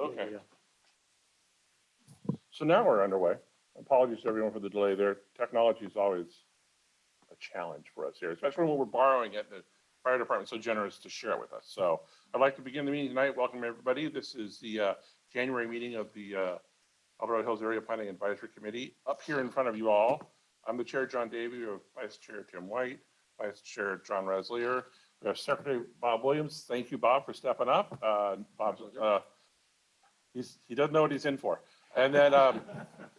Okay. Yeah. So now we're underway. Apologies to everyone for the delay there. Technology is always a challenge for us here, especially when we're borrowing it. The fire department's so generous to share it with us. So I'd like to begin the meeting tonight. Welcome everybody. This is the January meeting of the El Dorado Hills Area Planning Advisory Committee. Up here in front of you all, I'm the chair, John Davey. We have Vice Chair Tim White, Vice Chair John Reslier. We have Secretary Bob Williams. Thank you, Bob, for stepping up. Bob's he doesn't know what he's in for. And then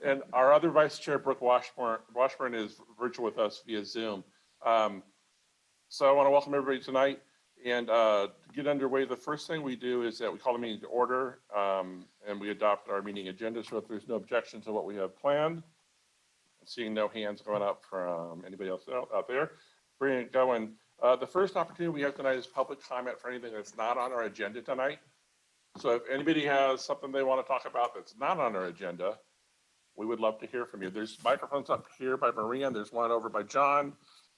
and our other vice chair, Brooke Washburn is virtual with us via Zoom. So I want to welcome everybody tonight. And to get underway, the first thing we do is that we call the meeting to order and we adopt our meeting agenda. So if there's no objections to what we have planned, seeing no hands going up from anybody else out there, bring it going. The first opportunity we have tonight is public comment for anything that's not on our agenda tonight. So if anybody has something they want to talk about that's not on our agenda, we would love to hear from you. There's microphones up here by Maria, and there's one over by John.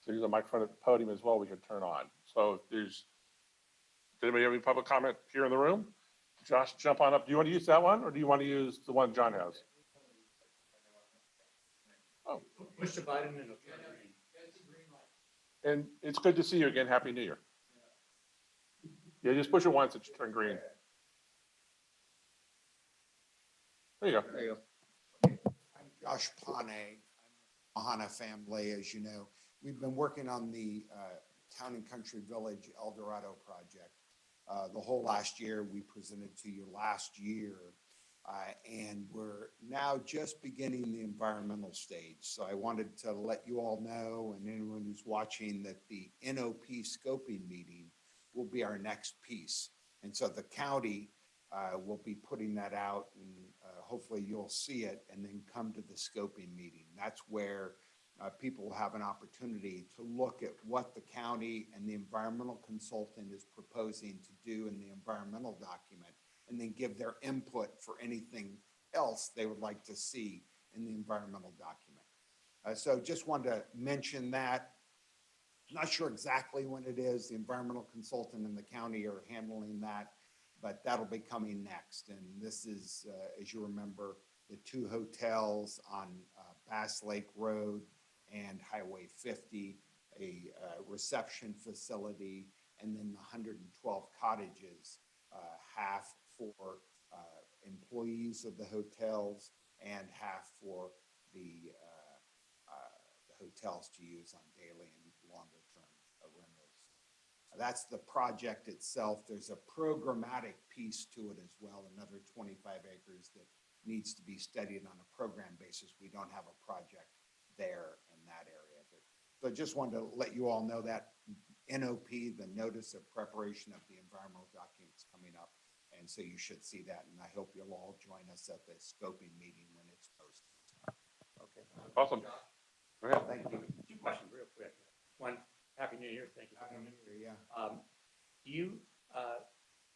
There's a microphone at the podium as well we can turn on. So if does anybody have any public comment here in the room? Josh, jump on up. Do you want to use that one, or do you want to use the one John has? Oh. Push the button and it'll turn green. And it's good to see you again. Happy New Year. Yeah, just push it once, it should turn green. There you go. There you I'm Josh Pane, Mahana family, as you know. We've been working on the Town and Country Village El Dorado project. The whole last year, we presented to you last year, and we're now just beginning the environmental stage. So I wanted to let you all know, and anyone who's watching, that the NOP scoping meeting will be our next piece. And so the county will be putting that out, and hopefully you'll see it and then come to the scoping meeting. That's where people will have an opportunity to look at what the county and the environmental consultant is proposing to do in the environmental document, and then give their input for anything else they would like to see in the environmental document. So just wanted to mention that. Not sure exactly when it is. The environmental consultant and the county are handling that, but that'll be coming next. And this is, as you remember, the two hotels on Bass Lake Road and Highway 50, a reception facility, and then the 112 cottages, half for employees of the hotels and half for the hotels to use on daily and longer term rentals. That's the project itself. There's a programmatic piece to it as well, another 25 acres that needs to be studied on a program basis. We don't have a project there in that area. So I just wanted to let you all know that NOP, the Notice of Preparation of the Environmental Documents, coming up. And so you should see that. And I hope you'll all join us at the scoping meeting when it's posted. Okay. Awesome. Go ahead. Thank you. Two questions real quick. One, Happy New Year. Thank you for coming. Yeah. Do you,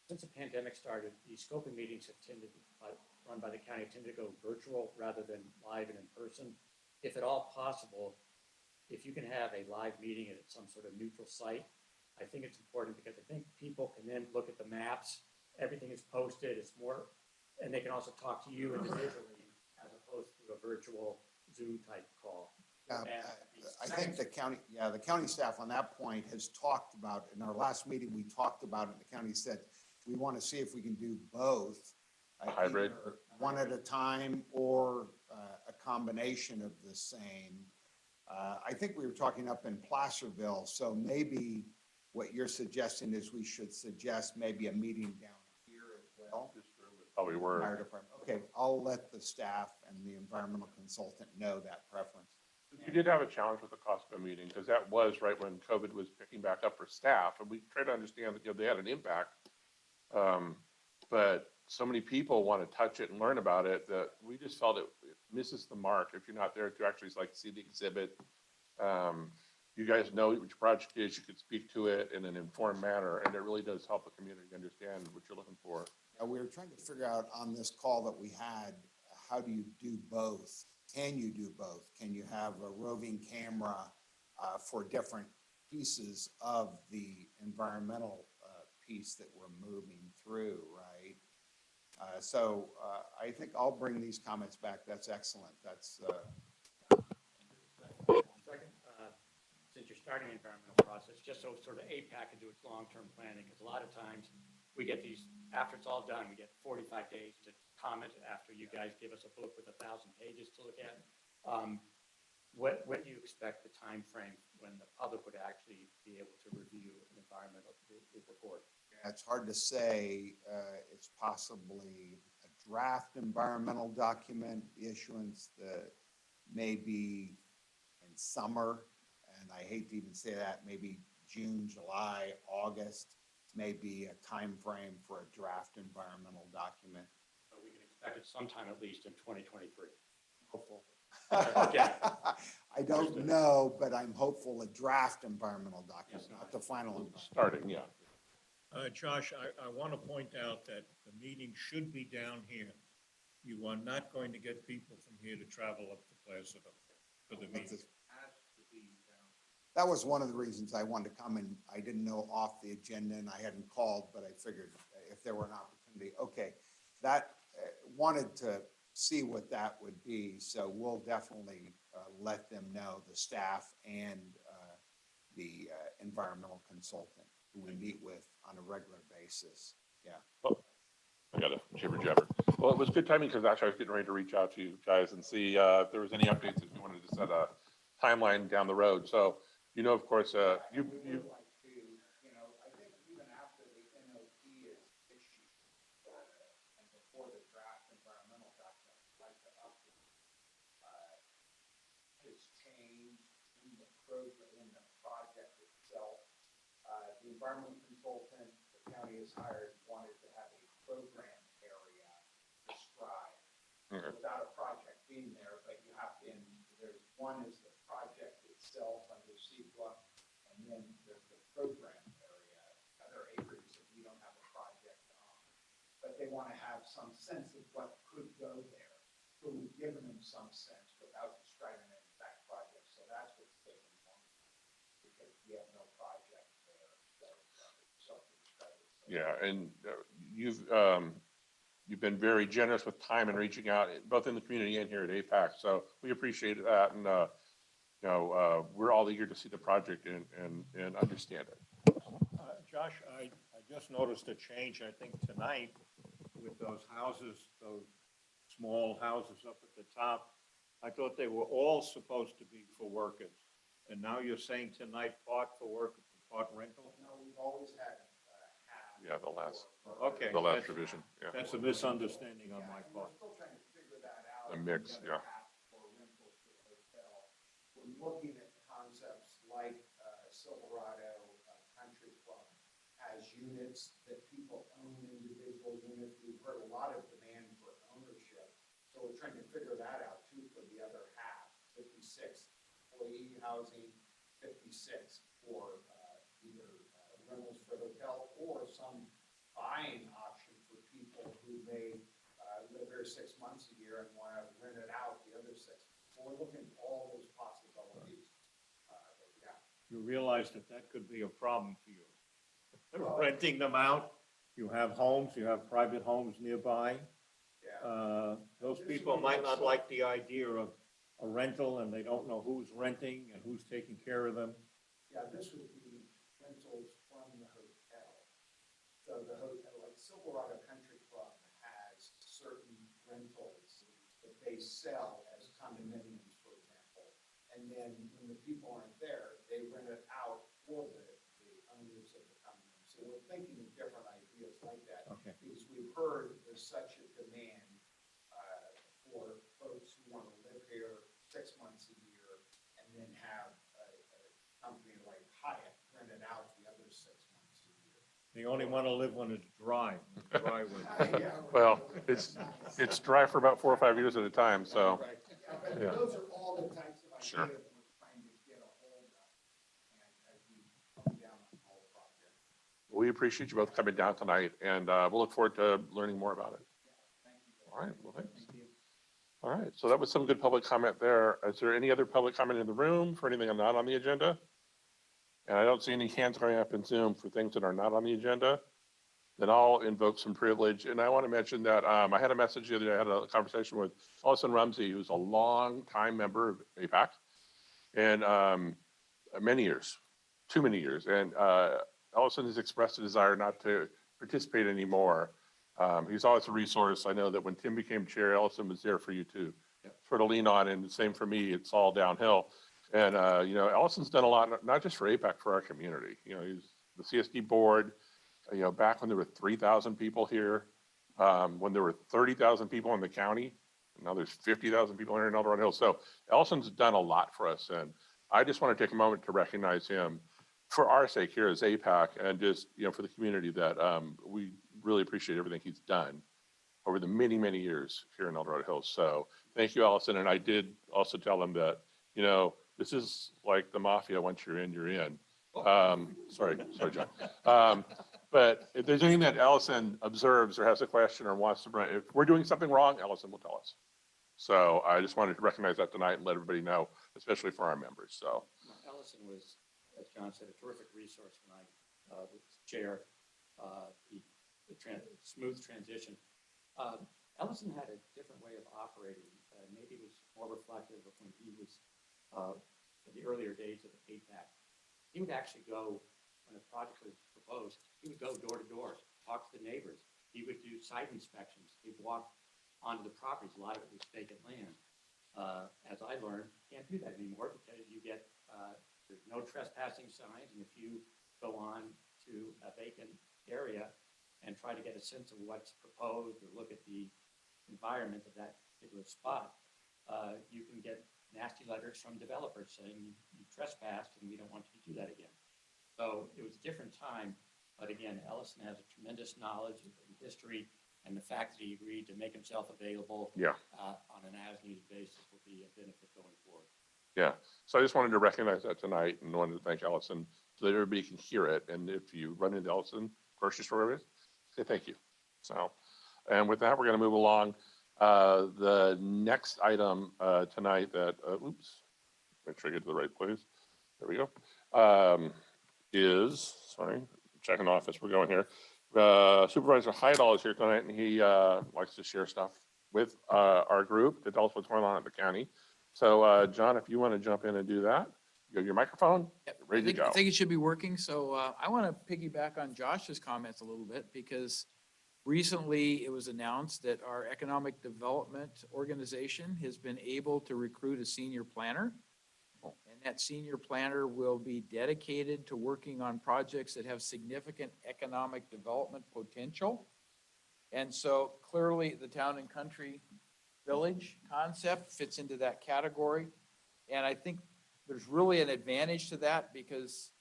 since the pandemic started, these scoping meetings have tended, run by the county, have tended to go virtual rather than live and in person. If at all possible, if you can have a live meeting at some sort of neutral site, I think it's important because I think people can then look at the maps, everything is posted, it's more, and they can also talk to you individually as opposed to a virtual Zoom type call. I think the county staff on that point has talked about, in our last meeting, we talked about it, and the county said, we want to see if we can do both. Hybrid. One at a time or a combination of the same. I think we were talking up in Placerville, so maybe what you're suggesting is we should suggest maybe a meeting down here as well. Probably were. Fire department. Okay, I'll let the staff and the environmental consultant know that preference. We did have a challenge with the cost of a meeting because that was right when COVID was picking back up for staff, and we tried to understand that they had an impact. But so many people want to touch it and learn about it that we just felt it misses the mark if you're not there to actually see the exhibit. You guys know what your project is. You could speak to it in an informed manner, and it really does help the community understand what you're looking for. We were trying to figure out on this call that we had, how do you do both? Can you do both? Can you have a roving camera for different pieces of the environmental piece that we're moving through, right? I think I'll bring these comments back. That's excellent. That's, Second, since you're starting the environmental process, just so sort of APAC can do its long-term planning, because a lot of times we get these, after it's all done, we get 45 days to comment after you guys give us a book with 1,000 pages to look at. When do you expect the time frame when the public would actually be able to review an environmental report? it's hard to say. It's possibly a draft environmental document issuance that may be in summer. And I hate to even say that, maybe June, July, August may be a time frame for a draft environmental document. So we can expect it sometime at least in 2023. Hopeful. Okay. I don't know, but I'm hopeful a draft environmental document, not the final. Starting, yeah. Josh, I want to point out that the meeting should be down here. You are not going to get people from here to travel up to Placerville for the meeting. That was one of the reasons I wanted to come, and I didn't know off the agenda and I hadn't called, but I figured if there were an opportunity, okay. That, wanted to see what that would be, so we'll definitely let them know, the staff and the environmental consultant who we meet with on a regular basis. Yeah. Oh, I got a jibber jabber. Well, it was good timing because actually I was getting ready to reach out to you guys and see if there was any updates if you wanted to set a timeline down the road. So, you know, of course, you I think even after the NOP is issued, and before the draft environmental document, I'd like to update, has changed in the program, in the project itself. The environmental consultant the county has hired wanted to have a program area described without a project being there, but you have to, there's one is the project itself under CEQA, and then there's the program area, other acres that we don't have a project on. But they want to have some sense of what could go there. So we've given them some sense without describing an exact project. So that's what's taking longer, because we have no project there. yeah, and you've been very generous with time and reaching out, both in the community and here at APAC. So we appreciate that, and we're all eager to see the project and understand it. Josh, I just noticed a change, I think, tonight with those houses, those small houses up at the top. I thought they were all supposed to be for workers. And now you're saying tonight part for workers, part rental? No, we've always had half. Yeah, the last Okay. revision. Yeah, That's a misunderstanding on my And part. we're still trying to figure that out. a mix. The other Yeah. half for rentals for the hotel. We're looking at concepts like Silverado Country Club has units that people own, individual units. We've heard a lot of demand for ownership. So we're trying to figure that out too for the other half, 56 employee housing, 56 for either rentals for the hotel or some buying option for people who may live here 6 months a year and want to rent it out the other 6. So we're looking at all those possibilities. Yeah. You realize that that could be a problem for you. Renting them out, you have homes, you have private homes nearby. Yeah. Those people might not like the idea of a rental and they don't know who's renting and who's taking care of them. Yeah, this would be rentals from the hotel. So the hotel, like Silverado Country Club has certain rentals that they sell as condominiums, for example. And then when the people aren't there, they rent it out for the owners of the condominium. So we're thinking of different ideas like that. Okay. Because we've heard there's such a demand for folks who want to live here 6 months a year and then have a company like Hyatt rent it out the other 6 months a year. They only want to live when it's dry. Well, it's dry for about 4 or 5 years at a time. So Right. But Yeah. those are all the types of Sure. ideas we're trying to get a hold of, and as we come down on the whole project. we appreciate you both coming down tonight, and we'll look forward to learning more about it. Thank you. All right. Well, thanks. All right. So that was some good public comment there. Is there any other public comment in the room for anything not on the agenda? And I don't see any hands going up in Zoom for things that are not on the agenda. then I'll invoke some privilege. And I want to mention that I had a message the other day. I had a conversation with Ellison Rumsey, who's a long time member of APAC, and many years, too many years. And Ellison has expressed a desire not to participate anymore. He's always a resource. I know that when Tim became chair, Ellison was there for you to sort of lean on, and the same for me. It's all downhill. And Ellison's done a lot, not just for APAC, for our community. He's the CSD board. Back when there were 3,000 people here, when there were 30,000 people in the county, now there's 50,000 people here in El Dorado Hills. So Ellison's done a lot for us, and I just want to take a moment to recognize him for our sake here as APAC, and just for the community, that we really appreciate everything he's done over the many, many years here in El Dorado Hills. So thank you, Ellison. And I did also tell him that this is like the mafia. Once you're in, you're in. Sorry, John. But if there's anything that Ellison observes or has a question or wants to bring, if we're doing something wrong, Ellison will tell us. So I just wanted to recognize that tonight and let everybody know, especially for our members. So Ellison was, as John said, a terrific resource when I was chair, smooth transition. Ellison had a different way of operating. Maybe it was more reflective of when he was in the earlier days of the APAC. He would actually go, when a project was proposed, he would go door to door, talk to the neighbors. He would do site inspections. He'd walk onto the properties. A lot of it was vacant land. As I learned, can't do that anymore because you get, there's no trespassing signs. And if you go on to a vacant area and try to get a sense of what's proposed or look at the environment of that particular spot, you can get nasty letters from developers saying you trespassed and we don't want you to do that again. So it was a different time, but again, Ellison has a tremendous knowledge and history, and the fact that he agreed to make himself available on an as-needed basis will be a benefit going forward. Yeah, so I just wanted to recognize that tonight and wanted to thank Ellison so that everybody can hear it. And if you run into Ellison, grocery store, say thank you. So, and with that, we're going to move along. The next item tonight that, make sure I get to the right place. There we go. Is, sorry, checking off as we're going here. Supervisor Heidel is here tonight, and he likes to share stuff with our group to tell us what's going on at the county. So, John, if you want to jump in and do that, you have your microphone, ready to go. I think it should be working. So I want to piggyback on Josh's comments a little bit, because recently it was announced that our economic development organization has been able to recruit a senior planner. And that senior planner will be dedicated to working on projects that have significant economic development potential. And so clearly the town and country village concept fits into that category. And I think there's really an advantage to that, because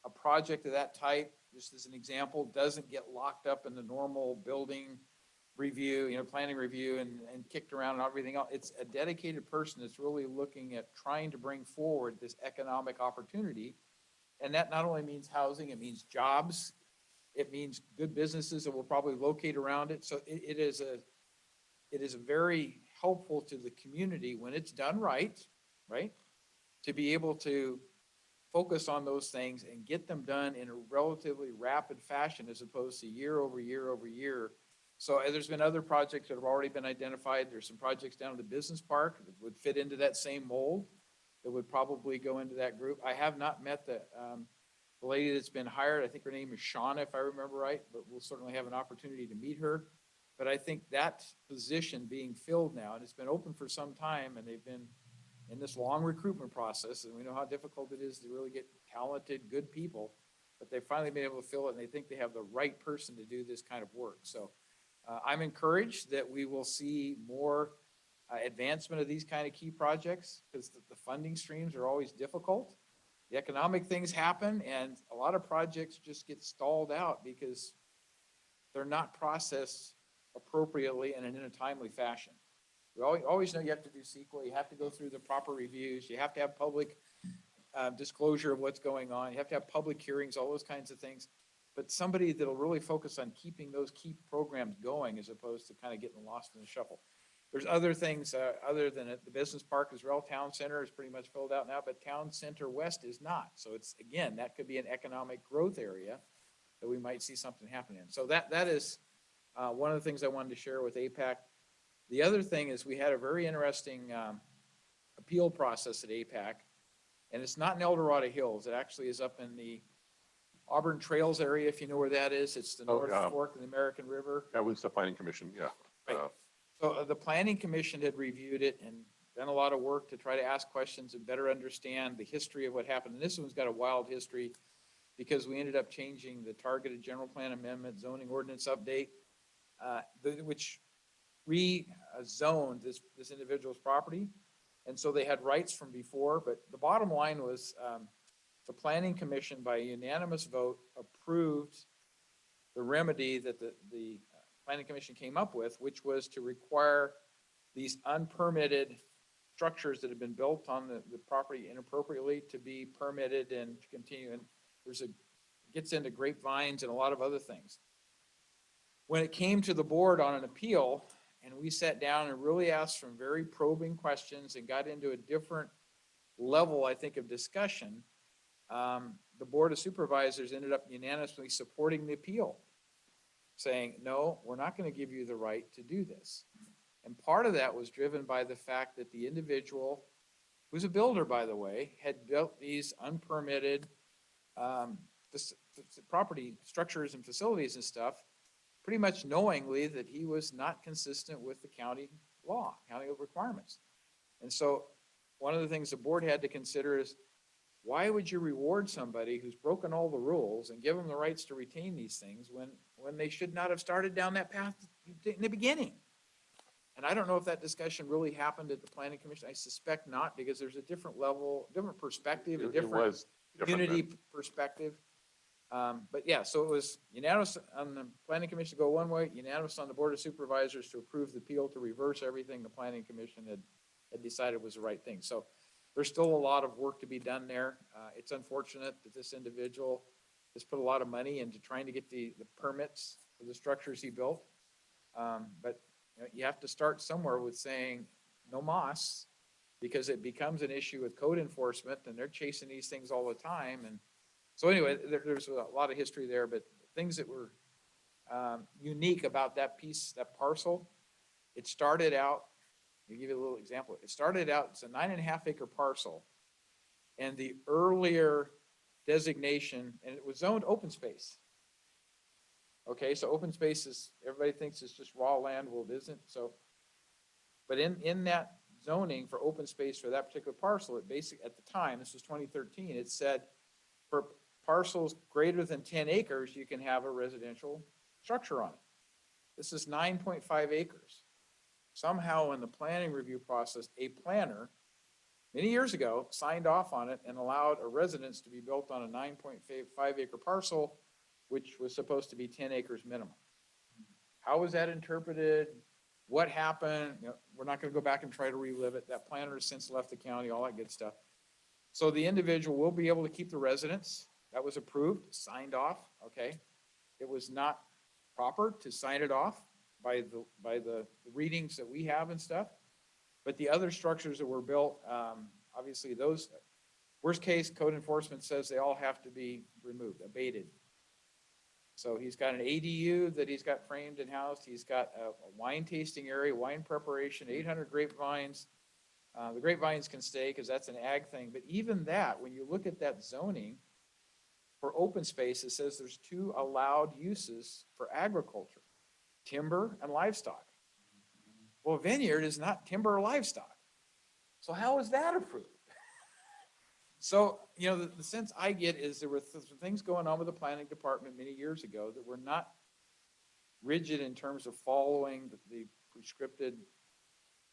a project of that type, just as an example, doesn't get locked up in the normal building review, planning review and kicked around and everything else. It's a dedicated person that's really looking at trying to bring forward this economic opportunity. And that not only means housing, it means jobs. It means good businesses that will probably locate around it. So it is a very helpful to the community when it's done right, to be able to focus on those things and get them done in a relatively rapid fashion, as opposed to year over year over year. So there's been other projects that have already been identified. There's some projects down at the business park that would fit into that same mold, that would probably go into that group. I have not met the lady that's been hired. I think her name is Shauna, if I remember right, but we'll certainly have an opportunity to meet her. But I think that position being filled now, and it's been open for some time, and they've been in this long recruitment process, and we know how difficult it is to really get talented, good people, but they've finally been able to fill it, and they think they have the right person to do this kind of work. So I'm encouraged that we will see more advancement of these kind of key projects, because the funding streams are always difficult. The economic things happen, and a lot of projects just get stalled out because they're not processed appropriately and in a timely fashion. We always know you have to do CEQA, you have to go through the proper reviews, you have to have public disclosure of what's going on, you have to have public hearings, all those kinds of things. But somebody that'll really focus on keeping those key programs going, as opposed to kind of getting lost in the shuffle. There's other things other than the business park. Israel Town Center is pretty much filled out now, but Town Center West is not. So it's, again, that could be an economic growth area that we might see something happening. So that is one of the things I wanted to share with APAC. The other thing is we had a very interesting appeal process at APAC, and it's not in El Dorado Hills. It actually is up in the Auburn Trails area, if you know where that is. It's the Oh, North yeah. Fork of the American River. That was the planning commission, yeah. Right. So the planning commission had reviewed it and done a lot of work to try to ask questions and better understand the history of what happened. And this one's got a wild history because we ended up changing the targeted general plan amendment zoning ordinance update, which rezoned this individual's property. And so they had rights from before, but the bottom line was the planning commission by unanimous vote approved the remedy that the planning commission came up with, which was to require these unpermitted structures that have been built on the property inappropriately to be permitted and to continue. And gets into grapevines and a lot of other things. When it came to the board on an appeal, and we sat down and really asked some very probing questions and got into a different level, I think, of discussion, the Board of Supervisors ended up unanimously supporting the appeal, saying, no, we're not going to give you the right to do this. And part of that was driven by the fact that the individual, who's a builder, by the way, had built these unpermitted property structures and facilities and stuff, pretty much knowingly that he was not consistent with the county law, county requirements. And so one of the things the board had to consider is, why would you reward somebody who's broken all the rules and give them the rights to retain these things when they should not have started down that path in the beginning? And I don't know if that discussion really happened at the planning commission. I suspect not, because there's a different level, different perspective, a It different was different community then. perspective. But yeah, so it was unanimous on the planning commission to go one way, unanimous on the board of supervisors to approve the appeal to reverse everything the planning commission had decided was the right thing. So there's still a lot of work to be done there. It's unfortunate that this individual has put a lot of money into trying to get the permits for the structures he built. But you have to start somewhere with saying no moss, because it becomes an issue with code enforcement, and they're chasing these things all the time. And so anyway, there's a lot of history there, but things that were unique about that piece, that parcel, it started out, I'll give you a little example. It started out, it's a 9.5 acre parcel, and the earlier designation, and it was zoned open space. Okay, so open space is, everybody thinks it's just raw land. Well, it isn't. So, but in that zoning for open space for that particular parcel, it basically, at the time, this was 2013, it said for parcels greater than 10 acres, you can have a residential structure on it. This is 9.5 acres. Somehow in the planning review process, a planner many years ago signed off on it and allowed a residence to be built on a 9.5 acre parcel, which was supposed to be 10 acres minimum. How was that interpreted? What happened? We're not going to go back and try to relive it. That planner has since left the county, all that good stuff. So the individual will be able to keep the residence. That was approved, signed off, okay? It was not proper to sign it off by the readings that we have and stuff. But the other structures that were built, obviously those, worst case, code enforcement says they all have to be removed, abated. So he's got an ADU that he's got framed and housed. He's got a wine tasting area, wine preparation, 800 grapevines. The grapevines can stay because that's an ag thing. But even that, when you look at that zoning for open space, it says there's 2 allowed uses for agriculture, timber and livestock. Well, a vineyard is not timber or livestock. So how is that approved? So, the sense I get is there were some things going on with the planning department many years ago that were not rigid in terms of following the prescripted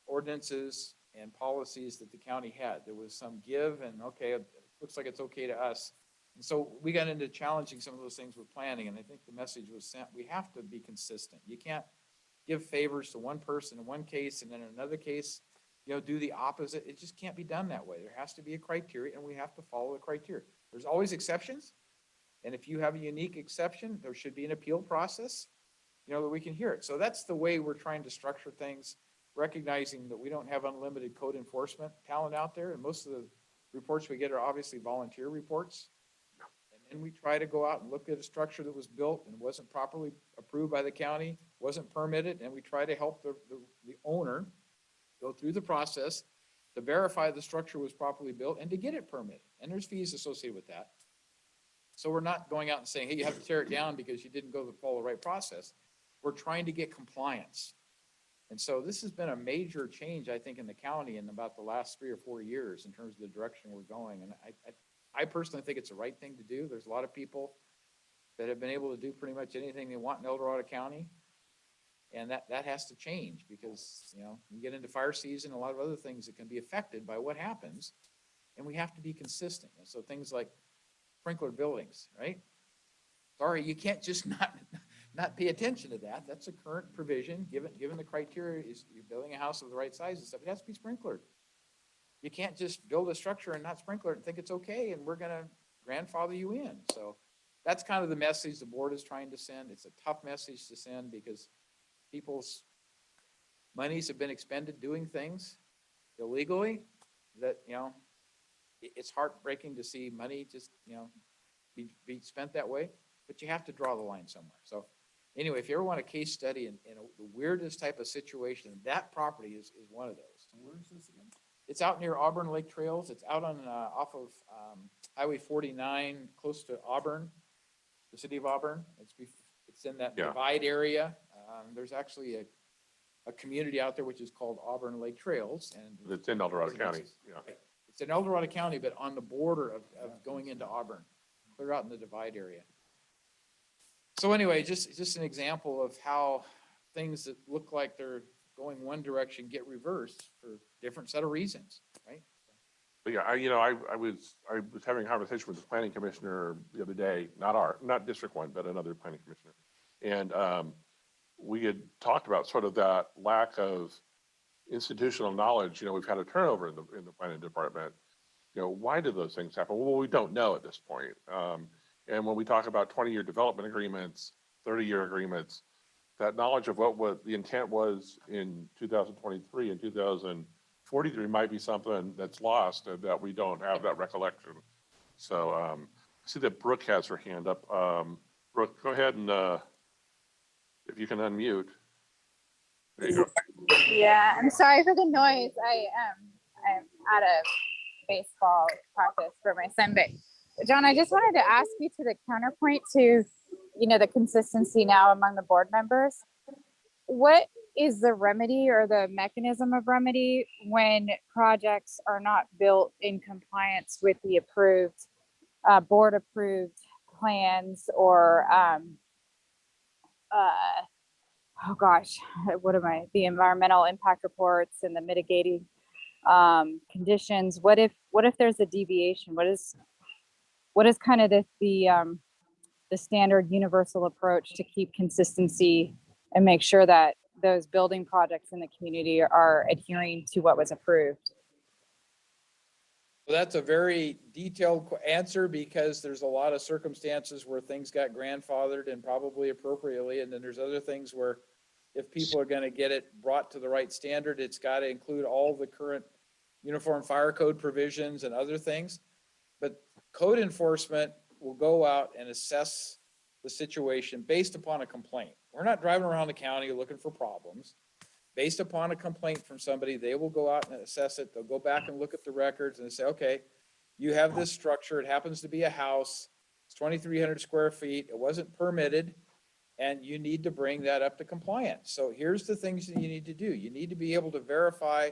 ordinances and policies that the county had. There was some give and, okay, it looks like it's okay to us. And so we got into challenging some of those things with planning, and I think the message was sent, we have to be consistent. You can't give favors to one person in one case and then in another case, do the opposite. It just can't be done that way. There has to be a criteria, and we have to follow the criteria. There's always exceptions. And if you have a unique exception, there should be an appeal process, that we can hear it. So that's the way we're trying to structure things, recognizing that we don't have unlimited code enforcement talent out there. And most of the reports we get are obviously volunteer reports. and we try to go out and look at a structure that was built and wasn't properly approved by the county, wasn't permitted, and we try to help the owner go through the process to verify the structure was properly built and to get it permitted. And there's fees associated with that. So we're not going out and saying, hey, you have to tear it down because you didn't follow the right process. We're trying to get compliance. And so this has been a major change, I think, in the county in about the last 3 or 4 years in terms of the direction we're going. And I personally think it's the right thing to do. There's a lot of people that have been able to do pretty much anything they want in El Dorado County. And that has to change because, you get into fire season, a lot of other things that can be affected by what happens. And we have to be consistent. And so things like sprinkler buildings, right? Sorry, you can't just not pay attention to that. That's a current provision, given the criteria is you're building a house of the right size and stuff, it has to be sprinklered. You can't just build a structure and not sprinkler it and think it's okay and we're gonna grandfather you in. So that's kind of the message the board is trying to send. It's a tough message to send because people's monies have been expended doing things illegally that, it's heartbreaking to see money just, be spent that way, but you have to draw the line somewhere. So anyway, if you ever want a case study in the weirdest type of situation, that property is one of those. Where is this again? It's out near Auburn Lake Trails. It's out on, off of, Highway 49, close to Auburn, the city of Auburn. It's in that Yeah. divide area. There's actually a community out there which is called Auburn Lake Trails, and It's in El Dorado County, yeah. it's in El Dorado County, but on the border of going into Auburn. They're out in the divide area. So anyway, just an example of how things that look like they're going one direction get reversed for different set of reasons, right? But yeah, I was having a conversation with the planning commissioner the other day, not District 1, but another planning commissioner. And we had talked about sort of that lack of institutional knowledge. We've had a turnover in the planning department. Why do those things happen? Well, we don't know at this point. And when we talk about 20-year development agreements, 30-year agreements, that knowledge of what the intent was in 2023 and 2043 might be something that's lost and that we don't have that recollection. So I see that Brooke has her hand up. Brooke, go ahead and if you can unmute. There you go. Yeah, I'm sorry for the noise. I'm at a baseball practice for my son, but John, I just wanted to ask you to the counterpoint to, the consistency now among the board members. What is the remedy or the mechanism of remedy when projects are not built in compliance with the approved, board approved plans or, the environmental impact reports and the mitigating conditions? What if there's a deviation? What is kind of the standard universal approach to keep consistency and make sure that those building projects in the community are adhering to what was approved? Well, that's a very detailed answer because there's a lot of circumstances where things got grandfathered and probably appropriately. And then there's other things where if people are going to get it brought to the right standard, it's got to include all the current uniform fire code provisions and other things. But code enforcement will go out and assess the situation based upon a complaint. We're not driving around the county looking for problems. Based upon a complaint from somebody, they will go out and assess it. They'll go back and look at the records and say, okay, you have this structure. It happens to be a house. It's 2,300 square feet. It wasn't permitted. And you need to bring that up to compliance. So here's the things that you need to do. You need to be able to verify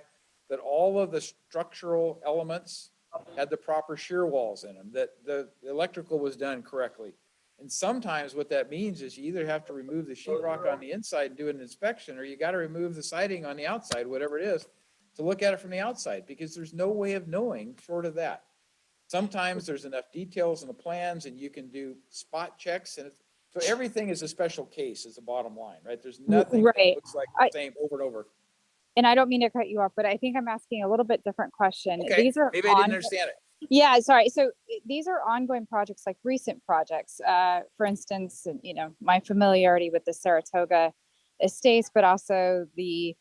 that all of the structural elements had the proper shear walls in them, that the electrical was done correctly. And sometimes what that means is you either have to remove the sheetrock on the inside and do an inspection, or you got to remove the siding on the outside, whatever it is, to look at it from the outside, because there's no way of knowing short of that. Sometimes there's enough details in the plans and you can do spot checks. And so everything is a special case is the bottom line, right? There's nothing that looks like the same over and over. And I don't mean to cut you off, but I think I'm asking a little bit different question. Okay, These are maybe I didn't understand it. Yeah, sorry. So these are ongoing projects, like recent projects. For instance, my familiarity with the Saratoga estates, but also the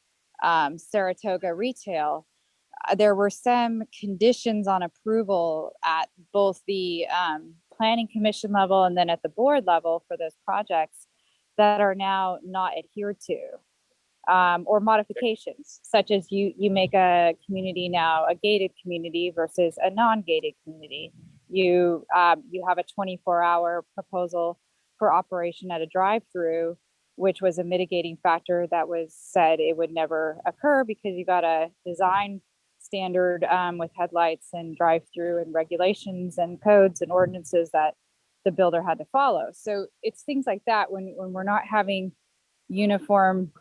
Saratoga retail. There were some conditions on approval at both the planning commission level and then at the board level for those projects that are now not adhered to. Or modifications, such as you make a community now a gated community versus a non-gated community. You have a 24-hour proposal for operation at a drive-through, which was a mitigating factor that was said it would never occur because you got a design standard with headlights and drive-through and regulations and codes and ordinances that the builder had to follow. So it's things like that when we're not having uniform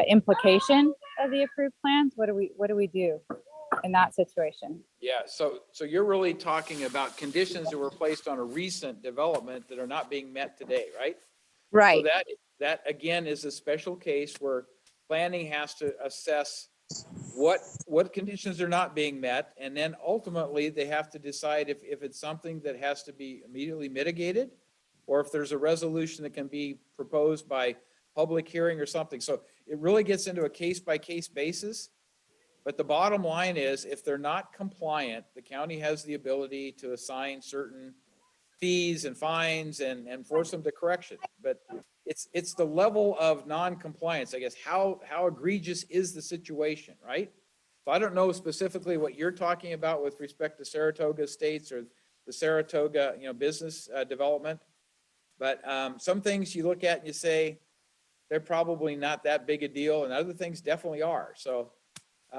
implication of the approved plans. What do we do in that situation? Yeah, so you're really talking about conditions that were placed on a recent development that are not being met today, right? So Right. that again is a special case where planning has to assess what conditions are not being met, and then ultimately they have to decide if it's something that has to be immediately mitigated, or if there's a resolution that can be proposed by public hearing or something. So it really gets into a case-by-case basis. But the bottom line is, if they're not compliant, the county has the ability to assign certain fees and fines and force them to correction. But it's the level of non-compliance, I guess. How egregious is the situation, right? So I don't know specifically what you're talking about with respect to Saratoga Estates or the Saratoga, business development. But some things you look at and you say, they're probably not that big a deal, and other things definitely are. So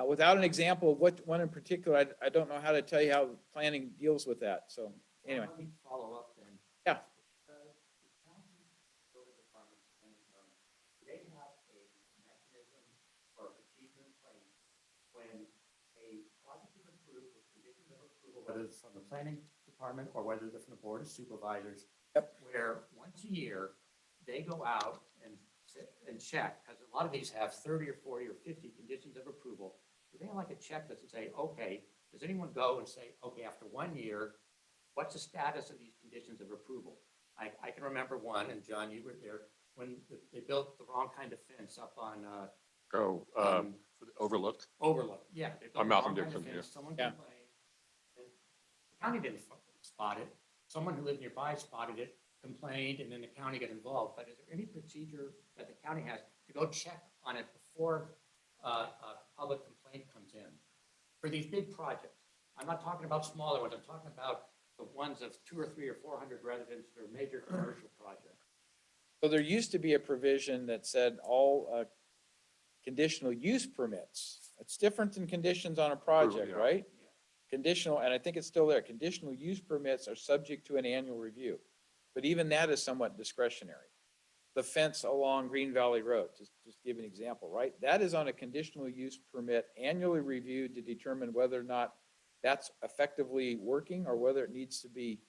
without an example of what one in particular, I don't know how to tell you how planning deals with that. So anyway. Let me follow up then. Yeah. The county building department, do they have a mechanism or a procedure in place when a project is approved with conditions of approval, whether it's from the planning department or whether they're from the board of supervisors? Yep. Where once a year, they go out and sit and check, because a lot of these have 30 or 40 or 50 conditions of approval. Do they have like a checklist and say, okay, does anyone go and say, okay, after 1 year, what's the status of these conditions of approval? I can remember one, and John, you were there, when they built the wrong kind of fence up on Overlook. Overlook. Yeah. They built On the Malcolm wrong kind of Dixon, fence. yeah. Someone Yeah. complained. And the county didn't spot it. Someone who lived nearby spotted it, complained, and then the county got involved. But is there any procedure that the county has to go check on it before a public complaint comes in for these big projects? I'm not talking about smaller ones. I'm talking about the ones of 200 or 300 or 400 residents that are major commercial projects. So there used to be a provision that said all conditional use permits. It's different than conditions on a project, yeah. right? Conditional, and I think it's still there, conditional use permits are subject to an annual review. But even that is somewhat discretionary. The fence along Green Valley Road, just give an example, right? That is on a conditional use permit, annually reviewed to determine whether or not that's effectively working or whether it needs to be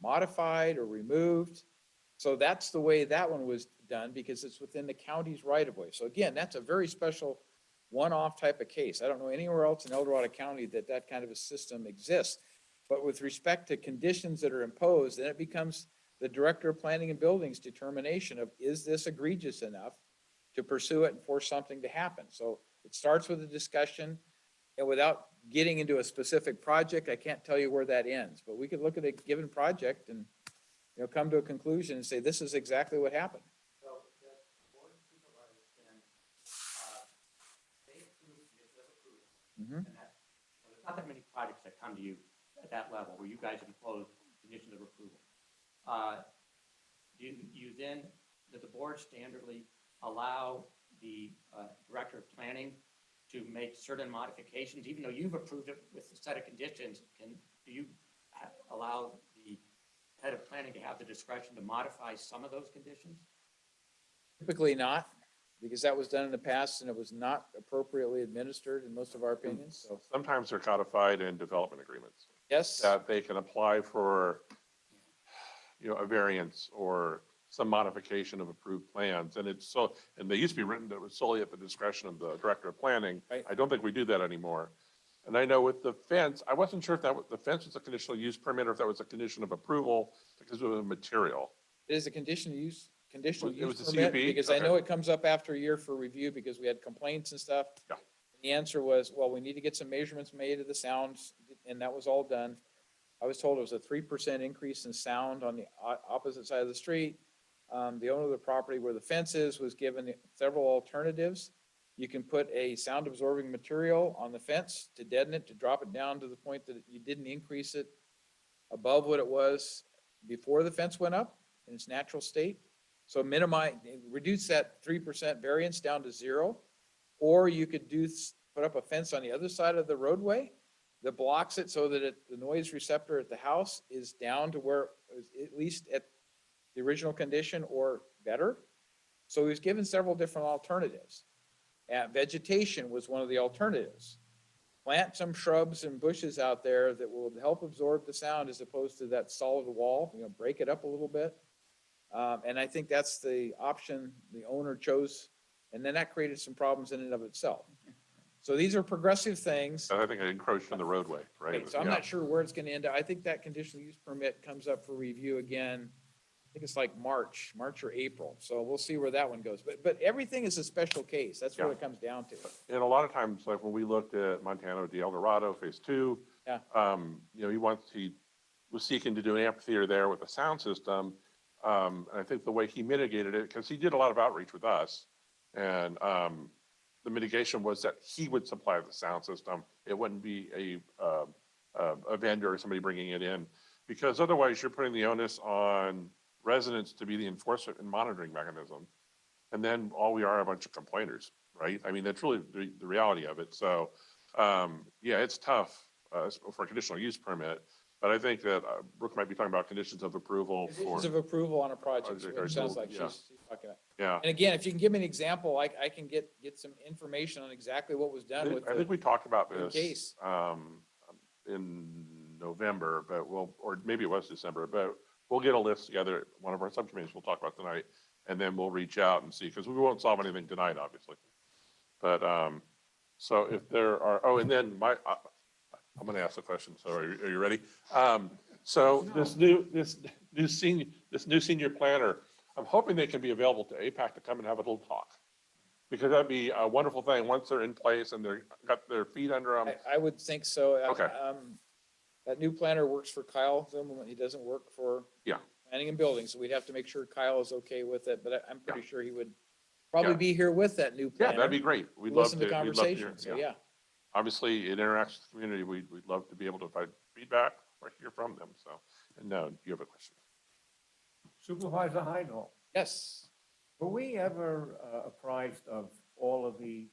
modified or removed. So that's the way that one was done because it's within the county's right of way. So again, that's a very special one-off type of case. I don't know anywhere else in El Dorado County that kind of a system exists. But with respect to conditions that are imposed, then it becomes the Director of Planning and Buildings determination of, is this egregious enough to pursue it and force something to happen? So it starts with a discussion, and without getting into a specific project, I can't tell you where that ends, but we could look at a given project and, come to a conclusion and say, this is exactly what happened. So the board of supervisors then, they approve conditions of approval. Mhm. And there's not that many projects that come to you at that level where you guys impose conditions of approval. Does the board standardly allow the director of planning to make certain modifications, even though you've approved it with a set of conditions? Do you allow the head of planning to have the discretion to modify some of those conditions? Typically not, because that was done in the past and it was not appropriately administered in most of our opinions, so. Sometimes they're codified in development agreements Yes, that they can apply for, a variance or some modification of approved plans. And and they used to be written that it was solely at the discretion of the director of planning. Right. I don't think we do that anymore. And I know with the fence, I wasn't sure if the fence was a conditional use permit or if that was a condition of approval because of the material. it is a conditional use It was a permit, CUP? because I Okay. know it comes up after a year for review because we had complaints and stuff. Yeah. And the answer was, well, we need to get some measurements made of the sounds, and that was all done. I was told it was a 3% increase in sound on the opposite side of the street. The owner of the property where the fence is was given several alternatives. You can put a sound absorbing material on the fence to deaden it, to drop it down to the point that you didn't increase it above what it was before the fence went up in its natural state. So reduce that 3% variance down to 0. Or you could put up a fence on the other side of the roadway that blocks it so that the noise receptor at the house is down to where, at least at the original condition or better. So he was given several different alternatives. Vegetation was one of the alternatives. Plant some shrubs and bushes out there that will help absorb the sound as opposed to that solid wall, break it up a little bit. And I think that's the option the owner chose. And then that created some problems in and of itself. So these are progressive things. I think it encroached on the roadway, right? Okay, so I'm Yeah. not sure where it's gonna end up. I think that conditional use permit comes up for review again. I think it's like March or April. So we'll see where that one goes. But everything is a special case. That's what Yeah. it comes down to. And a lot of times, like when we looked at Montana, the El Dorado Phase 2, Yeah. he was seeking to do an amphitheater there with a sound system. And I think the way he mitigated it, because he did a lot of outreach with us, and the mitigation was that he would supply the sound system. It wouldn't be a vendor or somebody bringing it in, because otherwise you're putting the onus on residents to be the enforcement and monitoring mechanism. And then all we are a bunch of complainers, right? I mean, that's really the reality of it. So, yeah, it's tough for a conditional use permit. But I think that Brooke might be talking about conditions of approval for, Conditions of approval on a project, is what Or it sounds like yeah. she's talking about. yeah. And again, if you can give me an example, I can get some information on exactly what was done with I think the we talked about the this case. in November, but or maybe it was December, but we'll get a list together. One of our subcommittees we'll talk about tonight, and then we'll reach out and see, because we won't solve anything tonight, obviously. But so if there are, and then I'm going to ask the question. So are you ready? So this new senior planner, I'm hoping they can be available to APAC to come and have a little talk, because that'd be a wonderful thing once they're in place and they're got their feet under them. I would think so. Okay. That new planner works for Kyle Zimmerman. He doesn't work for Yeah. planning and building, so we'd have to make sure Kyle is okay with it, but I'm pretty sure he would Yeah. probably be here with that new Yeah, planner. that'd be great. We'd love Listen to. to We'd love to conversation, hear- so yeah. Obviously, it interacts with the community. We'd love to be able to provide feedback or hear from them. So, and no, you have a question? Supervisor Heindel, Yes. were we ever apprised of all of the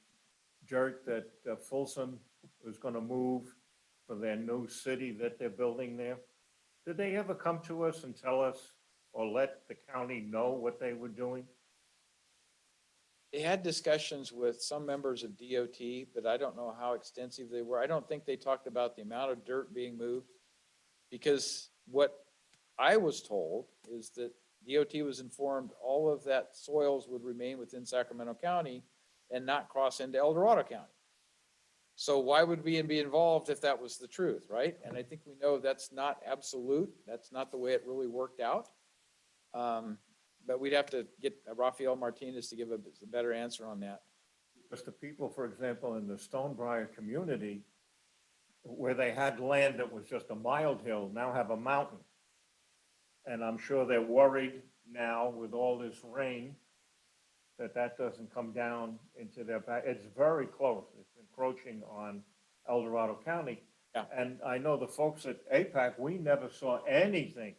dirt that Folsom was going to move for their new city that they're building there? Did they ever come to us and tell us or let the county know what they were doing? They had discussions with some members of DOT, but I don't know how extensive they were. I don't think they talked about the amount of dirt being moved. Because what I was told is that DOT was informed all of that soils would remain within Sacramento County and not cross into El Dorado County. So why would we be involved if that was the truth, right? And I think we know that's not absolute. That's not the way it really worked out. But we'd have to get Rafael Martinez to give a better answer on that. Because the people, for example, in the Stonebriar community, where they had land that was just a mild hill, now have a mountain. And I'm sure they're worried now with all this rain that that doesn't come down into their back. It's very close. It's encroaching on El Dorado County. Yeah. And I know the folks at APAC, we never saw anything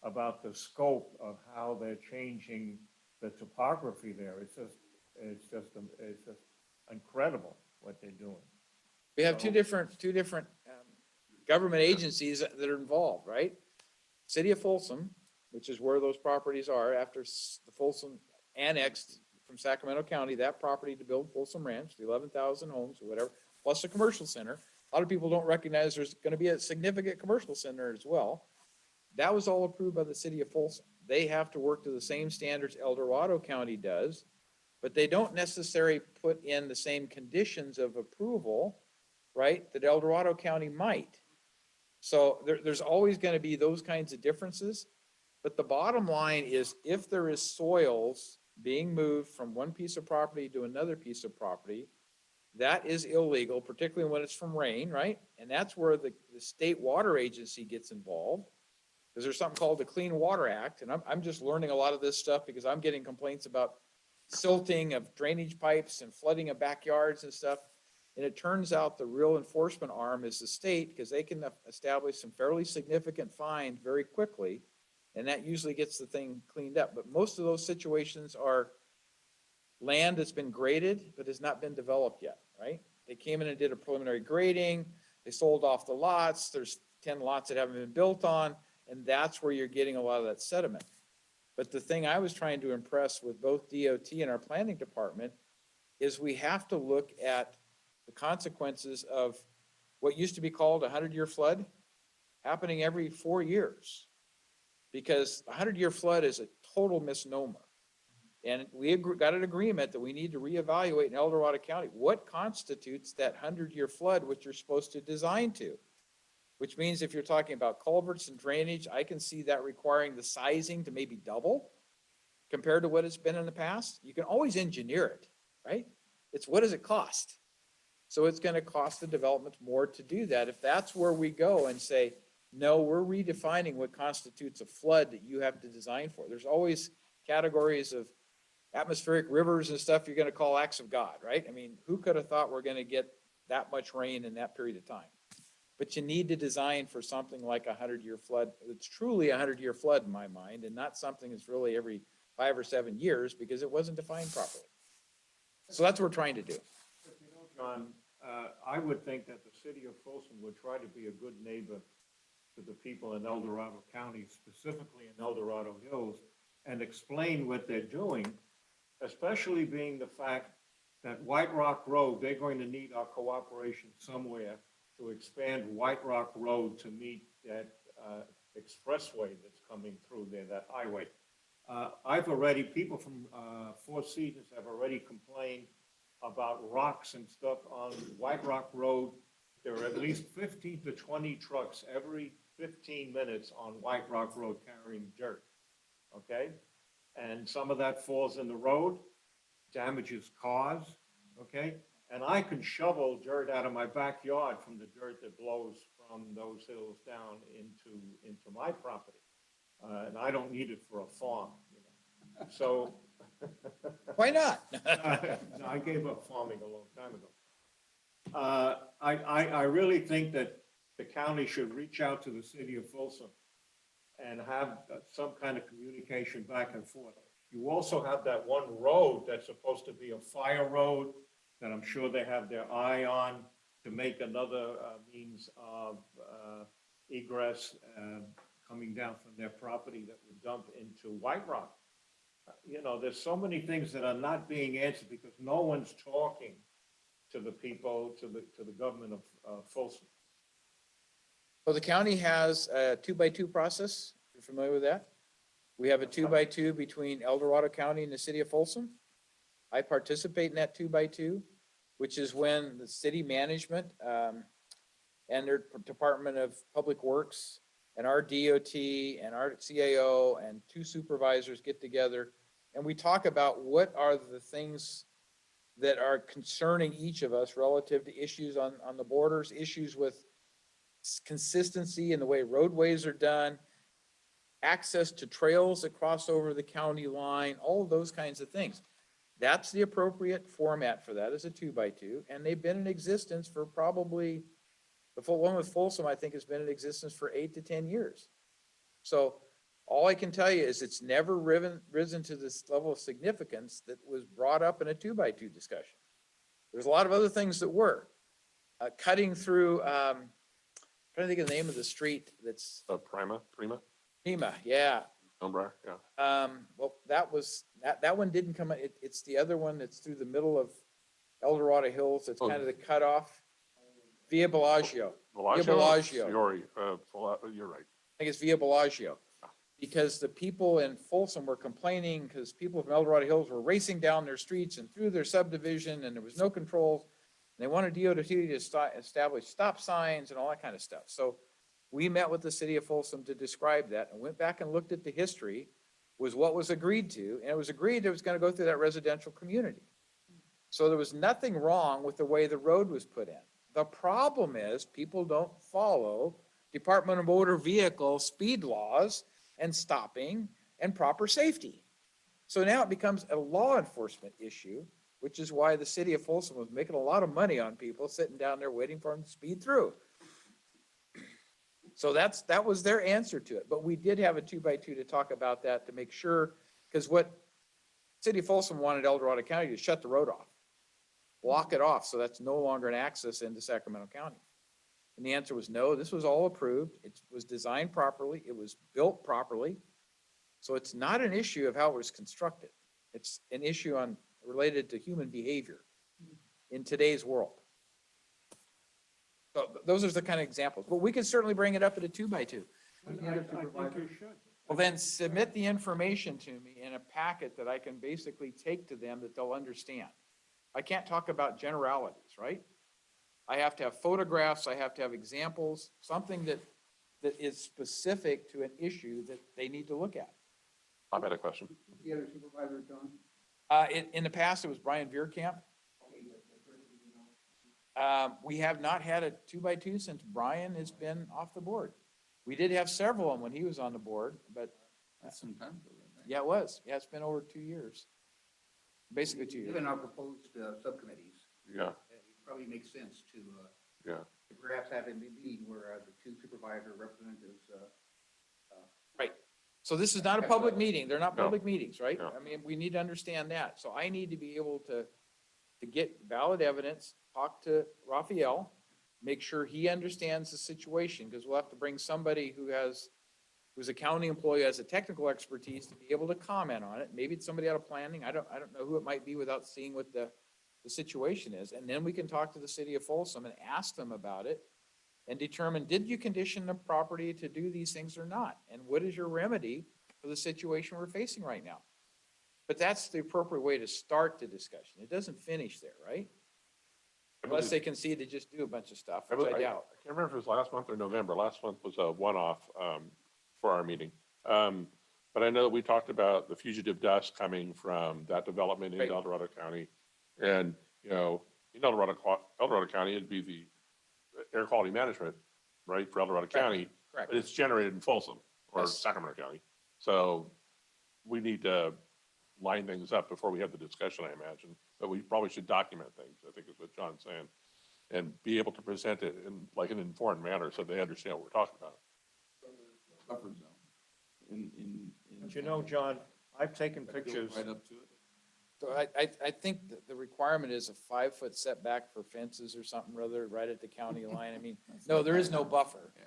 about the scope of how they're changing the topography there. It's just incredible what they're doing. We have two different government agencies that are involved, right? City of Folsom, which is where those properties are after the Folsom annexed from Sacramento County, that property to build Folsom Ranch, the 11,000 homes or whatever, plus a commercial center. A lot of people don't recognize there's going to be a significant commercial center as well. That was all approved by the city of Folsom. They have to work to the same standards El Dorado County does, but they don't necessarily put in the same conditions of approval, right, that El Dorado County might. So there's always going to be those kinds of differences. But the bottom line is, if there is soils being moved from one piece of property to another piece of property, that is illegal, particularly when it's from rain, right? And that's where the state water agency gets involved. Because there's something called the Clean Water Act, and I'm just learning a lot of this stuff because I'm getting complaints about silting of drainage pipes and flooding of backyards and stuff. And it turns out the real enforcement arm is the state, because they can establish some fairly significant fines very quickly. And that usually gets the thing cleaned up. But most of those situations are land that's been graded, but has not been developed yet, right? They came in and did a preliminary grading, they sold off the lots, there's 10 lots that haven't been built on, and that's where you're getting a lot of that sediment. But the thing I was trying to impress with both DOT and our planning department is we have to look at the consequences of what used to be called a 100-year flood happening every 4 years. Because a 100-year flood is a total misnomer. And we got an agreement that we need to reevaluate in El Dorado County what constitutes that 100-year flood, which you're supposed to design to. Which means if you're talking about culverts and drainage, I can see that requiring the sizing to maybe double compared to what it's been in the past. You can always engineer it, right? It's what does it cost? So it's going to cost the development more to do that. If that's where we go and say, no, we're redefining what constitutes a flood that you have to design for. There's always categories of atmospheric rivers and stuff you're going to call acts of God, right? I mean, who could have thought we're going to get that much rain in that period of time? But you need to design for something like a 100-year flood. It's truly a 100-year flood in my mind, and not something that's really every 5 or 7 years because it wasn't defined properly. So that's what we're trying to do. John, I would think that the city of Folsom would try to be a good neighbor to the people in El Dorado County, specifically in El Dorado Hills, and explain what they're doing, especially being the fact that White Rock Road, they're going to need our cooperation somewhere to expand White Rock Road to meet that expressway that's coming through there, that highway. People from Four Seasons have already complained about rocks and stuff on White Rock Road. There are at least 15 to 20 trucks every 15 minutes on White Rock Road carrying dirt, okay? And some of that falls in the road, damages cars, okay? And I can shovel dirt out of my backyard from the dirt that blows from those hills down into my property. And I don't need it for a farm, you know. So. Why not? No, I gave up farming a long time ago. I really think that the county should reach out to the city of Folsom and have some kind of communication back and forth. You also have that one road that's supposed to be a fire road that I'm sure they have their eye on to make another means of egress coming down from their property that would dump into White Rock. You know, there's so many things that are not being answered because no one's talking to the people, to the government of Folsom. Well, the county has a 2x2 process. You're familiar with that? We have a 2x2 between El Dorado County and the city of Folsom. I participate in that 2x2, which is when the city management and their Department of Public Works and our DOT and our CAO and 2 supervisors get together and we talk about what are the things that are concerning each of us relative to issues on the borders, issues with consistency in the way roadways are done, access to trails that cross over the county line, all of those kinds of things. That's the appropriate format for that, is a 2x2, and they've been in existence for probably, the full one with Folsom, I think, has been in existence for 8 to 10 years. So all I can tell you is it's never risen to this level of significance that was brought up in a 2x2 discussion. There's a lot of other things that were. Cutting through, I'm trying to think of the name of the street that's. Prima, yeah. Elmbrar, yeah. Well, that one didn't come, it's the other one that's through the middle of El Dorado Hills. It's kind of the cutoff. Via Bellagio. Via Bellagio. You're right. I think it's Via Bellagio. Because the people in Folsom were complaining because people from El Dorado Hills were racing down their streets and through their subdivision and there was no controls. And they wanted DOT to establish stop signs and all that kind of stuff. So we met with the city of Folsom to describe that and went back and looked at the history, was what was agreed to. And it was agreed it was going to go through that residential community. So there was nothing wrong with the way the road was put in. The problem is people don't follow Department of Motor Vehicle speed laws and stopping and proper safety. So now it becomes a law enforcement issue, which is why the city of Folsom was making a lot of money on people sitting down there waiting for them to speed through. So that was their answer to it. But we did have a 2x2 to talk about that to make sure, because what City of Folsom wanted El Dorado County to shut the road off, block it off, so that's no longer an access into Sacramento County. And the answer was no, this was all approved. It was designed properly. It was built properly. So it's not an issue of how it was constructed. It's an issue related to human behavior in today's world. So those are the kind of examples, but we can certainly bring it up at a 2x2. I think you should. Well, then submit the information to me in a packet that I can basically take to them that they'll understand. I can't talk about generalities, right? I have to have photographs, I have to have examples, something that is specific to an issue that they need to look at. I've had a question. The other supervisor, John? In the past, it was Brian Veerkamp. We have not had a 2x2 since Brian has been off the board. We did have several of them when he was on the board, but That's some time ago, right? yeah, it was. Yeah, it's been over 2 years. Basically 2 years. Given our proposed subcommittees, Yeah, it probably makes sense to yeah. to perhaps have a meeting where the two supervisor representatives, Right. So this is not a public meeting. They're not No. public meetings, right? No. I mean, we need to understand that. So I need to be able to get valid evidence, talk to Raphael, make sure he understands the situation, because we'll have to bring somebody who's a county employee, has a technical expertise to be able to comment on it. Maybe it's somebody out of planning. I don't know who it might be without seeing what the situation is. And then we can talk to the city of Folsom and ask them about it and determine, did you condition the property to do these things or not? And what is your remedy for the situation we're facing right now? But that's the appropriate way to start the discussion. It doesn't finish there, right? Unless they concede to just do a bunch of stuff, which I doubt. I can't remember if it was last month or November. Last month was a one-off for our meeting. But I know that we talked about the fugitive dust coming from that development in Right. El Dorado County. And, in El Dorado County, it'd be the air quality management, right, for El Dorado County. Correct. But it's generated in Folsom or Yes. Sacramento County. So we need to line things up before we have the discussion, I imagine. But we probably should document things, I think is what John's saying. And be able to present it in like an informed manner so they understand what we're talking about. Buffer zone. But you know, John, I've taken pictures. Right up to it. So I think that the requirement is a 5-foot setback for fences or something rather, right at the county line. I mean, no, there is no buffer. Yeah.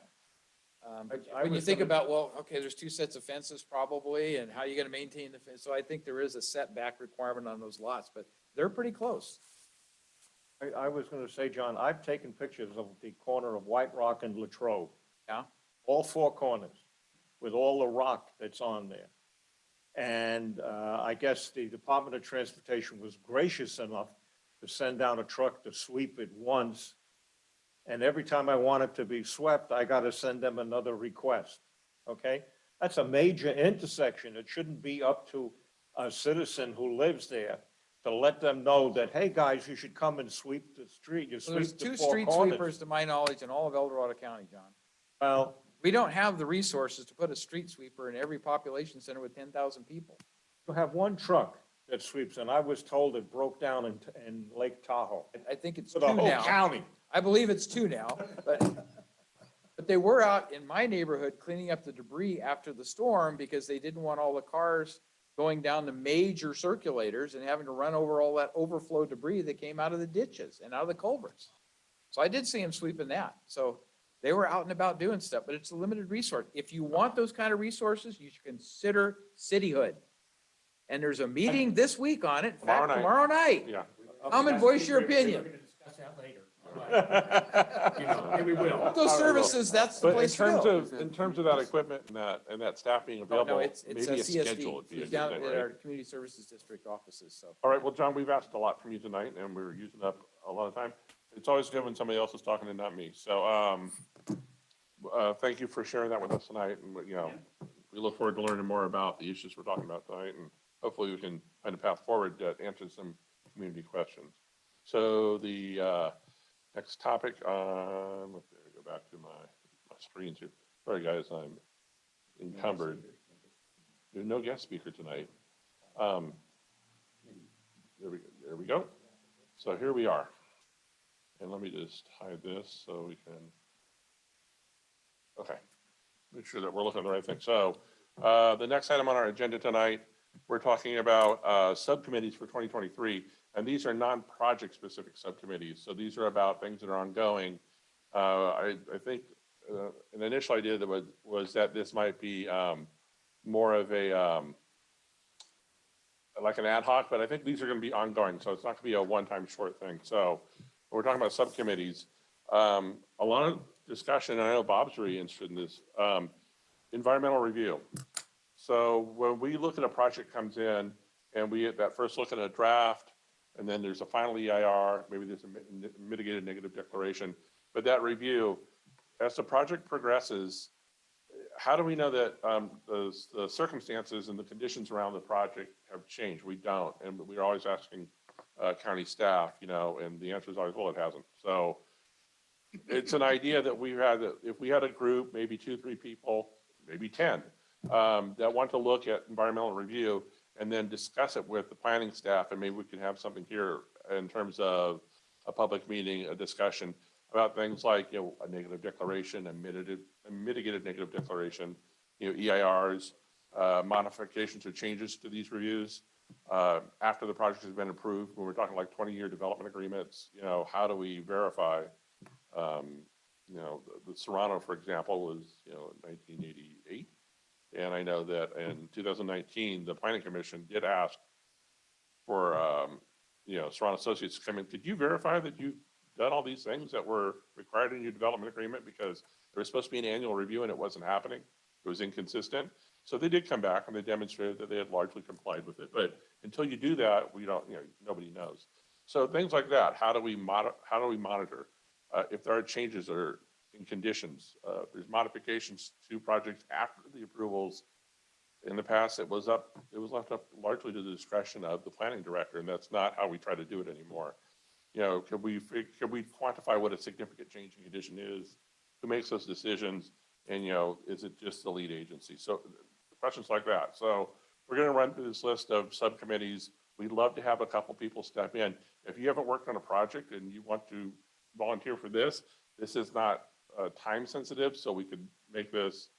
But I when you was think gonna- about, well, okay, there's 2 sets of fences probably, and how are you gonna maintain the fence? So I think there is a setback requirement on those lots, but they're pretty close. I was gonna say, John, I've taken pictures of the corner of White Rock and Latrobe. Yeah. All 4 corners, with all the rock that's on there. And I guess the Department of Transportation was gracious enough to send down a truck to sweep it once. And every time I want it to be swept, I gotta send them another request, okay? That's a major intersection. It shouldn't be up to a citizen who lives there to let them know that, hey, guys, you should come and sweep the street. You So there's sweep the 2 4 street corners. sweepers, to my knowledge, in all of El Dorado County, John. Well, We don't have the resources to put a street sweeper in every population center with 10,000 people. you have one truck that sweeps, and I was told it broke down in Lake Tahoe. I think it's For 2 the whole now. county. I believe it's 2 now, but they were out in my neighborhood cleaning up the debris after the storm because they didn't want all the cars going down the major circulators and having to run over all that overflow debris that came out of the ditches and out of the culverts. So I did see them sweeping that. So they were out and about doing stuff, but it's a limited resource. If you want those kind of resources, you should consider cityhood. And there's a meeting this week on it. In fact, tomorrow night. Yeah. Come and voice your We're opinion. gonna discuss that later. You know, maybe we will. Those services, that's the But in place to terms go. of that equipment and that staff being No, available, it's maybe a a schedule would CSD. be a It's good down thing, at right? our community services district offices, so. All right, well, John, we've asked a lot from you tonight and we're using up a lot of time. It's always good when somebody else is talking and not me. So, thank you for sharing that with us tonight. And, we look forward to learning more about the issues we're talking about tonight. And hopefully we can find a path forward to answer some community questions. So the next topic, let me go back to my screens here. Sorry, guys, I'm encumbered. There's no guest speaker tonight. There we go. So here we are. And let me just hide this so we can, okay, make sure that we're looking at the right thing. So the next item on our agenda tonight, we're talking about subcommittees for 2023. And these are non-project specific subcommittees. So these are about things that are ongoing. I think an initial idea that was that this might be more of a, like an ad hoc, but I think these are going to be ongoing. So it's not going to be a one-time short thing. So we're talking about subcommittees. A lot of discussion, and I know Bob's really interested in this, environmental review. So when we look at a project comes in and we get that first look at a draft, and then there's a final EIR, maybe there's a mitigated negative declaration, but that review, as the project progresses, how do we know that the circumstances and the conditions around the project have changed? We don't, and we're always asking county staff, you know, and the answer is always, well, it hasn't. So it's an idea that we had, that if we had a group, maybe 2-3 people, maybe 10, that want to look at environmental review and then discuss it with the planning staff, and maybe we can have something here in terms of a public meeting, a discussion about things like, you know, a negative declaration, a mitigated negative declaration, you know, EIRs, modifications or changes to these reviews after the project has been approved. When we're talking like 20-year development agreements, you know, how do we verify? You know, the Serrano, for example, was, you know, 1988. And I know that in 2019, the Planning Commission did ask for, you know, Serrano Associates to come in. Could you verify that you've done all these things that were required in your development agreement? Because there was supposed to be an annual review and it wasn't happening. It was inconsistent. So they did come back and they demonstrated that they had largely complied with it. But until you do that, we don't, you know, nobody knows. So things like that, how do we monitor? If there are changes or in conditions, there's modifications to projects after the approvals. In the past, it was left up largely to the discretion of the planning director, and that's not how we try to do it anymore. You know, could we quantify what a significant change in condition is? Who makes those decisions? And, you know, is it just the lead agency? So questions like that. So we're going to run through this list of subcommittees. We'd love to have a couple people step in. If you haven't worked on a project and you want to volunteer for this, this is not time sensitive, so we could make this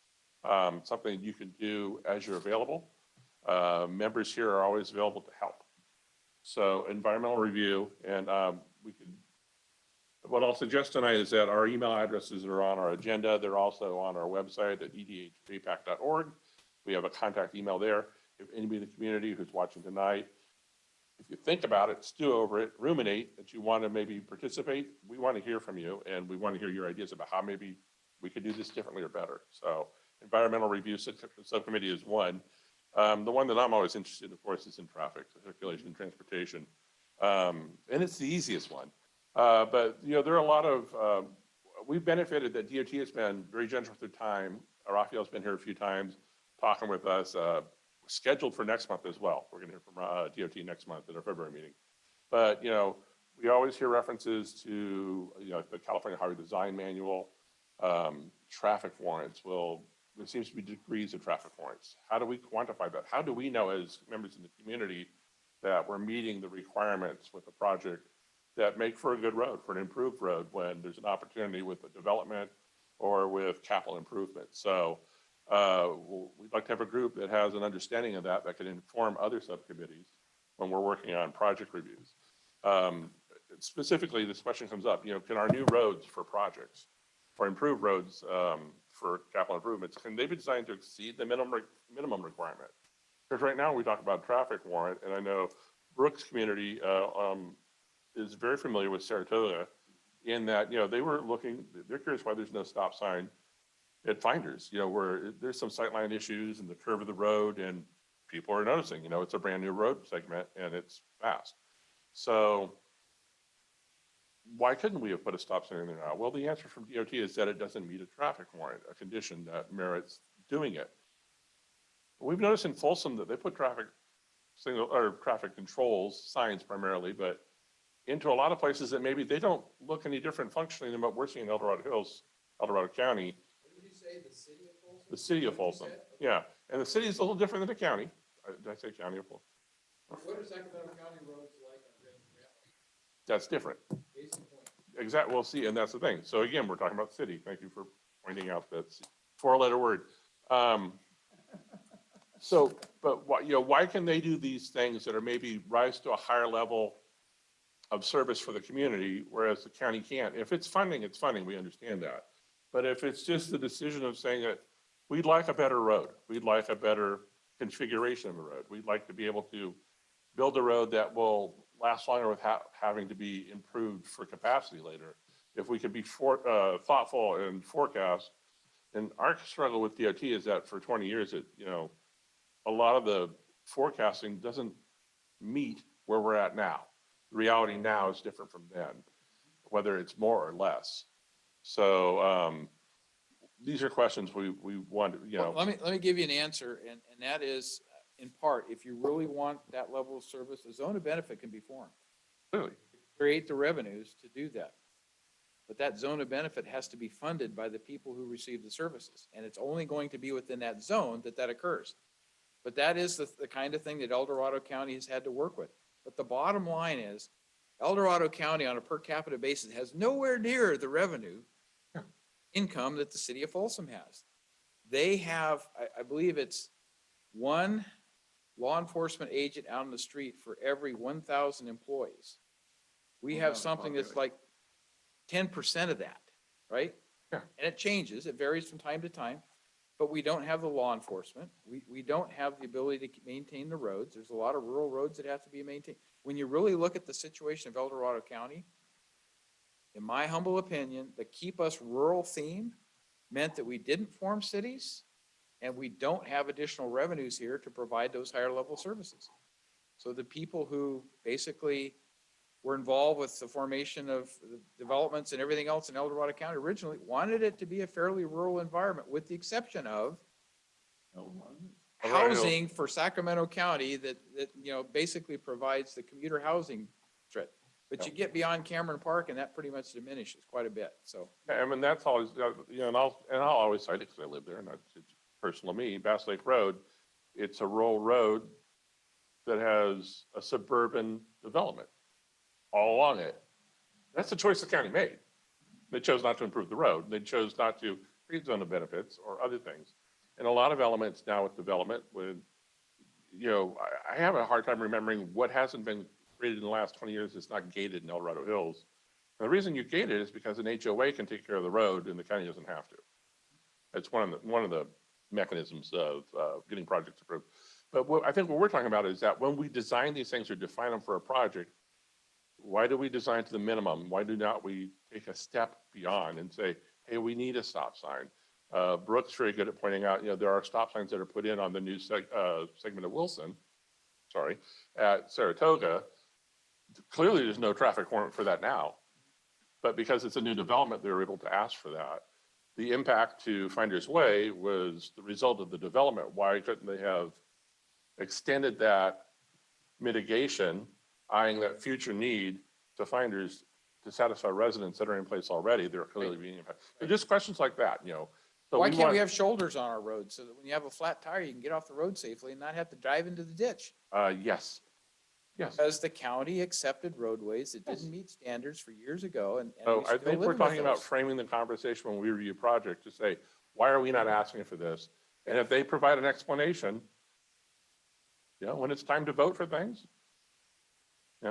something you can do as you're available. Members here are always available to help. So environmental review, and what I'll suggest tonight is that our email addresses are on our agenda. They're also on our website at edhapac.org. We have a contact email there. If anybody in the community who's watching tonight, if you think about it, stew over it, ruminate that you want to maybe participate, we want to hear from you, and we want to hear your ideas about how maybe we could do this differently or better. So environmental review subcommittee is one. The one that I'm always interested in, of course, is in traffic, circulation, and transportation. And it's the easiest one. But, you know, there are a lot of, we've benefited that DOT has been very generous with their time. Raphael's been here a few times talking with us, scheduled for next month as well. We're going to hear from DOT next month at our February meeting. But, you know, we always hear references to, you know, the California Highway Design Manual, traffic warrants. Well, there seems to be degrees of traffic warrants. How do we quantify that? How do we know as members in the community that we're meeting the requirements with a project that make for a good road, for an improved road, when there's an opportunity with the development or with capital improvement? So we'd like to have a group that has an understanding of that can inform other subcommittees when we're working on project reviews. Specifically, this question comes up, you know, can our new roads for projects or improved roads for capital improvements, can they be designed to exceed the minimum requirement? Because right now we talk about traffic warrant, and I know Brooks community is very familiar with Saratoga in that, you know, they're curious why there's no stop sign at Finders, you know, where there's some sightline issues and the curve of the road, and people are noticing, you know, it's a brand new road segment and it's fast. So why couldn't we have put a stop sign in there now? Well, the answer from DOT is that it doesn't meet a traffic warrant, a condition that merits doing it. We've noticed in Folsom that they put traffic signal or traffic controls, signs primarily, but into a lot of places that maybe they don't look any different functionally than what we're seeing in El Dorado Hills, El Dorado County. What did you say, the city of Folsom? The city of Folsom, yeah. And the city is a little different than the county. Did I say county of Folsom? What are Sacramento County roads like on Grand Valley? That's different. Case in point. Exactly. Well, see, and that's the thing. So again, we're talking about city. Thank you for pointing out that four-letter word. So, but why, why can they do these things that are maybe rise to a higher level of service for the community, whereas the county can't? If it's funding, it's funding. We understand that. But if it's just the decision of saying that we'd like a better road, we'd like a better configuration of a road, we'd like to be able to build a road that will last longer without having to be improved for capacity later. If we could be thoughtful and forecast, and our struggle with DOT is that for 20 years, a lot of the forecasting doesn't meet where we're at now. The reality now is different from then, whether it's more or less. So these are questions we want, Well, let me give you an answer, and that is, in part, if you really want that level of service, a zone of benefit can be formed. Clearly. Create the revenues to do that. But that zone of benefit has to be funded by the people who receive the services. And it's only going to be within that zone that occurs. But that is the kind of thing that El Dorado County has had to work with. But the bottom line is, El Dorado County on a per capita basis has nowhere near the revenue income that the city of Folsom has. They have, I believe it's one law enforcement agent out on the street for every 1,000 employees. We have something that's like 10% of that, right? Yeah. And it changes, it varies from time to time, but we don't have the law enforcement. We don't have the ability to maintain the roads. There's a lot of rural roads that have to be maintained. When you really look at the situation of El Dorado County, in my humble opinion, the Keep Us Rural theme meant that we didn't form cities and we don't have additional revenues here to provide those higher level services. So the people who basically were involved with the formation of the developments and everything else in El Dorado County originally wanted it to be a fairly rural environment, with the exception of housing for Sacramento County that basically provides the commuter housing threat. But you get beyond Cameron Park and that pretty much diminishes quite a bit, so. I mean, that's always, and I'll always cite it because I live there, and it's personal to me, Bass Lake Road, it's a rural road that has a suburban development all along it. That's the choice the county made. They chose not to improve the road. They chose not to create zone of benefits or other things. And a lot of elements now with development I have a hard time remembering what hasn't been created in the last 20 years that's not gated in El Dorado Hills. And the reason you gate it is because an HOA can take care of the road and the county doesn't have to. It's one of the mechanisms of getting projects approved. But I think what we're talking about is that when we design these things or define them for a project, why do we design to the minimum? Why do not we take a step beyond and say, hey, we need a stop sign? Brooke's very good at pointing out, there are stop signs that are put in on the new segment of Wilson, at Saratoga. Clearly, there's no traffic warrant for that now. But because it's a new development, they were able to ask for that. The impact to Finders Way was the result of the development. Why couldn't they have extended that mitigation, eyeing that future need to Finders to satisfy residents that are in place already? They're clearly being impacted. So just questions like that, So Why can't we have shoulders on our roads so that when you have a flat tire, you can get off the road safely and not have to drive into the ditch? Yes. Because the county accepted roadways that didn't meet standards for years ago, and So we I still think live we're with talking about those. framing the conversation when we review a project to say, why are we not asking for this? And if they provide an explanation, when it's time to vote for things, you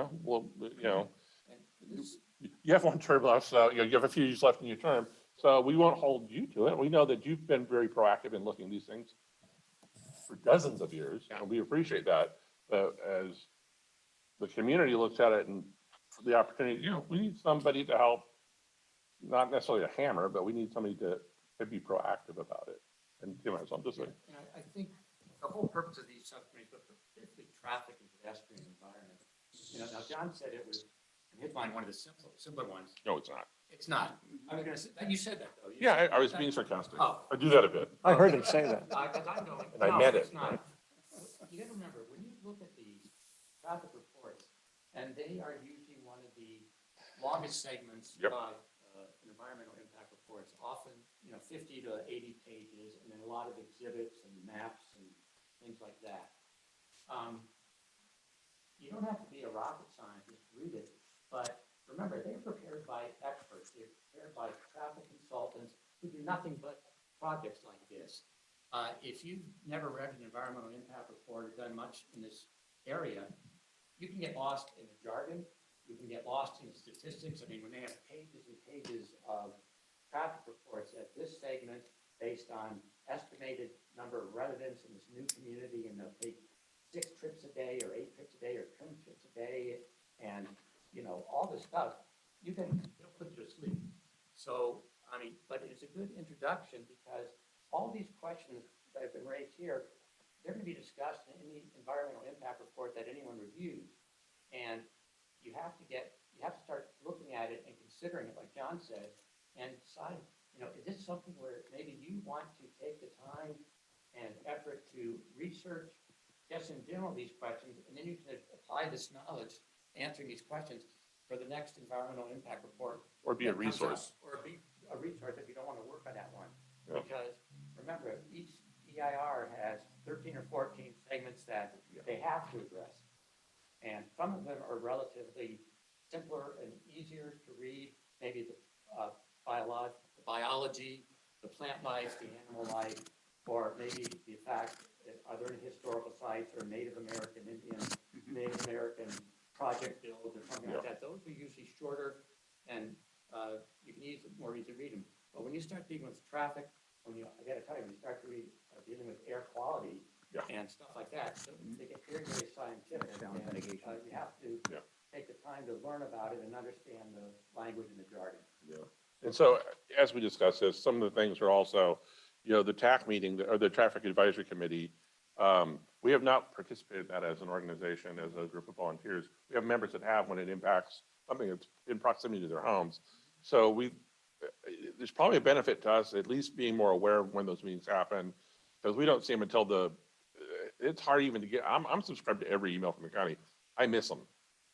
have one term left, so you have a few years left in your term. So we won't hold you to it. We know that you've been very proactive in looking at these things for dozens of years, and we appreciate that. But as the community looks at it and for the opportunity, we need somebody to help, not necessarily a hammer, but we need somebody to be proactive about it. And so I'm just like, And I think the whole purpose of these subcommittees, but particularly traffic and pedestrian environment. Now John said it was, in his mind, one of the simpler ones. no, it's not. It's not. I was gonna say, you said that though. Yeah, I was being sarcastic. Oh. I do that a bit. I heard him say that. Because I'm going. And I no, meant it's it. not. You gotta remember, when you look at these, traffic reports, and they are usually one of the longest segments Yep. of environmental impact reports, often, 50 to 80 pages, and then a lot of exhibits and maps and things like that. You don't have to be a rocket scientist to read it, but remember, they're prepared by experts. They're prepared by traffic consultants who do nothing but projects like this. If you've never read an environmental impact report or done much in this area, you can get lost in the jargon. You can get lost in the statistics. I mean, when they have pages and pages of traffic reports at this segment based on estimated number of residents in this new community, and they'll take 6 trips a day or 8 trips a day or 10 trips a day, and, all this stuff, it'll put you to sleep. So, I mean, but it's a good introduction because all these questions that have been raised here, they're going to be discussed in any environmental impact report that anyone reviews. And you have to start looking at it and considering it, like John said, and decide, is this something where maybe you want to take the time and effort to research just in general these questions, and then you can apply this knowledge, answering these questions for the next environmental impact report. Or be a that comes up, resource. Or be a resource if you don't want to work on that one. Yeah. Because remember, each EIR has 13 or 14 segments that they have to address. And some of them are relatively simpler and easier to read, maybe the biology, the plant life, the animal life, or maybe the fact, are there any historical sites or Native American, Indian, Native American project builds or something like that. Those are usually shorter and you can more easily read them. But when you start dealing with traffic, I gotta tell you, when you start dealing with air quality and stuff like that, so they get very, very scientific. Sound And, mitigation. you have to take the time to learn about it and understand the language and the jargon. Yeah. And so, as we discussed this, some of the things are also, the TAC meeting, or the Traffic Advisory Committee, we have not participated in that as an organization, as a group of volunteers. We have members that have when it impacts something that's in proximity to their homes. So there's probably a benefit to us at least being more aware of when those meetings happen, because we don't see them until it's hard even to get, I'm subscribed to every email from the county. I miss them.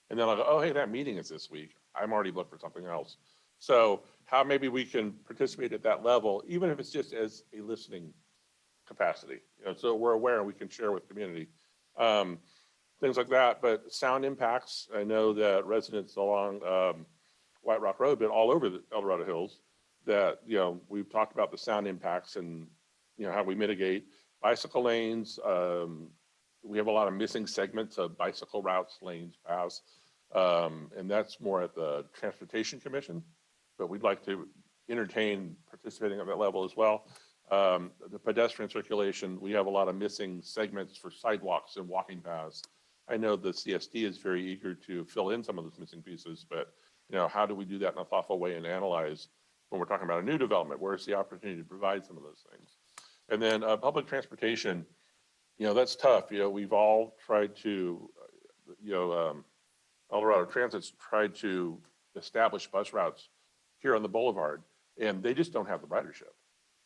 And then I'll go, oh, hey, that meeting is this week. I'm already booked for something else. So how maybe we can participate at that level, even if it's just as a listening capacity, so we're aware and we can share with the community, things like that. But sound impacts, I know that residents along White Rock Road, but all over the El Dorado Hills, that, we've talked about the sound impacts and, how we mitigate bicycle lanes. We have a lot of missing segments of bicycle routes, lanes, paths. And that's more at the Transportation Commission, but we'd like to entertain participating at that level as well. The pedestrian circulation, we have a lot of missing segments for sidewalks and walking paths. I know the CSD is very eager to fill in some of those missing pieces, but how do we do that in a thoughtful way and analyze when we're talking about a new development? Where's the opportunity to provide some of those things? And then public transportation, that's tough. We've all tried to, El Dorado Transit's tried to establish bus routes here on the boulevard, and they just don't have the ridership.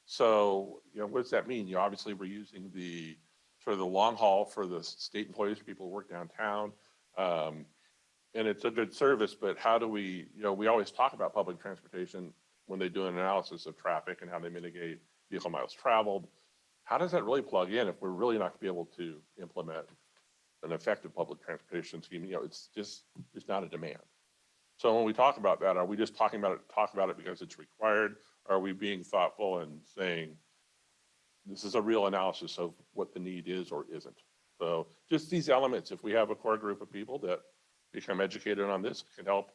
So, what does that mean? Obviously we're using the sort of the long haul for the state employees, people who work downtown. And it's a good service, but how do we always talk about public transportation when they do an analysis of traffic and how they mitigate vehicle miles traveled. How does that really plug in if we're really not gonna be able to implement an effective public transportation scheme? It's just not a demand. So when we talk about that, are we just talk about it because it's required? Are we being thoughtful and saying, this is a real analysis of what the need is or isn't? So just these elements, if we have a core group of people that become educated on this, can help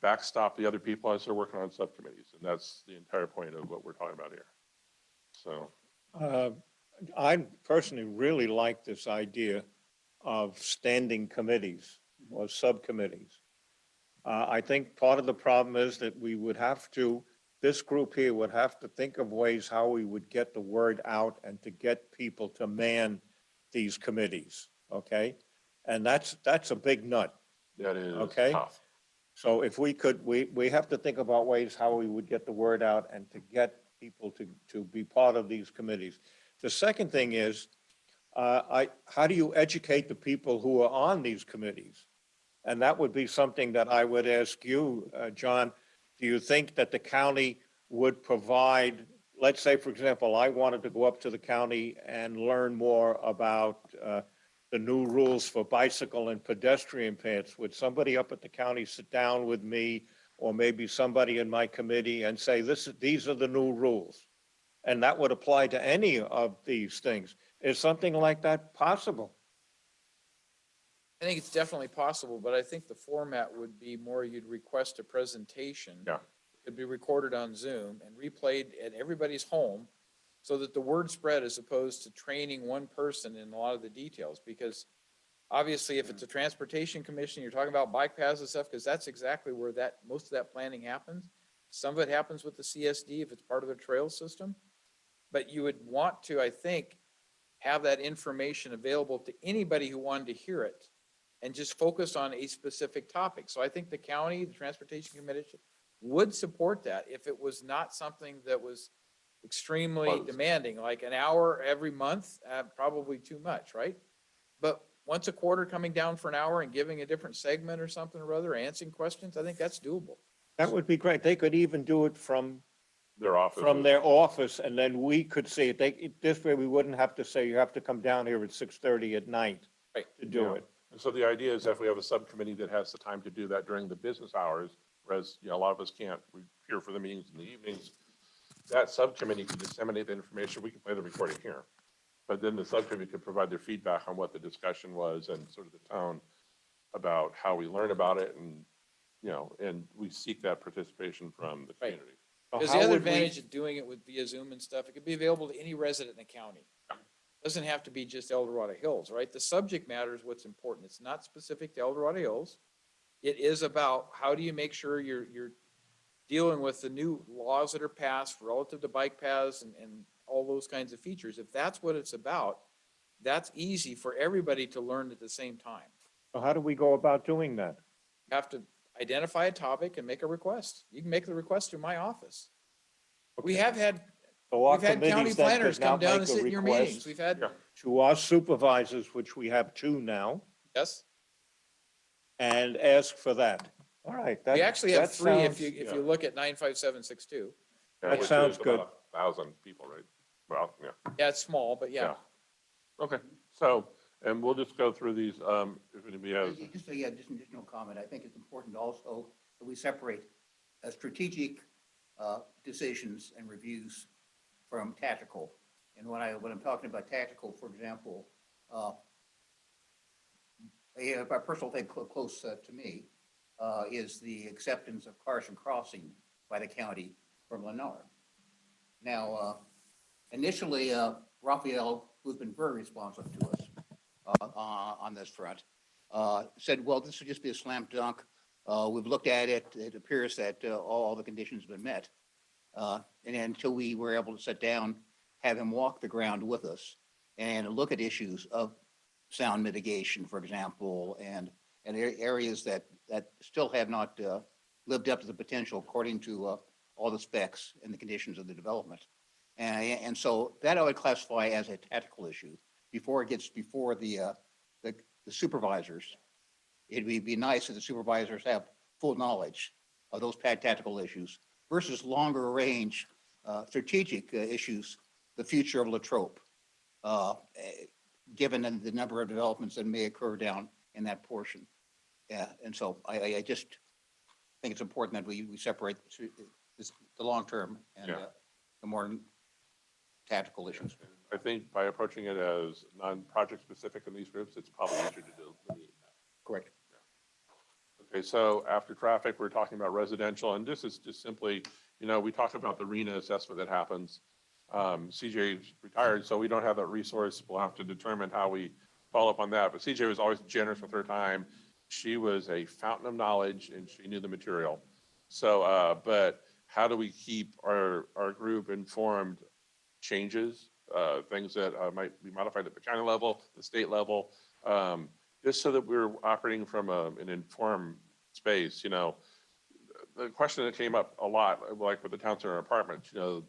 backstop the other people as they're working on subcommittees. And that's the entire point of what we're talking about here. So. I personally really like this idea of standing committees or subcommittees. I think part of the problem is that this group here would have to think of ways how we would get the word out and to get people to man these committees, okay? And that's a big nut. That is tough. So if we could, we have to think about ways how we would get the word out and to get people to be part of these committees. The second thing is, how do you educate the people who are on these committees? And that would be something that I would ask you, John. Do you think that the county would provide, let's say, for example, I wanted to go up to the county and learn more about the new rules for bicycle and pedestrian paths. Would somebody up at the county sit down with me, or maybe somebody in my committee, and say, these are the new rules? And that would apply to any of these things. Is something like that possible? I think it's definitely possible, but I think the format would be more, you'd request a presentation. Yeah. It'd be recorded on Zoom and replayed at everybody's home so that the word spread as opposed to training one person in a lot of the details. Because obviously, if it's a transportation commission, you're talking about bike paths and stuff, because that's exactly where most of that planning happens. Some of it happens with the CSD if it's part of the trail system. But you would want to, I think, have that information available to anybody who wanted to hear it and just focus on a specific topic. So I think the county, the Transportation Commission would support that if it was not something that was extremely demanding, like an hour every month, probably too much, right? But once a quarter coming down for an hour and giving a different segment or something or other, answering questions, I think that's doable. That would be great. They could even do it from Their office. their office, and then we could see it. This way, we wouldn't have to say, you have to come down here at 6:30 at night Right. to do Yeah. it. And so the idea is if we have a subcommittee that has the time to do that during the business hours, whereas, a lot of us can't, we here for the meetings in the evenings, that subcommittee can disseminate the information. We can play the recording here. But then the subcommittee could provide their feedback on what the discussion was and sort of the tone about how we learn about it, and, and we seek that participation from the Right. community. So Because how the other would we- advantage of doing it with via Zoom and stuff, it could be available to any resident in the county. Doesn't have to be just El Dorado Hills, right? The subject matter is what's important. It's not specific to El Dorado Hills. It is about how do you make sure you're dealing with the new laws that are passed relative to bike paths and all those kinds of features. If that's what it's about, that's easy for everybody to learn at the same time. So how do we go about doing that? You have to identify a topic and make a request. You can make the request through my office. We Okay. have had So our We've had county committees then planners could now come down make and a sit in your request meetings. We've had, Yeah. to our supervisors, which we have 2 now, yes, and ask for that. All right. we actually have that 3 if sounds- you look at 95762. Yeah, That which sounds is good. about 1,000 people, right? Well, yeah. Yeah, it's small, but yeah. Okay, so, and we'll just go through these, if anybody has, Just an additional comment. I think it's important also that we separate strategic decisions and reviews from tactical. And when I'm talking about tactical, for example, a personal thing close to me is the acceptance of Carson Crossing by the county from Lennar. Now, initially, Raphael, who's been very responsive to us on this front, said, well, this would just be a slam dunk. We've looked at it. It appears that all the conditions have been met. And until we were able to sit down, have him walk the ground with us and look at issues of sound mitigation, for example, and areas that still have not lived up to the potential according to all the specs and the conditions of the development. And so that I would classify as a tactical issue before it gets before the supervisors. It'd be nice if the supervisors have full knowledge of those tactical issues versus longer range strategic issues, the future of Latrobe, given the number of developments that may occur down in that portion. Yeah, and so I just think it's important that we separate the long term and Yeah. the more tactical issues. I think by approaching it as non-project specific in these groups, it's probably easier to delineate that. Correct. Okay, so after traffic, we're talking about residential, and this is just simply, we talk about the RENA assessment that happens. CJ's retired, so we don't have that resource. We'll have to determine how we follow up on that. But CJ was always generous with her time. She was a fountain of knowledge and she knew the material. So, but how do we keep our group informed changes, things that might be modified at the county level, the state level, just so that we're operating from an informed space. The question that came up a lot, like with the town center apartments, the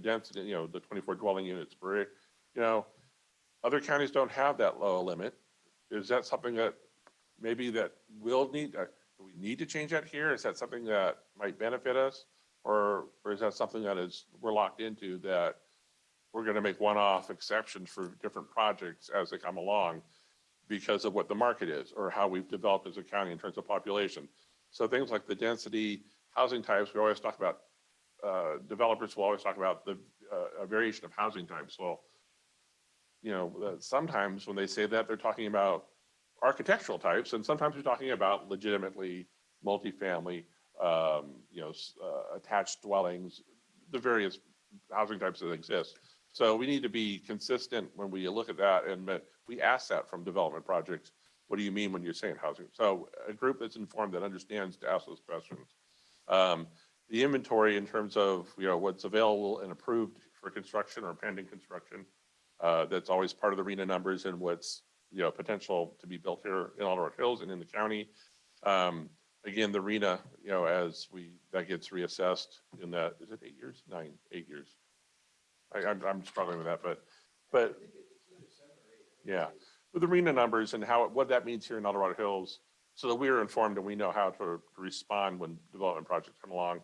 density, the 24 dwelling units per, other counties don't have that low limit. Is that something that maybe that will need, do we need to change that here? Is that something that might benefit us? Or is that something that is, we're locked into that we're gonna make one-off exceptions for different projects as they come along because of what the market is or how we've developed as a county in terms of population? So things like the density, housing types, we always talk about, developers will always talk about the, a variation of housing types. Well, you know, sometimes when they say that, they're talking about architectural types, and sometimes they're talking about legitimately multifamily, you know, attached dwellings, the various housing types that exist. So we need to be consistent when we look at that, and we ask that from development projects. What do you mean when you're saying housing? So a group that's informed, that understands to ask those questions. The inventory in terms of, you know, what's available and approved for construction or pending construction, that's always part of the RENA numbers and what's, you know, potential to be built here in Dorado Hills and in the county. Again, the RENA, you know, as that gets reassessed in that, is it 8 years? 8 years. I'm struggling with that, but yeah, with the RENA numbers and what that means here in Dorado Hills, so that we're informed and we know how to respond when development projects come along.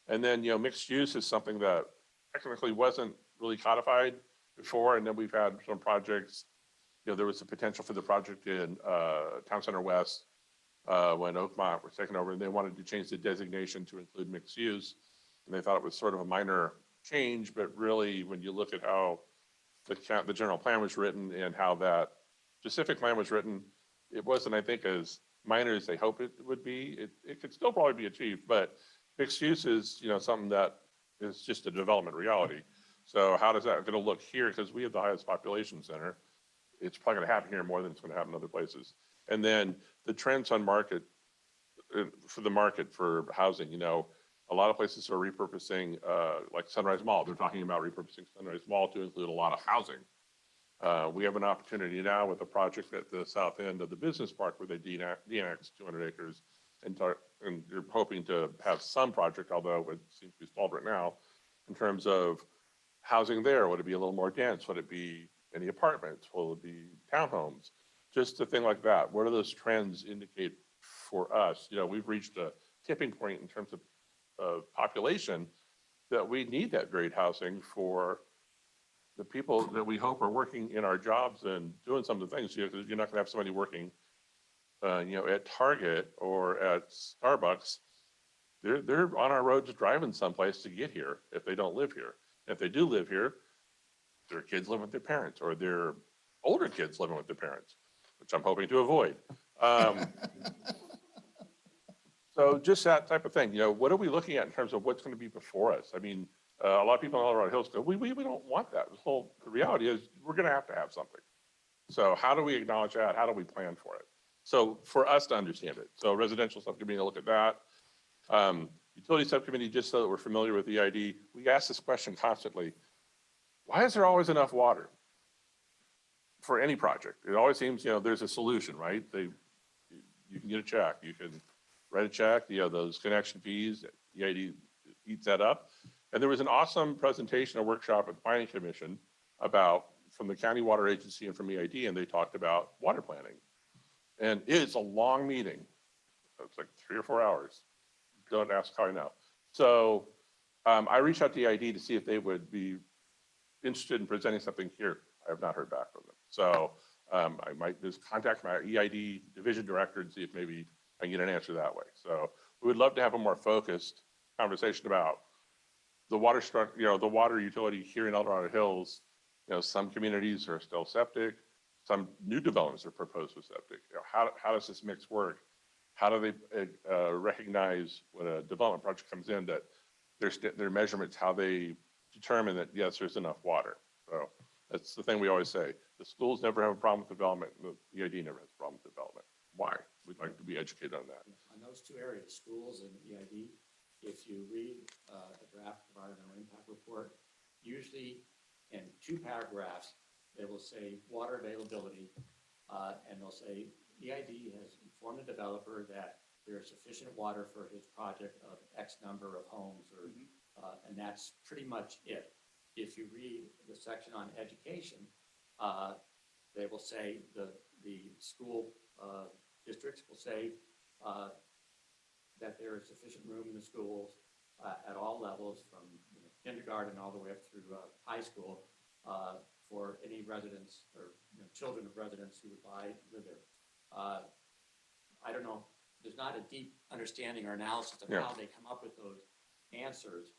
And then, you know, mixed use is something that technically wasn't really codified before, and then we've had some projects. You know, there was a potential for the project in Town Center West when Oakmont was taken over, and they wanted to change the designation to include mixed use. And they thought it was sort of a minor change, but really, when you look at how the general plan was written and how that specific plan was written, it wasn't, I think, as minor as they hope it would be. It could still probably be achieved, but mixed use is, you know, something that is just a development reality. So how does that going to look here? Because we have the highest population center. It's probably going to happen here more than it's going to happen in other places. And then the trends on market, for the market for housing, you know, a lot of places are repurposing, like Sunrise Mall. They're talking about repurposing Sunrise Mall to include a lot of housing. We have an opportunity now with a project at the south end of the business park where they de-annex 200 acres and you're hoping to have some project, although it seems to be stalled right now, in terms of housing there. Would it be a little more dense? Would it be any apartments? Will it be townhomes? Just a thing like that. What do those trends indicate for us? You know, we've reached a tipping point in terms of population that we need that varied housing for the people that we hope are working in our jobs and doing some of the things. You know, you're not gonna have somebody working, you know, at Target or at Starbucks. They're on our roads driving someplace to get here if they don't live here. If they do live here, their kids live with their parents, or their older kids living with their parents, which I'm hoping to avoid. So just that type of thing, you know, what are we looking at in terms of what's going to be before us? I mean, a lot of people in Colorado Hills go, we don't want that. The reality is we're going to have something. So how do we acknowledge that? How do we plan for it? So for us to understand it. So residential subcommittee to look at that. Utility subcommittee, just so that we're familiar with EID, we ask this question constantly. Why is there always enough water for any project? It always seems, you know, there's a solution, right? You can get a check, you can write a check, you know, those connection fees, EID eats that up. And there was an awesome presentation, a workshop at the Planning Commission from the County Water Agency and from EID, and they talked about water planning. And it's a long meeting. It's like 3 or 4 hours. Don't ask how I know. So I reached out to EID to see if they would be interested in presenting something here. I have not heard back from them. So I might just contact my EID division director and see if maybe I can get an answer that way. So we would love to have a more focused conversation about the water structure, you know, the water utility here in Dorado Hills. You know, some communities are still septic. Some new developments are proposed with septic. You know, how does this mix work? How do they recognize when a development project comes in that their measurements, how they determine that, yes, there's enough water. So that's the thing we always say. The schools never have a problem with development. The EID never has a problem with development. Why? We'd like to be educated on that. On those two areas, schools and EID, if you read the draft environmental impact report, usually in 2 paragraphs, they will say water availability, and they'll say EID has informed the developer that there is sufficient water for his project of X number of homes, or and that's pretty much it. If you read the section on education, they will say, the school districts will say that there is sufficient room in the schools at all levels, from kindergarten all the way up through high school, for any residents or children of residents who would live there. I don't know, there's not a deep understanding or analysis of Yeah. how they come up with those answers,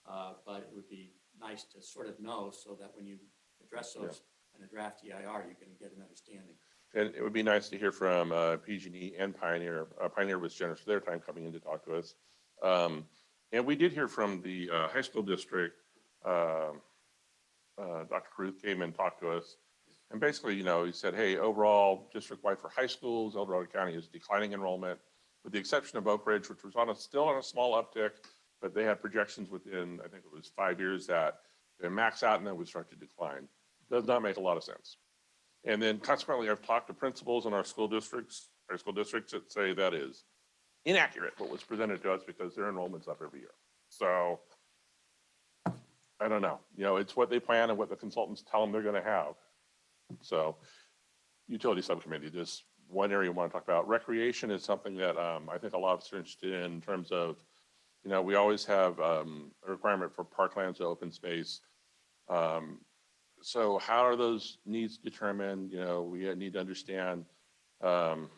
but it would be nice to sort of know, so that when you address those in a draft EIR, you can get an understanding. And it would be nice to hear from PG&E and Pioneer. Pioneer was generous with their time coming in to talk to us. And we did hear from the high school district. Dr. Ruth came and talked to us. And basically, he said, hey, overall, district-wide for high schools, El Dorado County is declining enrollment, with the exception of Oak Ridge, which was still on a small uptick, but they had projections within, I think it was 5 years, that they max out and then would start to decline. Does not make a lot of sense. And then consequently, I've talked to principals in our school districts, that say that is inaccurate, what was presented to us, because their enrollment's up every year. So I don't know, it's what they plan and what the consultants tell them they're going to have. So utility subcommittee, just one area we want to talk about. Recreation is something that I think a lot of us are interested in terms of, we always have a requirement for parklands, open space. So how are those needs determined? We need to understand how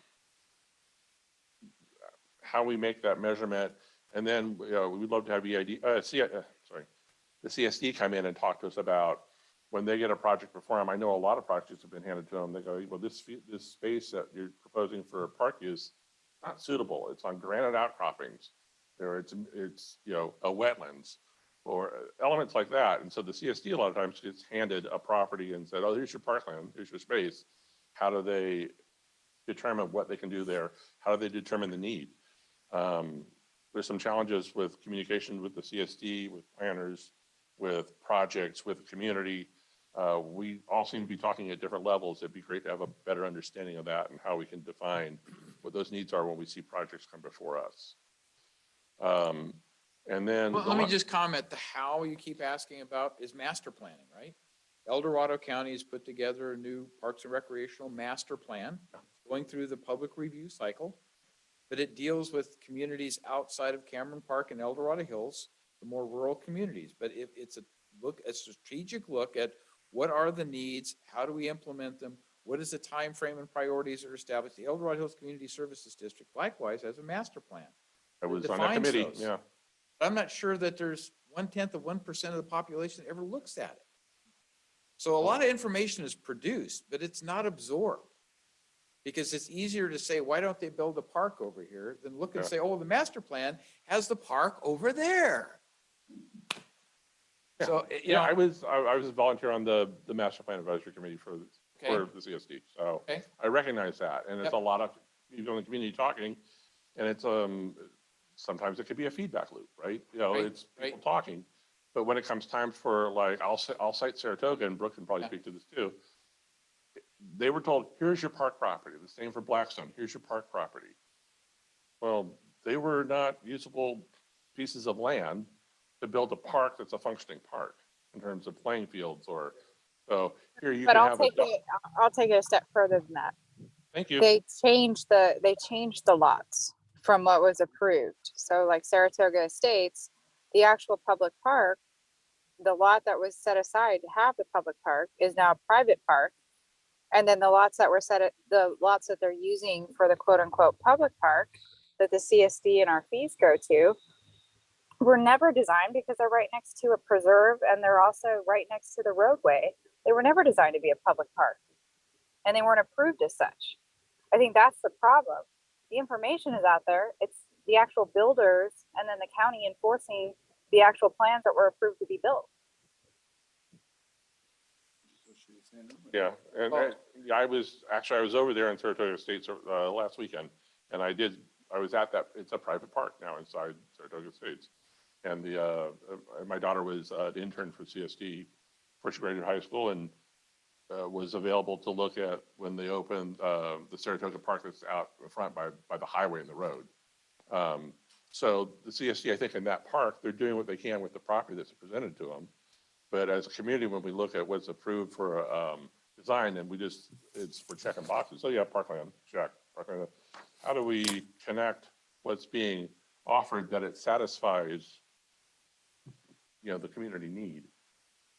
we make that measurement. And then, we'd love to have the CSD come in and talk to us about when they get a project before them. I know a lot of projects have been handed to them. They go, well, this space that you're proposing for park use, not suitable. It's on granite outcroppings, or it's a wetlands, or elements like that. And so the CSD a lot of times gets handed a property and said, oh, here's your parkland, here's your space. How do they determine what they can do there? How do they determine the need? There's some challenges with communication with the CSD, with planners, with projects, with the community. We all seem to be talking at different levels. It'd be great to have a better understanding of that and how we can define what those needs are when we see projects come before us. And then Well, let me just comment, the how you keep asking about is master planning, right? El Dorado County has put together a new Parks and Recreational Master Plan, going through the public review cycle, but it deals with communities outside of Cameron Park and El Dorado Hills, the more rural communities. But it's a strategic look at what are the needs, how do we implement them, what is the time frame and priorities that are established. The El Dorado Hills Community Services District likewise has a master plan. I was on that defines committee, those. yeah. I'm not sure that there's 1/10 of the population that ever looks at it. So a lot of information is produced, but it's not absorbed. Because it's easier to say, why don't they build a park over here, than look and say, oh, the master plan has the park over there. Yeah. So, I was a volunteer on the master plan advisory committee for the CSD. So Okay. I recognize that. And it's Yep. a lot of people in the community talking, and it's, sometimes it could be a feedback loop, right? Right, It's people right. talking, but when it comes time for, like, I'll cite Saratoga, and Brooke can probably Yeah. speak to this too. They were told, here's your park property. The same for Blackstone, here's your park property. Well, they were not usable pieces of land to build a park that's a functioning park in terms of playing fields, or, so here you But can I'll have take it, I'll take it a step further than that. Thank you. They changed the lots from what was approved. So like Saratoga Estates, the actual public park, the lot that was set aside to have the public park is now a private park. And then the lots that they're using for the quote unquote public park that the CSD and our fees go to were never designed, because they're right next to a preserve and they're also right next to the roadway. They were never designed to be a public park, and they weren't approved as such. I think that's the problem. The information is out there. It's the actual builders and then the county enforcing the actual plans that were approved to be built. Yeah, and I was over there in Saratoga Estates last weekend, and I was at that. It's a private park now inside Saratoga Estates, and my daughter was an intern for CSD, first grade in high school, and was available to look at when they opened the Saratoga Park that's out in front by the highway and the road. So the CSD, I think, in that park, they're doing what they can with the property that's presented to them. But as a community, when we look at what's approved for design and we're checking boxes. So yeah, parkland, check, parkland. How do we connect what's being offered that it satisfies, the community need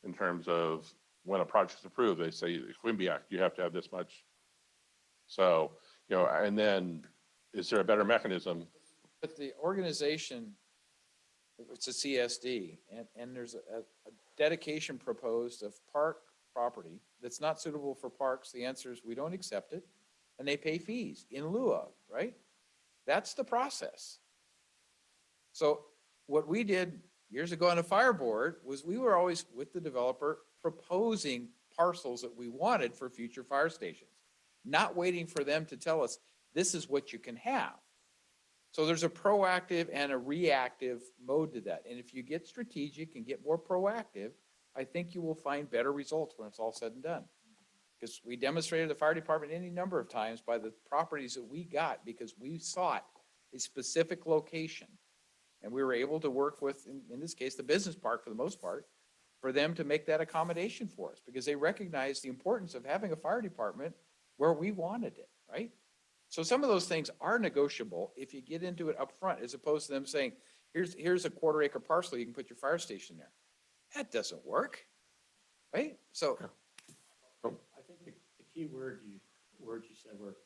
in terms of when a project's approved, they say, Quimby Act, you have to have this much. So, and then is there a better mechanism? But the organization, it's a CSD, and there's a dedication proposed of park property that's not suitable for parks. The answer is we don't accept it, and they pay fees in lieu of, right? That's the process. So what we did years ago on the fire board was we were always with the developer proposing parcels that we wanted for future fire stations, not waiting for them to tell us, this is what you can have. So there's a proactive and a reactive mode to that. And if you get strategic and get more proactive, I think you will find better results when it's all said and done. Because we demonstrated the fire department any number of times by the properties that we got because we sought a specific location. And we were able to work with, in this case, the business park for the most part, for them to make that accommodation for us because they recognized the importance of having a fire department where we wanted it, right? So some of those things are negotiable if you get into it up front, as opposed to them saying, here's a 1/4 acre parcel, you can put your fire station there. That doesn't work, right? So. I think the key words you said were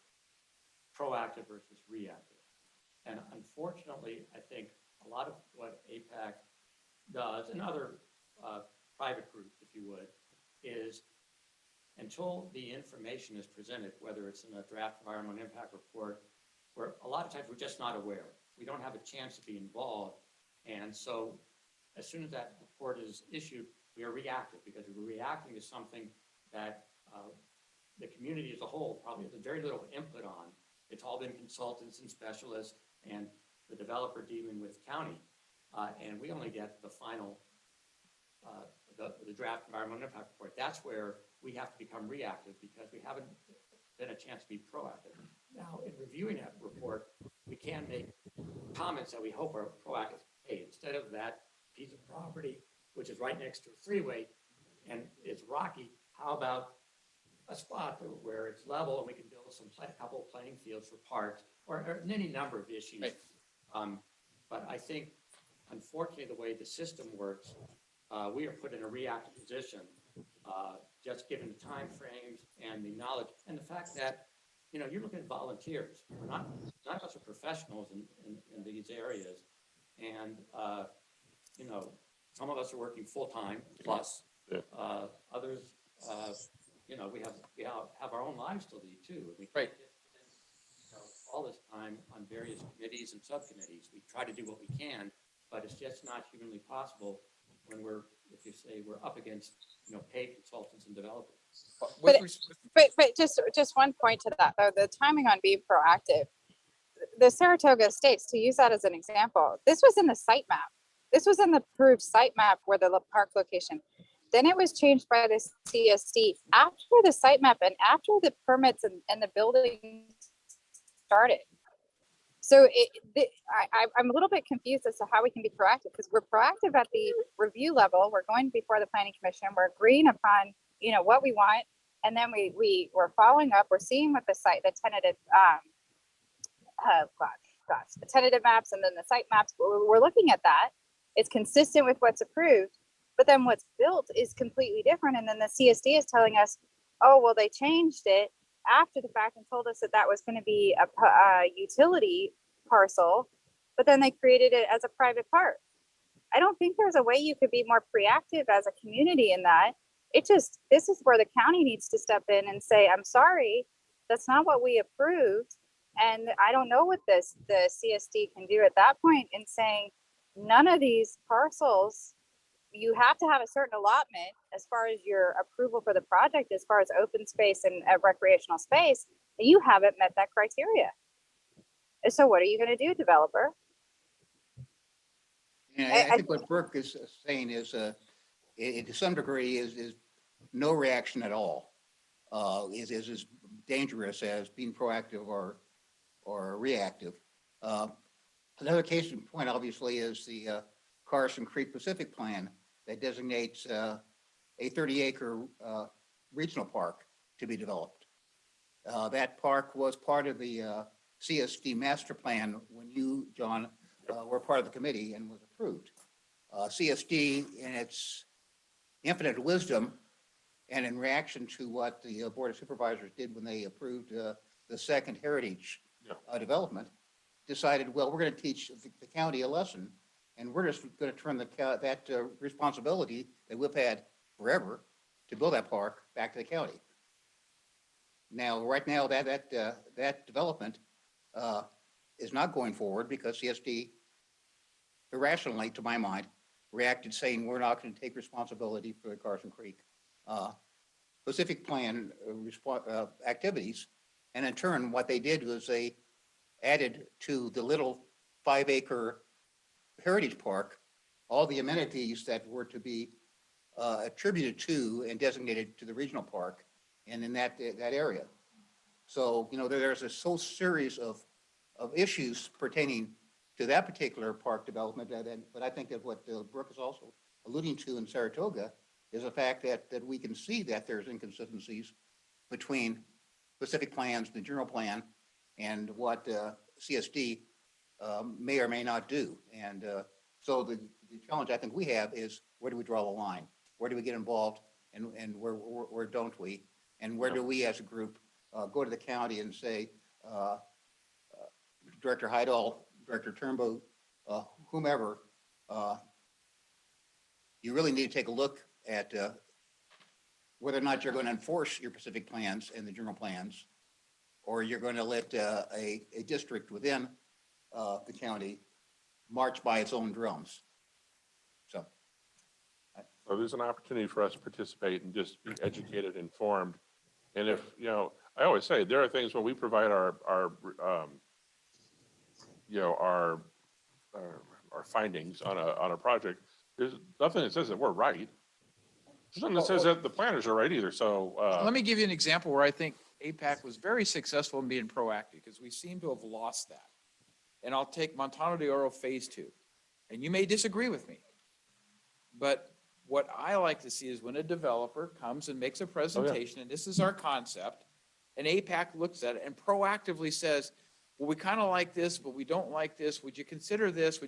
proactive versus reactive. And unfortunately, I think a lot of what APAC does and other private groups, if you would, is until the information is presented, whether it's in a draft environmental impact report, where a lot of times we're just not aware. We don't have a chance to be involved. And so as soon as that report is issued, we are reactive because we're reacting to something that the community as a whole probably has very little input on. It's all been consultants and specialists and the developer dealing with county. And we only get the final, the draft environmental impact report. That's where we have to become reactive because we haven't been a chance to be proactive. Now, in reviewing that report, we can make comments that we hope are proactive. Hey, instead of that piece of property, which is right next to a freeway and it's rocky, how about a spot where it's level and we can build a couple of playing fields for parks or any number of issues. Right. But I think, unfortunately, the way the system works, we are put in a reactive position, just given the time frames and the knowledge and the fact that, you're looking at volunteers. We're not of us are professionals in these areas. And, some of us are working full-time plus, others, we have our own lives to lead too. And we can't spend, all this time on various committees and subcommittees. We try to do what we can, but it's just not humanly possible when we're up against, paid consultants and developers. But just one point to that though, the timing on being proactive. The Saratoga Estates, to use that as an example, this was in the site map. This was in the approved site map where the park location. Then it was changed by the CSD after the site map and after the permits and the building started. So I'm a little bit confused as to how we can be proactive because we're proactive at the review level. We're going before the planning commission. We're agreeing upon, what we want. And then we're following up. We're seeing what the tentative, the tentative maps and then the site maps. We're looking at that. It's consistent with what's approved. But then what's built is completely different. And then the CSD is telling us, oh, well, they changed it after the fact and told us that was going to be a utility parcel, but then they created it as a private park. I don't think there's a way you could be more proactive as a community in that. This is where the county needs to step in and say, I'm sorry, that's not what we approved. And I don't know what the CSD can do at that point in saying, none of these parcels, you have to have a certain allotment as far as your approval for the project, as far as open space and recreational space, and you haven't met that criteria. So what are you going to do, developer? Yeah, I think what Burke is saying is, to some degree, is no reaction at all. Is as dangerous as being proactive or reactive. Another case in point, obviously, is the Carson Creek Pacific Plan that designates a 30-acre regional park to be developed. That park was part of the CSD master plan when you, John, were part of the committee and was approved. CSD, in its infinite wisdom and in reaction to what the Board of Supervisors did when they approved the second heritage development, decided, well, we're going to teach the county a lesson, and we're just going to turn that responsibility that we've had forever to build that park back to the county. Now, right now, that development is not going forward because CSD, irrationally, to my mind, reacted saying we're not going to take responsibility for the Carson Creek Pacific Plan activities. And in turn, what they did was they added to the little 5-acre heritage park all the amenities that were to be attributed to and designated to the regional park and in that area. So, there's a whole series of issues pertaining to that particular park development. But I think that what Brooke is also alluding to in Saratoga is the fact that we can see that there's inconsistencies between specific plans, the general plan, and what CSD may or may not do. And so the challenge I think we have is, where do we draw the line? Where do we get involved, and where don't we? And where do we as a group go to the county and say, Director Heidel, Director Turnbow, whomever, you really need to take a look at whether or not you're going to enforce your specific plans and the general plans, or you're going to let a district within the county march by its own drums. So there's an opportunity for us to participate and just be educated, informed. And if, I always say there are things when we provide our findings on a project, there's nothing that says that we're right. There's nothing that says that the planners are right either. So Let me give you an example where I think APAC was very successful in being proactive, because we seem to have lost that. And I'll take Montano de Oro Phase 2. And you may disagree with me, but what I like to see is when a developer comes and makes a presentation, and this is our concept, and APAC looks at it and proactively says, well, we kind of like this, but we don't like this. Would you consider this?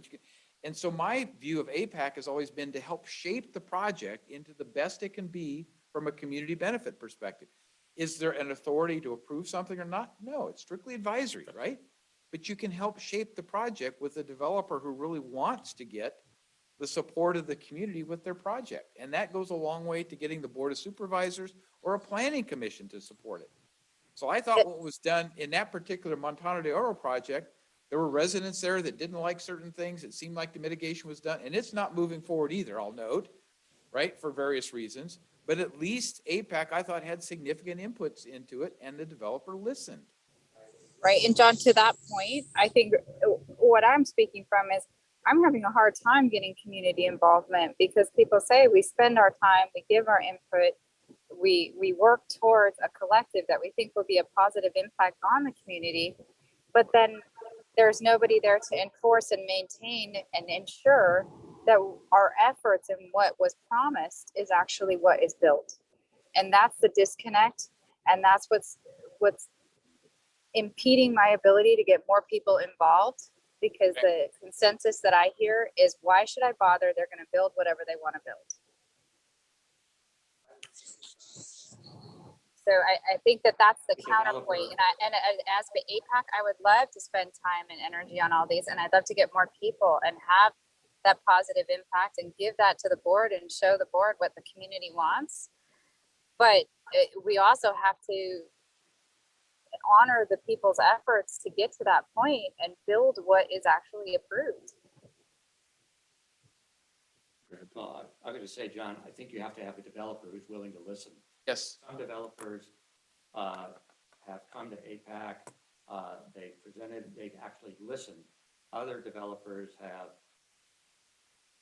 And so my view of APAC has always been to help shape the project into the best it can be from a community benefit perspective. Is there an authority to approve something or not? No, it's strictly advisory, right? But you can help shape the project with a developer who really wants to get the support of the community with their project. And that goes a long way to getting the Board of Supervisors or a planning commission to support it. So I thought what was done in that particular Montano de Oro project, there were residents there that didn't like certain things. It seemed like the mitigation was done, and it's not moving forward either, I'll note, right, for various reasons. But at least APAC, I thought, had significant inputs into it, and the developer listened. Right. And John, to that point, I think what I'm speaking from is I'm having a hard time getting community involvement, because people say we spend our time, we give our input, we work towards a collective that we think will be a positive impact on the community, but then there's nobody there to enforce and maintain and ensure that our efforts and what was promised is actually what is built. And that's the disconnect, and that's what's impeding my ability to get more people involved, because the consensus that I hear is, why should I bother? They're going to build whatever they want to build. So I think that's the counterpoint. And as the APAC, I would love to spend time and energy on all these, and I'd love to get more people and have that positive impact and give that to the board and show the board what the community wants. But we also have to honor the people's efforts to get to that point and build what is actually approved. I'm going to say, John, I think you have to have a developer who's willing to listen. Yes. Some developers have come to APAC, they've presented, they've actually listened. Other developers have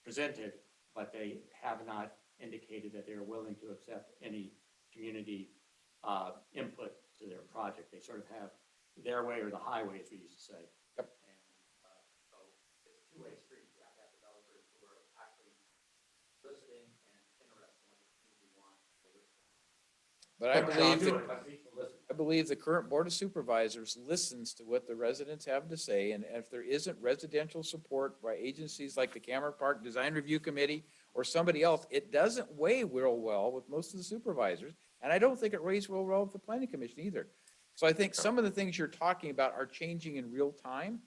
presented, but they have not indicated that they're willing to accept any community input to their project. They sort of have their way or the highway, as we used to say. Yep. And so it's a two-way street. You have to have developers who are actually listening and interested in what the community wants. But I believe, Do that- it, let people listen. I believe the current Board of Supervisors listens to what the residents have to say, and if there isn't residential support by agencies like the Cameron Park Design Review Committee or somebody else, it doesn't weigh real well with most of the supervisors, and I don't think it weighs real well with the planning commission either. So I think some of the things you're talking about are changing in real time,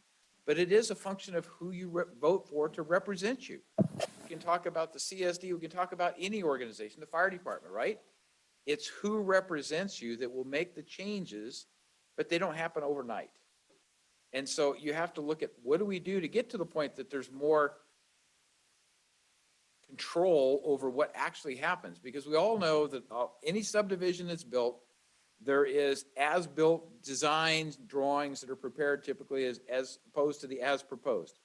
but it is a function of who you vote for to represent you. We can talk about the CSD, we can talk about any organization, the fire department, right? It's who represents you that will make the changes, but they don't happen overnight. And so you have to look at what do we do to get to the point that there's more control over what actually happens? Because we all know that any subdivision that's built, there is as-built designs, drawings that are prepared typically as opposed to the as proposed.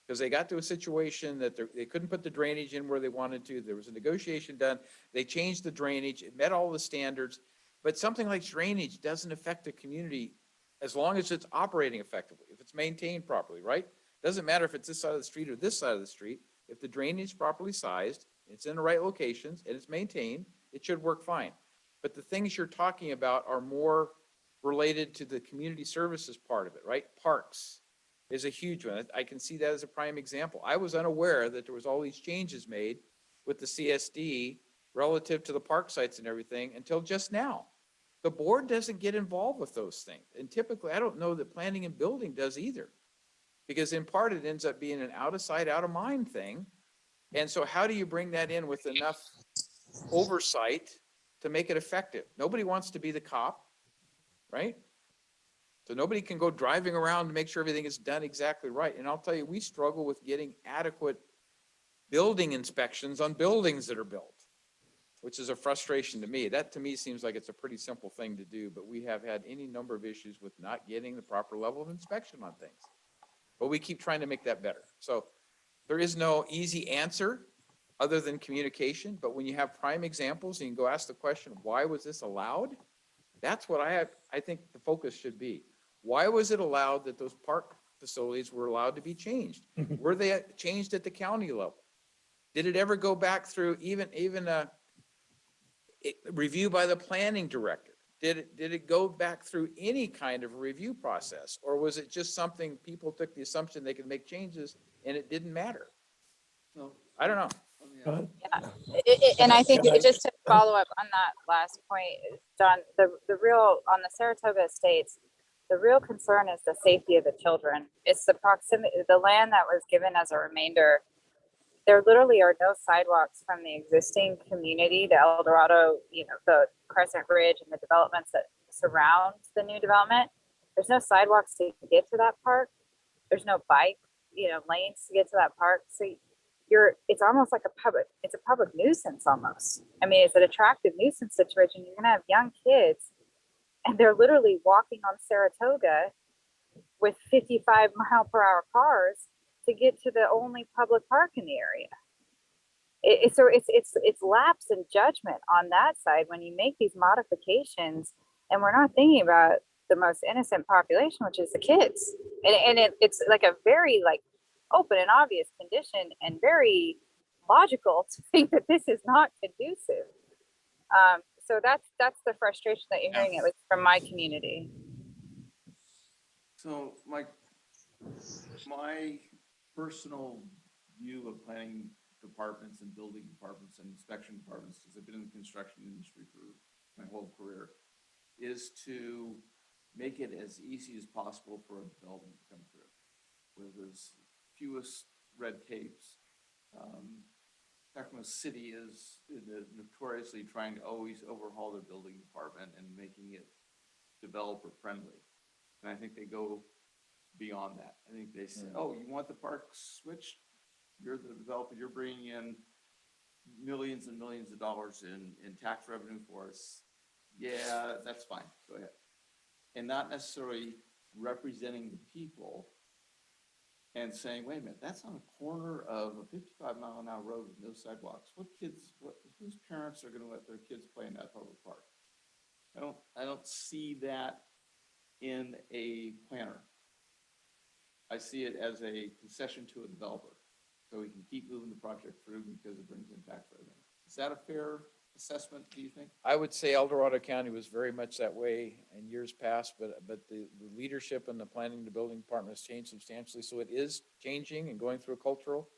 Because they got to a situation that they couldn't put the drainage in where they wanted to. There was a negotiation done. They changed the drainage. It met all the standards. But something like drainage doesn't affect the community as long as it's operating effectively, if it's maintained properly, right? Doesn't matter if it's this side of the street or this side of the street. If the drainage is properly sized, it's in the right locations, and it's maintained, it should work fine. But the things you're talking about are more related to the community services part of it, right? Parks is a huge one. I can see that as a prime example. I was unaware that there was all these changes made with the CSD relative to the park sites and everything until just now. The board doesn't get involved with those things. And typically, I don't know that planning and building does either. Because in part, it ends up being an out of sight, out of mind thing. And so how do you bring that in with enough oversight to make it effective? Nobody wants to be the cop, right? So nobody can go driving around to make sure everything is done exactly right. And I'll tell you, we struggle with getting adequate building inspections on buildings that are built, which is a frustration to me. That to me seems like it's a pretty simple thing to do, but we have had any number of issues with not getting the proper level of inspection on things. But we keep trying to make that better. So there is no easy answer other than communication, but when you have prime examples and you can go ask the question, why was this allowed? That's what I think the focus should be. Why was it allowed that those park facilities were allowed to be changed? Were they changed at the county level? Did it ever go back through even a review by the planning director? Did it go back through any kind of review process? Or was it just something people took the assumption they could make changes and it didn't matter? I don't know. And I think just to follow up on that last point, John, the real, on the Saratoga Estates, the real concern is the safety of the children. It's the proximity, the land that was given as a remainder. There literally are no sidewalks from the existing community, the El Dorado, the Crescent Ridge and the developments that surround the new development. There's no sidewalks to get to that park. There's no bike, lanes to get to that park. So it's almost like it's a public nuisance almost. I mean, it's an attractive nuisance situation. You're gonna have young kids and they're literally walking on Saratoga with 55-mile-per-hour cars to get to the only public park in the area. So it's lapse in judgment on that side when you make these modifications, and we're not thinking about the most innocent population, which is the kids. And it's like a very open and obvious condition, and very logical to think that this is not conducive. So that's the frustration that you're hearing, at least from my community. So my personal view of planning departments and building departments and inspection departments, because I've been in the construction industry for my whole career, is to make it as easy as possible for a development to come through, where there's fewest red tapes. Sacramento City is notoriously trying to always overhaul their building department and making it developer friendly. And I think they go beyond that. I think they say, oh, you want the park switched? You're the developer, you're bringing in millions and millions of dollars in tax revenue for us. Yeah, that's fine, go ahead. And not necessarily representing the people and saying, wait a minute, that's on a corner of a 55-mile-an-hour road with no sidewalks. Whose parents are gonna let their kids play in that public park? I don't see that in a planner. I see it as a concession to a developer, so we can keep moving the project through because it brings in tax revenue. Is that a fair assessment, do you think? I would say El Dorado County was very much that way in years past, but the leadership and the planning and the building department has changed substantially. So it is changing and going through a cultural.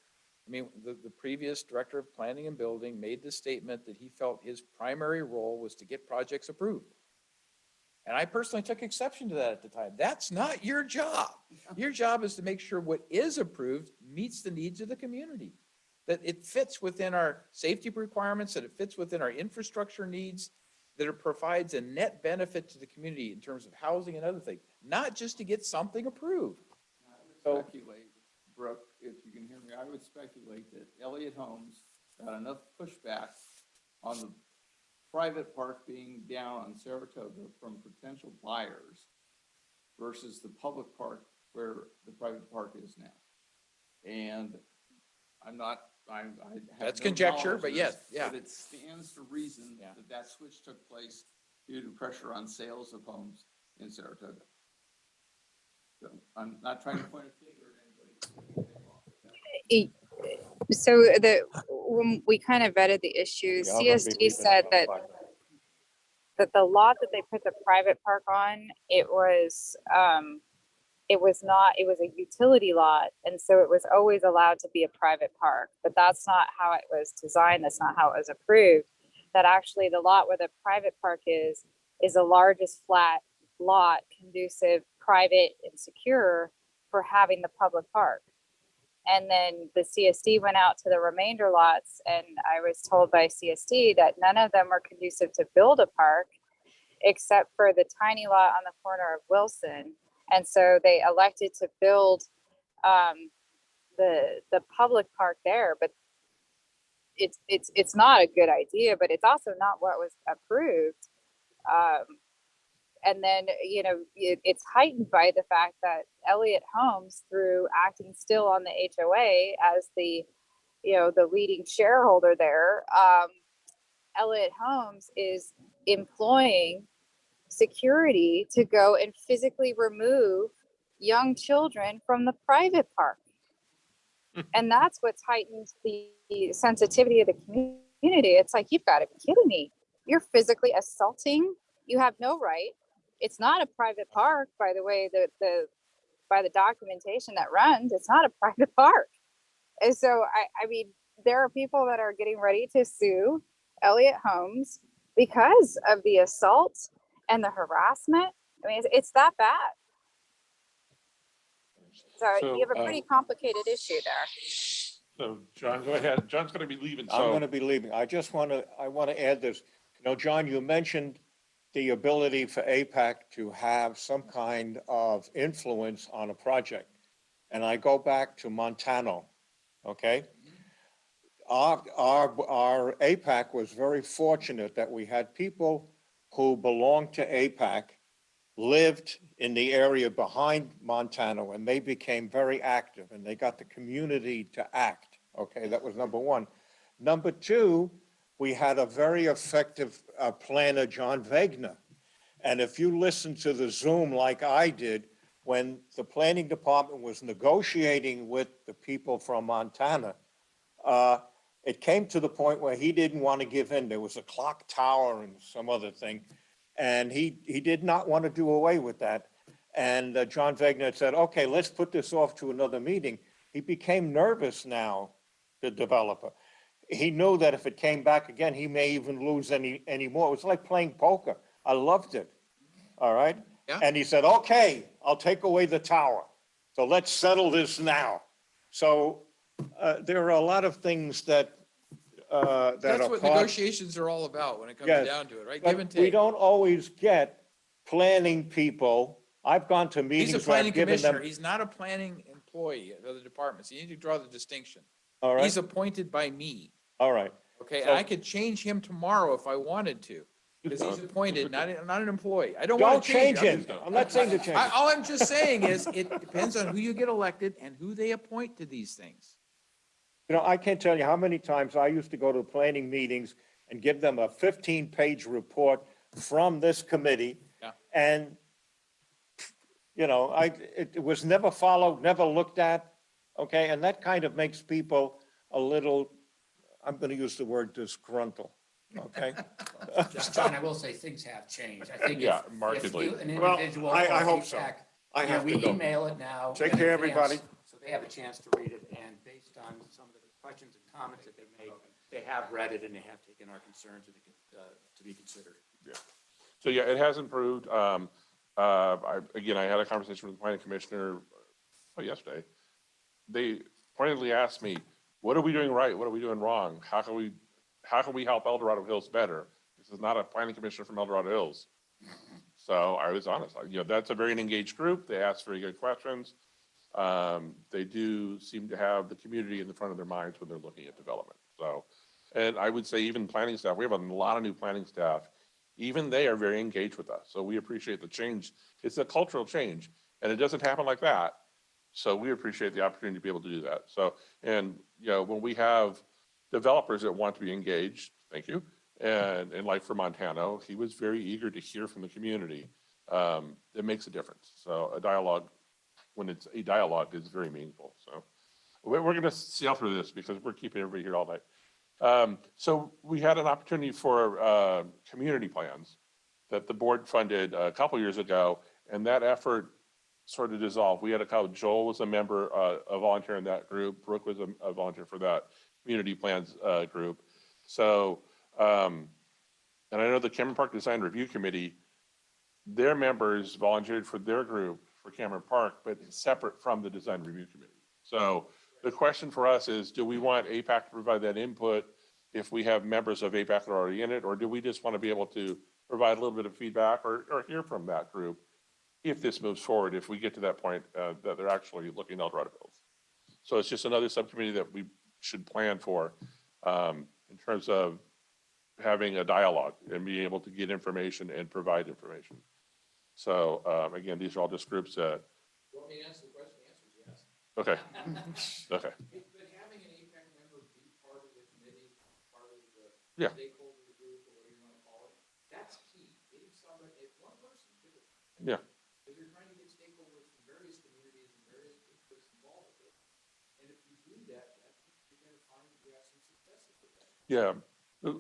I mean, the previous director of planning and building made the statement that he felt his primary role was to get projects approved. And I personally took exception to that at the time. That's not your job. Your job is to make sure what is approved meets the needs of the community, that it fits within our safety requirements, that it fits within our infrastructure needs, that it provides a net benefit to the community in terms of housing and other things, not just to get something approved. I would So- speculate, Brooke, if you can hear me, I would speculate that Elliott Homes got enough pushback on the private park being down on Saratoga from potential buyers versus the public park where the private park is now. And I'm not, I have That's no conjecture, knowledge but of yes, this, yeah. But it stands to reason Yeah. that that switch took place due to pressure on sales of homes in Saratoga. So I'm not trying to point a finger at anybody. So when we kind of vetted the issue, CSD said that the lot that they put the private park on, it was not, it was a utility lot. And so it was always allowed to be a private park, but that's not how it was designed. That's not how it was approved. That actually the lot where the private park is the largest flat lot, conducive, private and secure for having the public park. And then the CSD went out to the remainder lots, and I was told by CSD that none of them were conducive to build a park, except for the tiny lot on the corner of Wilson. And so they elected to build the public park there, but it's not a good idea, but it's also not what was approved. And then, it's heightened by the fact that Elliott Homes, through acting still on the HOA as the leading shareholder there, Elliott Homes is employing security to go and physically remove young children from the private park. And that's what's heightened the sensitivity of the community. It's like, you've got to be kidding me. You're physically assaulting. You have no right. It's not a private park, by the way, by the documentation that runs, it's not a private park. And so, I mean, there are people that are getting ready to sue Elliott Homes because of the assault and the harassment. I mean, it's that bad. So you have a pretty complicated issue there. So John, go ahead. John's going to be leaving, I'm going so to be leaving. I want to add this. John, you mentioned the ability for APAC to have some kind of influence on a project. And I go back to Montano, okay? Our APAC was very fortunate that we had people who belonged to APAC, lived in the area behind Montano, and they became very active, and they got the community to act, okay? That was number one. Number two, we had a very effective planner, John Wagner. And if you listen to the Zoom like I did, when the planning department was negotiating with the people from Montana, it came to the point where he didn't want to give in. There was a clock tower and some other thing, and he did not want to do away with that. And John Wagner said, okay, let's put this off to another meeting. He became nervous now, the developer. He knew that if it came back again, he may even lose any more. It was like playing poker. I loved it. All right. Yeah. And he said, okay, I'll take away the tower. So let's settle this now. So there are a lot of things that That's are what part. negotiations are all about when it comes Yes, down to it, right? but Give and we take. don't always get planning people. I've gone to He's a meetings where planning I've given commissioner. them, He's not a planning employee of the departments. You need to draw the distinction. all He's right, appointed by me, all right. okay? So- And I could change him tomorrow if I wanted to, because he's appointed, not an employee. I don't want Don't to change change him. him. I'm not saying to change him. All I'm just saying is, it depends on who you get elected and who they appoint to these things. I can't tell you how many times I used to go to planning meetings and give them a 15-page report from this committee. Yeah. And, it was never followed, never looked at, okay? And that kind of makes people a little, I'm going to use the word disgruntled, Okay? John, I will say things have changed. I think Yeah, if markedly. you, an Well, individual. I or hope so. APAC, I you know, have we to go. email it now. Take in care, advance, everybody. So they have a chance to read it, and based on some of the questions and comments that they made, they have read it and they have taken our concerns to be considered. So yeah, it has improved. Again, I had a conversation with the planning commissioner yesterday. They pointedly asked me, what are we doing right? What are we doing wrong? How can we help El Dorado Hills better? This is not a planning commissioner from El Dorado Hills. So I was honest, that's a very engaged group. They ask very good questions. They do seem to have the community in the front of their minds when they're looking at development. So, and I would say even planning staff, we have a lot of new planning staff. Even they are very engaged with us. So we appreciate the change. It's a cultural change and it doesn't happen like that. So we appreciate the opportunity to be able to do that. So, and when we have developers that want to be engaged, thank you. And like for Montano, he was very eager to hear from the community. It makes a difference. So a dialogue, when it's a dialogue, is very meaningful. So we're going to sail through this because we're keeping everybody here all night. So we had an opportunity for community plans that the board funded a couple years ago, and that effort sort of dissolved. We had Joel was a member, a volunteer in that group. Brooke was a volunteer for that community plans group. So, and I know the Cameron Park Design Review Committee, their members volunteered for their group for Cameron Park, but separate from the Design Review Committee. So the question for us is, do we want APAC to provide that input if we have members of APAC that are already in it, or do we just want to be able to provide a little bit of feedback or hear from that group if this moves forward, if we get to that point that they're actually looking at El Dorado Hills? So it's just another subcommittee that we should plan for in terms of having a dialogue and being able to get information and provide information. So again, these are all just groups that. You want me to answer the question? The answer is yes. Okay. Okay. But having an APAC member be part of the committee, part of the Yeah. stakeholder group, or whatever you want to call it, that's key. Getting somebody, if one person could. Yeah. Because you're trying to get stakeholders from various communities and various interests involved with it. And if you do that, I think you're going to find you have some successes with that. Yeah.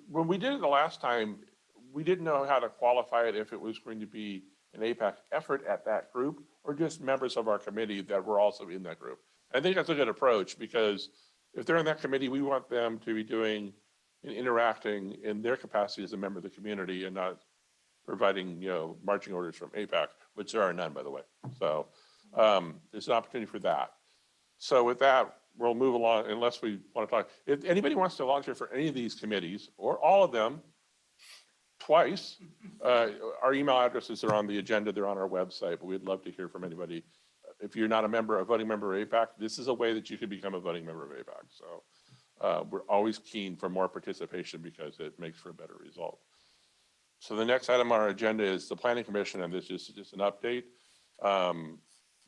When we did it the last time, we didn't know how to qualify it, if it was going to be an APAC effort at that group or just members of our committee that were also in that group. I think that's a good approach because if they're in that committee, we want them to be doing and interacting in their capacity as a member of the community and not providing, marching orders from APAC, which there are none, by the way. So there's an opportunity for that. So with that, we'll move along unless we want to talk. If anybody wants to volunteer for any of these committees or all of them twice, our email addresses are on the agenda. They're on our website, but we'd love to hear from anybody. If you're not a voting member of APAC, this is a way that you could become a voting member of APAC. So we're always keen for more participation because it makes for a better result. So the next item on our agenda is the Planning Commission, and this is just an update.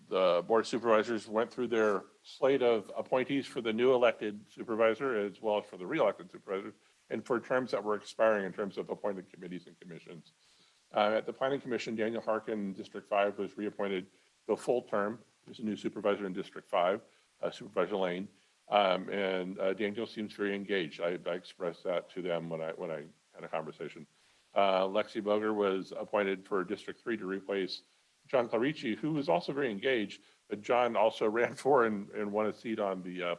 The Board of Supervisors went through their slate of appointees for the new elected supervisor as well as for the re-elected supervisors and for terms that were expiring in terms of appointed committees and commissions. At the Planning Commission, Daniel Harkin, District 5, was reappointed to a full term. There's a new supervisor in District 5, Supervisor Lane. And Daniel seems very engaged. I expressed that to them when I had a conversation. Lexi Boger was appointed for District 3 to replace John Clarici, who was also very engaged, but John also ran for and won a seat on the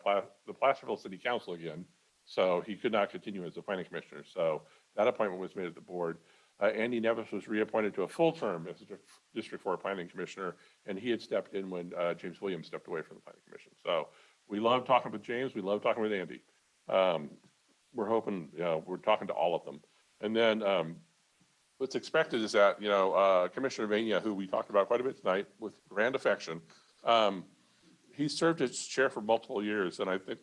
Placerville City Council again. So he could not continue as a planning commissioner. So that appointment was made at the board. Andy Nevis was reappointed to a full term as a District 4 planning commissioner, and he had stepped in when James Williams stepped away from the planning commission. So we love talking with James. We love talking with Andy. We're hoping, we're talking to all of them. And then what's expected is that, Commissioner Vania, who we talked about quite a bit tonight with grand affection, he served as chair for multiple years. And I think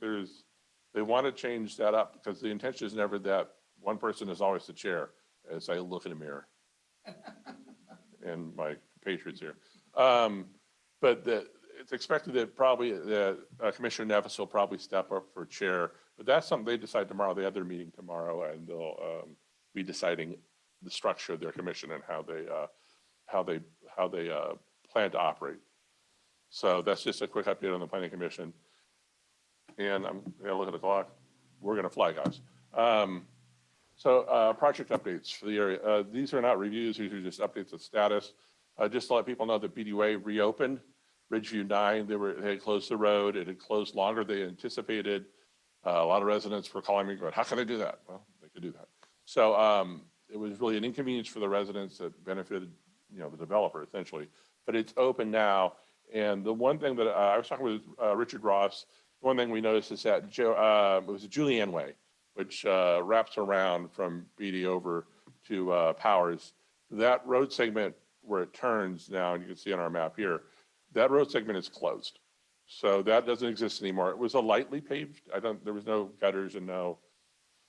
they want to change that up because the intention is never that one person is always the chair as I look in a mirror. And my Patriots here. But it's expected that probably Commissioner Nevis will probably step up for chair, but that's something they decide tomorrow. They have their meeting tomorrow and they'll be deciding the structure of their commission and how they plan to operate. So that's just a quick update on the planning commission. And I'm gonna look at the clock. We're gonna fly, guys. So, project updates for the area. These are not reviews, these are just updates of status. Just to let people know that BDUA reopened. Ridgeview 9, they had closed the road. It had closed longer than anticipated. A lot of residents were calling me going, how can they do that? Well, they could do that. So, it was really an inconvenience for the residents that benefited, the developer essentially. But it's open now. And the one thing that I was talking with Richard Ross, one thing we noticed is that it was a Julianne Way, which wraps around from BD over to Powers. That road segment where it turns now, and you can see on our map here, that road segment is closed. So that doesn't exist anymore. It was a lightly paved, there was no gutters and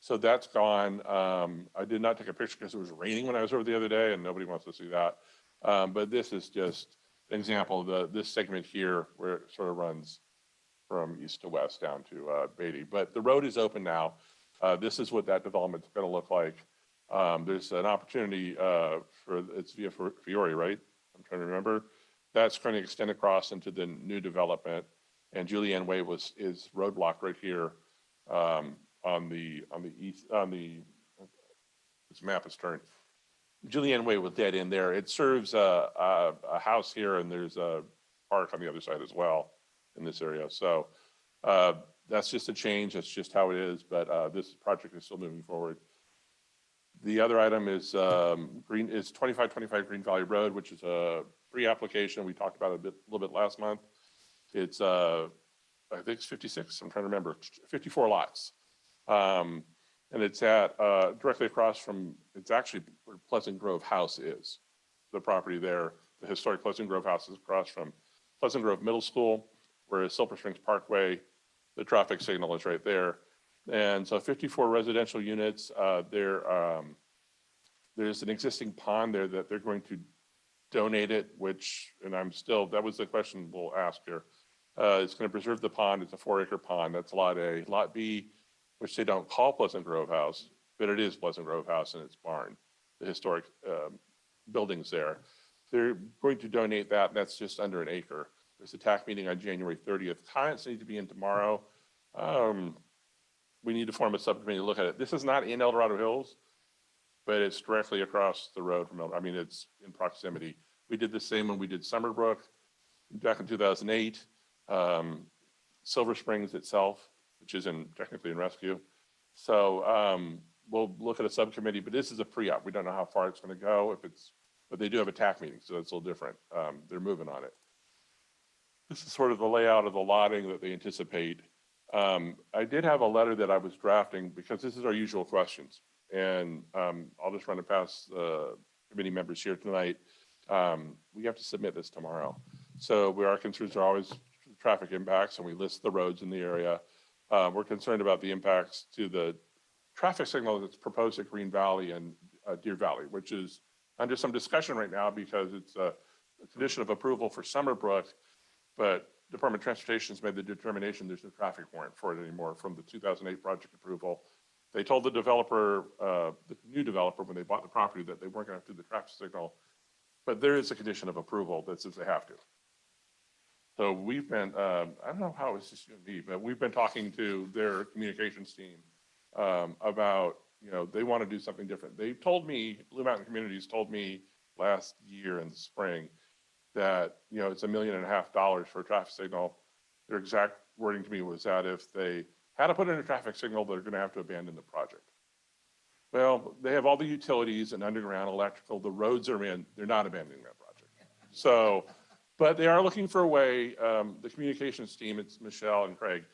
so that's gone. I did not take a picture because it was raining when I was over the other day and nobody wants to see that. But this is just an example of this segment here where it sort of runs from east to west down to Beatty. But the road is open now. This is what that development's going to look like. There's an opportunity it's via Fiore, right? I'm trying to remember. That's going to extend across into the new development. And Julianne Way is roadblocked right here on the east, this map is turned. Julianne Way was dead in there. It serves a house here and there's a park on the other side as well in this area. So that's just a change. That's just how it is. But this project is still moving forward. The other item is 2525 Green Valley Road, which is a pre-application. We talked about it a little bit last month. It's I think it's 56. I'm trying to remember. 54 lots. And it's at directly across from, it's actually where Pleasant Grove House is. The property there, the historic Pleasant Grove House is across from Pleasant Grove Middle School, whereas Silver Springs Parkway, the traffic signal is right there. And so 54 residential units, there's an existing pond there that they're going to donate it, that was the question we'll ask here. It's going to preserve the pond. It's a 4-acre pond. That's Lot A. Lot B, which they don't call Pleasant Grove House, but it is Pleasant Grove House and its barn, the historic buildings there. They're going to donate that, and that's just under an acre. There's a TAC meeting on January 30th. Comments need to be in tomorrow. We need to form a subcommittee to look at it. This is not in El Dorado Hills, but it's directly across the road from it's in proximity. We did the same when we did Summerbrook back in 2008. Silver Springs itself, which is technically in rescue. So we'll look at a subcommittee, but this is a pre-op. We don't know how far it's going to go. But they do have a TAC meeting, so it's a little different. They're moving on it. This is sort of the layout of the lotting that they anticipate. I did have a letter that I was drafting because this is our usual questions. And I'll just run it past the committee members here tonight. We have to submit this tomorrow. So our concerns are always traffic impacts, and we list the roads in the area. We're concerned about the impacts to the traffic signal that's proposed at Green Valley and Deer Valley, which is under some discussion right now because it's a condition of approval for Summerbrook, but Department of Transportation has made the determination there's no traffic warrant for it anymore from the 2008 project approval. They told the developer, the new developer, when they bought the property that they weren't going to do the traffic signal, but there is a condition of approval that says they have to. So we've been, I don't know how it's just you and me, but we've been talking to their communications team about, they want to do something different. They told me, Blue Mountain Communities told me last year in the spring that, it's $1.5 million for a traffic signal. Their exact wording to me was that if they had to put in a traffic signal, they're going to have to abandon the project. Well, they have all the utilities and underground electrical, the roads are in, they're not abandoning that project. So, but they are looking for a way, the communications team, it's Michelle and Craig,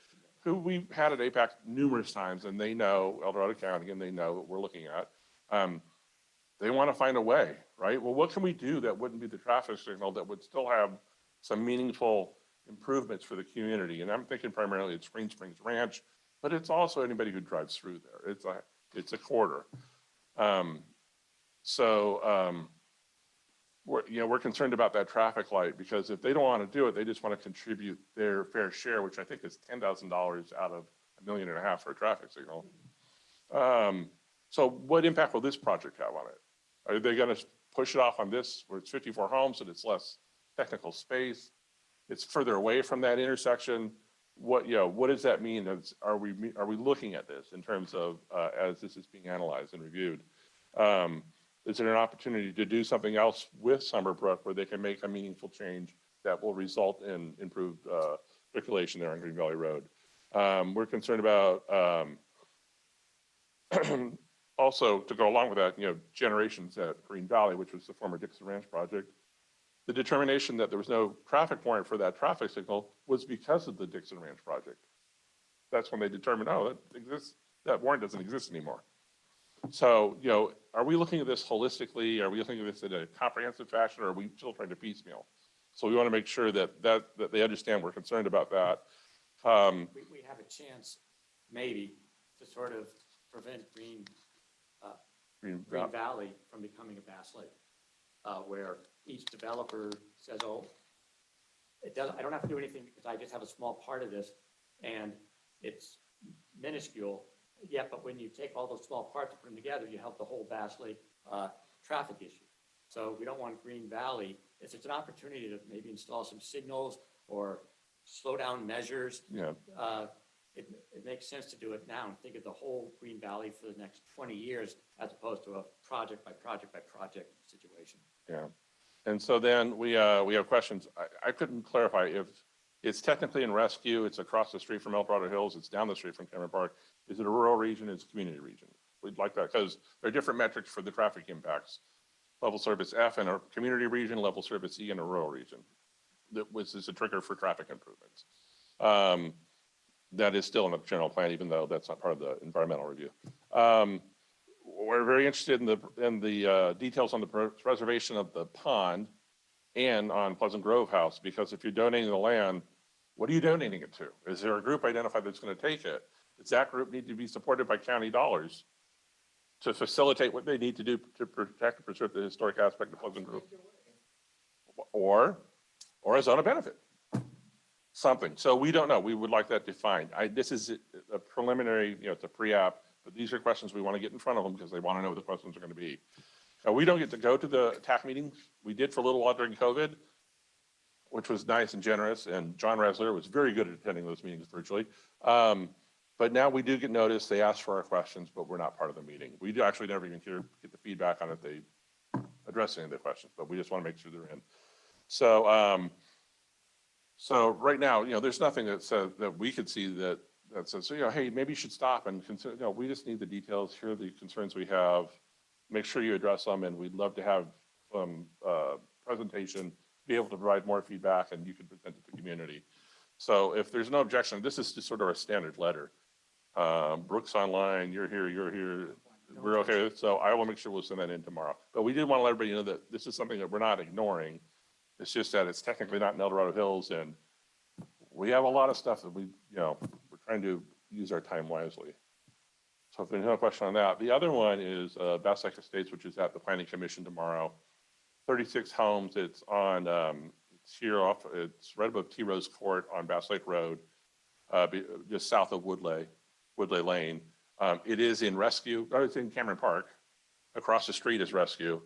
who we've had at APAC numerous times, and they know El Dorado County, and they know what we're looking at. They want to find a way, right? Well, what can we do that wouldn't be the traffic signal that would still have some meaningful improvements for the community? And I'm thinking primarily it's Green Springs Ranch, but it's also anybody who drives through there. It's a corridor. We're concerned about that traffic light because if they don't want to do it, they just want to contribute their fair share, which I think is $10,000 out of $1.5 million for a traffic signal. So what impact will this project have on it? Are they going to push it off on this where it's 54 homes and it's less technical space? It's further away from that intersection. what, what does that mean? Are we looking at this in terms of, as this is being analyzed and reviewed? Is there an opportunity to do something else with Summerbrook where they can make a meaningful change that will result in improved, circulation there on Green Valley Road? We're concerned about, also, to go along with that, generations at Green Valley, which was the former Dixon Ranch project. The determination that there was no traffic warrant for that traffic signal was because of the Dixon Ranch project. That's when they determined, oh, that warrant doesn't exist anymore. So, are we looking at this holistically? Are we looking at this in a comprehensive fashion, or are we still trying to piecemeal? So we want to make sure that they understand we're concerned about that. We have a chance, maybe, to sort of prevent Green Valley from becoming a Bass Lake, where each developer says, oh, I don't have to do anything because I just have a small part of this, and it's minuscule. Yeah, but when you take all those small parts and put them together, you have the whole Bass Lake traffic issue. So we don't want Green Valley. If it's an opportunity to maybe install some signals or slow down measures, it makes sense to do it now and think of the whole Green Valley for the next 20 years as opposed to a project by project by project situation. Yeah. And so then we have questions. I couldn't clarify if it's technically in Rescue, it's across the street from El Dorado Hills, it's down the street from Cameron Park. Is it a rural region? Is it a community region? We'd like that because there are different metrics for the traffic impacts. Level service F in a community region, level service E in a rural region. Which is a trigger for traffic improvements. That is still in the general plan, even though that's not part of the environmental review. We're very interested in the details on the preservation of the pond and on Pleasant Grove House, because if you're donating the land, what are you donating it to? Is there a group identified that's going to take it? Does that group need to be supported by county dollars to facilitate what they need to do to protect and preserve the historic aspect of Pleasant Grove? Or a zone of benefit? Something. So we don't know. We would like that defined. This is a preliminary, it's a pre-app, but these are questions we want to get in front of them because they want to know what the questions are going to be. We don't get to go to the TAC meetings. We did for a little while during COVID, which was nice and generous, and John Resler was very good at attending those meetings virtually. But now we do get notice. They ask for our questions, but we're not part of the meeting. We do actually never even get the feedback on if they address any of the questions, but we just want to make sure they're in. So, so right now, there's nothing that says that we could see that says, hey, maybe you should stop and consider. We just need the details. Here are the concerns we have. Make sure you address them, and we'd love to have presentation, be able to provide more feedback, and you can present it to the community. So if there's no objection, this is just sort of a standard letter. Brooks online, you're here. We're okay. So I will make sure we'll send that in tomorrow. But we did want to let everybody know that this is something that we're not ignoring. It's just that it's technically not in El Dorado Hills, and we have a lot of stuff that we're trying to use our time wisely. So if there's no question on that, the other one is Bass Lake Estates, which is at the Planning Commission tomorrow. 36 homes. It's on it's right above T Rose Court on Bass Lake Road, just south of Woodley Lane. It is in Rescue. It's in Cameron Park. Across the street is Rescue.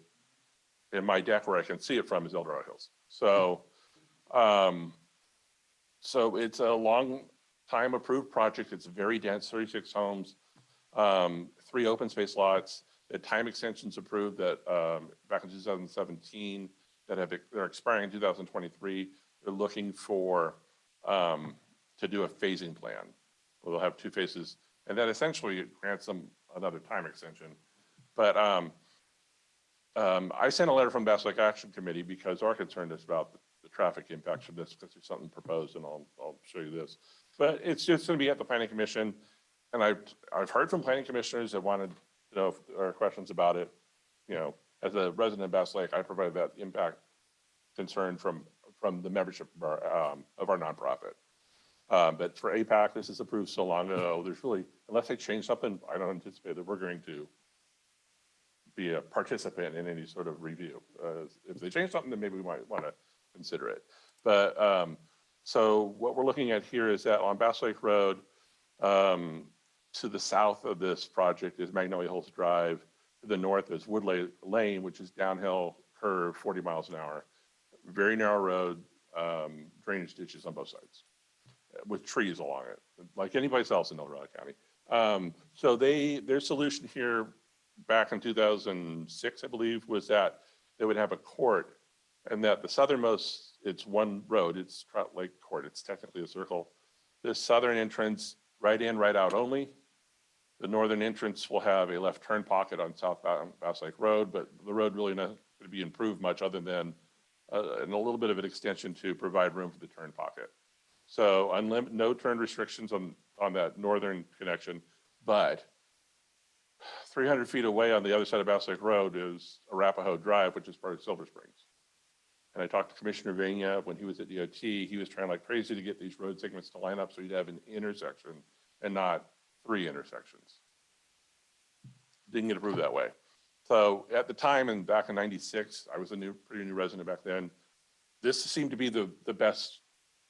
And my deck where I can see it from is El Dorado Hills. So, so it's a long time approved project. It's very dense, 36 homes, 3 open space lots. The time extensions approved that back in 2017 they're expiring in 2023. They're looking for to do a phasing plan. We'll have 2 phases, and that essentially grants them another time extension. But I sent a letter from Bass Lake Action Committee because our concern is about the traffic impacts of this, because there's something proposed, and I'll show you this. But it's just going to be at the Planning Commission, and I've heard from planning commissioners that wanted to know if there are questions about it. As a resident of Bass Lake, I provided that impact concern from the membership of our nonprofit. But for APAC, this is approved so long ago. There's really, unless they change something, I don't anticipate that we're going to be a participant in any sort of review. If they change something, then maybe we might want to consider it. But so what we're looking at here is that on Bass Lake Road, to the south of this project is Magnolia Hills Drive. To the north is Woodley Lane, which is downhill curve, 40 miles an hour. Very narrow road, drainage ditches on both sides. with trees along it, like anyplace else in El Dorado County. So their solution here back in 2006, I believe, was that they would have a court, and that the southernmost, it's one road, it's Trout Lake Court, it's technically a circle. The southern entrance, right in, right out only. The northern entrance will have a left turn pocket on southbound Bass Lake Road, but the road really not going to be improved much other than and a little bit of an extension to provide room for the turn pocket. So no turn restrictions on that northern connection, but 300 feet away on the other side of Bass Lake Road is Arapahoe Drive, which is part of Silver Springs. And I talked to Commissioner Vania when he was at DOT. He was trying like crazy to get these road segments to line up so you'd have an intersection and not 3 intersections. Didn't get approved that way. So at the time, and back in 96, I was pretty new resident back then, this seemed to be the best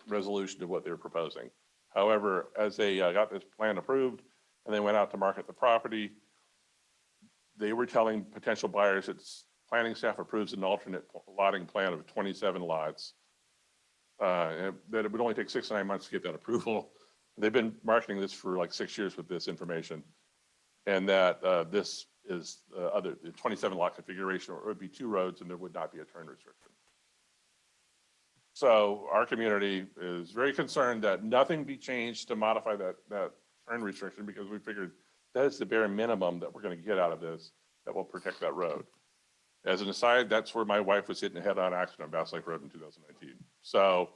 resolution of what they were proposing. However, as they got this plan approved and they went out to market the property, they were telling potential buyers that planning staff approves an alternate lotting plan of 27 lots, and that it would only take 6 to 9 months to get that approval. They've been marketing this for like 6 years with this information, and that this is the 27 lot configuration, or it would be 2 roads and there would not be a turn restriction. So our community is very concerned that nothing be changed to modify that turn restriction, because we figured that is the bare minimum that we're going to get out of this that will protect that road. As an aside, that's where my wife was hitting a head-on accident on Bass Lake Road in 2019. So,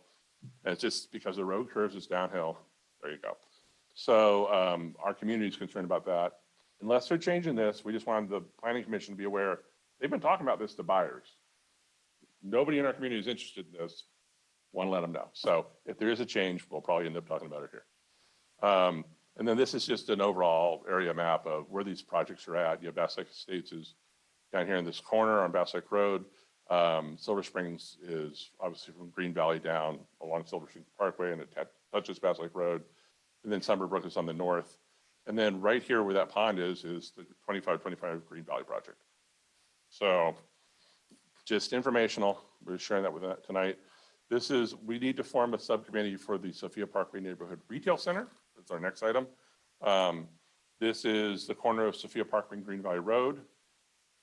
and it's just because the road curves, it's downhill. There you go. So our community is concerned about that. Unless they're changing this, we just wanted the Planning Commission to be aware. They've been talking about this to buyers. Nobody in our community is interested in this. Want to let them know. So if there is a change, we'll probably end up talking about it here. And then this is just an overall area map of where these projects are at. You have Bass Lake Estates is down here in this corner on Bass Lake Road. Silver Springs is obviously from Green Valley down along Silver Springs Parkway, and it touches Bass Lake Road. And then Summer Brook is on the north. And then right here where that pond is the 2525 Green Valley project. So just informational. We're sharing that with that tonight. We need to form a subcommittee for the Sophia Parkway Neighborhood Retail Center. That's our next item. This is the corner of Sophia Parkway and Green Valley Road.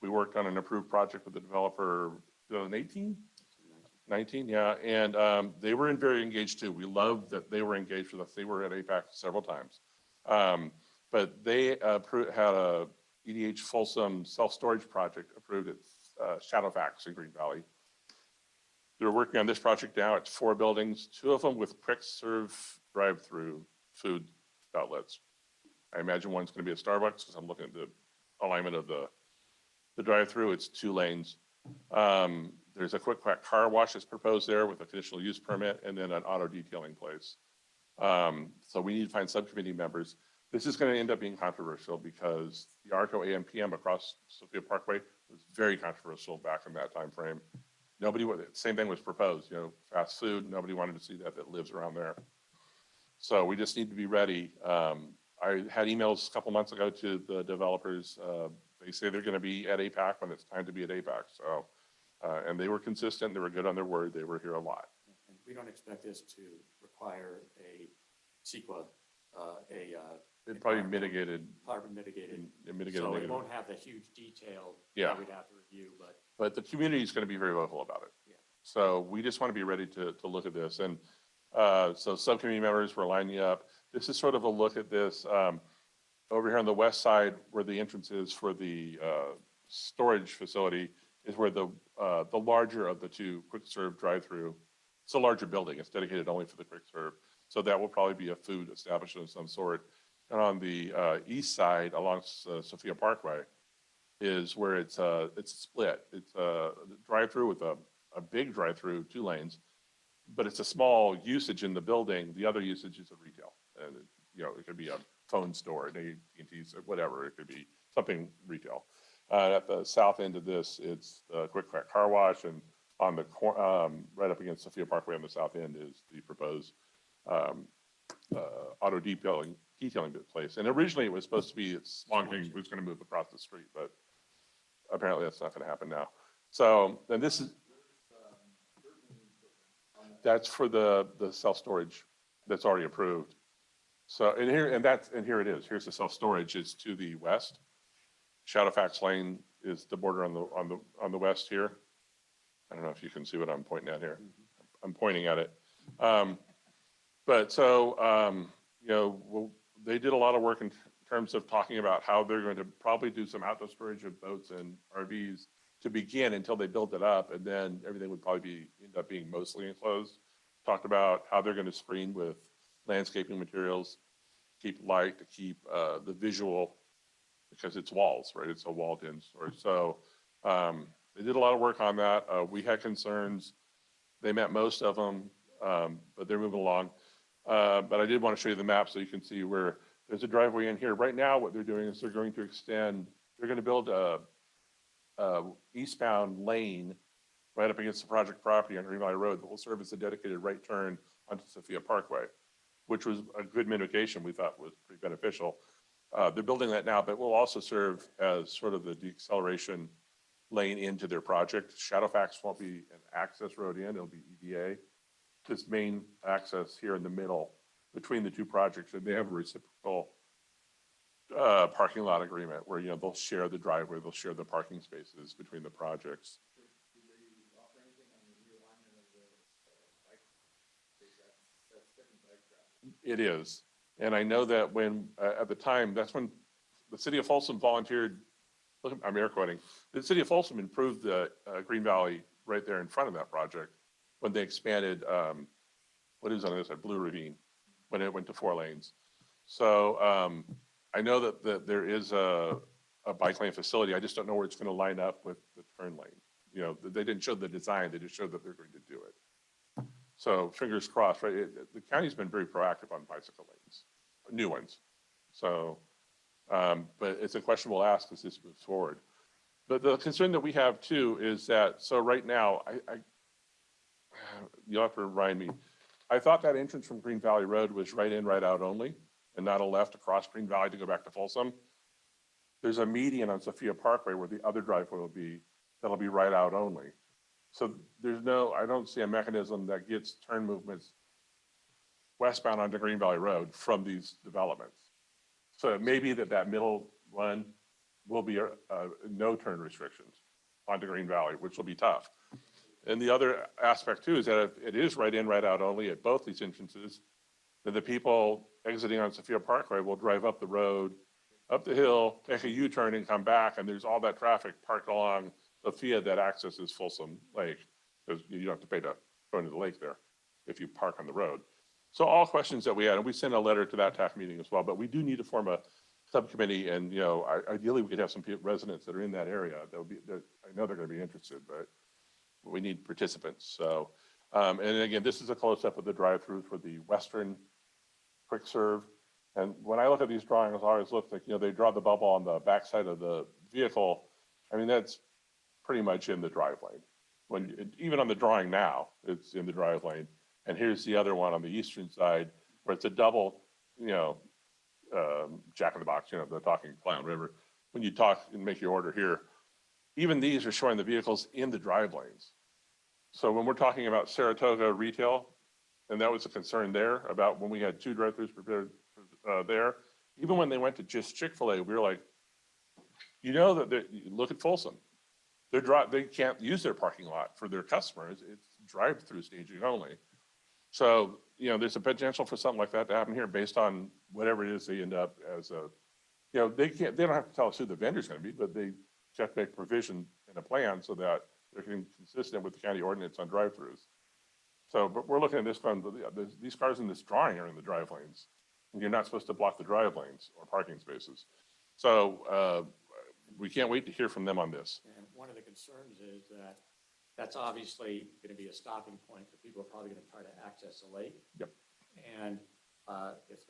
We worked on an approved project with the developer 2018, 19, yeah. And they were very engaged too. We love that they were engaged with us. They were at APAC several times. But they had a EDH Folsom self-storage project approved at Shadowfax in Green Valley. They're working on this project now. It's 4 buildings, 2 of them with quick serve drive-through food outlets. I imagine one's going to be a Starbucks because I'm looking at the alignment of the drive-through. It's 2 lanes. There's a quick car wash that's proposed there with a conditional use permit, and then an auto detailing place. So we need to find subcommittee members. This is going to end up being controversial because the ARCO AMPM across Sophia Parkway was very controversial back in that time frame. Same thing was proposed, fast food. Nobody wanted to see that lives around there. So we just need to be ready. I had emails a couple months ago to the developers. They say they're going to be at APAC when it's time to be at APAC. So, and they were consistent. They were good on their word. They were here a lot. And we don't expect this to require a CEQA, It probably mitigated. carbon mitigated. Mitigated So it negative. won't have the huge detail Yeah. that we'd have to review, But the community is going to be very vocal about it. Yeah. So we just want to be ready to look at this. And so subcommittee members, we're lining up. This is sort of a look at this over here on the west side where the entrance is for the storage facility is where the larger of the 2 quick serve drive-through. It's a larger building. It's dedicated only for the quick serve. So that will probably be a food establishment of some sort. And on the east side along Sophia Parkway is where it's split. It's a drive-through with a big drive-through, 2 lanes, but it's a small usage in the building. The other usage is a retail. And, it could be a phone store, an AT&T, whatever. It could be something retail. At the south end of this, it's the quick car wash, and on the right up against Sophia Parkway on the south end is the proposed auto detailing place. And originally it was supposed to be Swanking was going to move across the street, but apparently that's not going to happen now. So, and this is, that's for the self-storage that's already approved. So, and here it is. Here's the self-storage is to the west. Shadowfax Lane is the border on the west here. I don't know if you can see what I'm pointing at here. I'm pointing at it. But so, they did a lot of work in terms of talking about how they're going to probably do some outdoor storage of boats and RVs to begin until they build it up, and then everything would probably end up being mostly enclosed. Talked about how they're going to screen with landscaping materials, keep light, to keep the visual, because it's walls, right? It's a walled-in storage. So they did a lot of work on that. We had concerns. They met most of them, but they're moving along. But I did want to show you the map so you can see where there's a driveway in here. Right now, what they're doing is they're going to extend, they're going to build a eastbound lane right up against the project property on Green Valley Road that will serve as a dedicated right turn onto Sophia Parkway, which was a good mitigation we thought was pretty beneficial. They're building that now, but will also serve as sort of the deceleration lane into their project. Shadowfax won't be an access road in, it'll be EDA. This main access here in the middle between the two projects, and they have a reciprocal parking lot agreement where, they'll share the driveway, they'll share the parking spaces between the projects. It is. And I know that when, at the time, that's when the city of Folsom volunteered, look, I'm air quoting, the city of Folsom improved the Green Valley right there in front of that project when they expanded, what is on this side, Blue Ravine, when it went to 4 lanes. So I know that there is a bike lane facility. I just don't know where it's going to line up with the turn lane. They didn't show the design, they just showed that they're going to do it. So fingers crossed, right? The county's been very proactive on bicycle lanes, new ones. So, but it's a question we'll ask as this moves forward. But the concern that we have too is that, so right now, you'll have to remind me, I thought that entrance from Green Valley Road was right in, right out only, and not a left across Green Valley to go back to Folsom. There's a median on Sophia Parkway where the other driveway will be, that'll be right out only. So I don't see a mechanism that gets turn movements westbound onto Green Valley Road from these developments. So it may be that middle one will be no turn restrictions onto Green Valley, which will be tough. And the other aspect too is that if it is right in, right out only at both these entrances, then the people exiting on Sophia Parkway will drive up the road, up the hill, take a U-turn and come back, and there's all that traffic parked along Sophia that accesses Folsom Lake, because you don't have to pay to go into the lake there if you park on the road. So all questions that we had, and we sent a letter to that TAC meeting as well, but we do need to form a subcommittee, and ideally we could have some residents that are in that area that I know they're going to be interested, but we need participants. So, and again, this is a close-up of the drive-through for the Western quick serve. And when I look at these drawings, I always look like, they draw the bubble on the backside of the vehicle. I mean, that's pretty much in the drive lane. Even on the drawing now, it's in the drive lane. And here's the other one on the eastern side where it's a double, Jack in the Box, the talking clown, whatever. When you talk and make your order here, even these are showing the vehicles in the drive lanes. So when we're talking about Saratoga retail, and that was a concern there about when we had 2 drive-thrus prepared there, even when they went to just Chick-fil-A, we were like, that look at Folsom. They can't use their parking lot for their customers. It's drive-through staging only. So, there's a potential for something like that to happen here based on whatever it is they end up as they don't have to tell us who the vendor's going to be, but they have to make provision in a plan so that they're consistent with the county ordinance on drive-throughs. So, but we're looking at this one, these cars in this drawing are in the drive lanes, and you're not supposed to block the drive lanes or parking spaces. So, we can't wait to hear from them on this. And one of the concerns is that that's obviously going to be a stopping point because people are probably going to try to access the lake. Yep. And if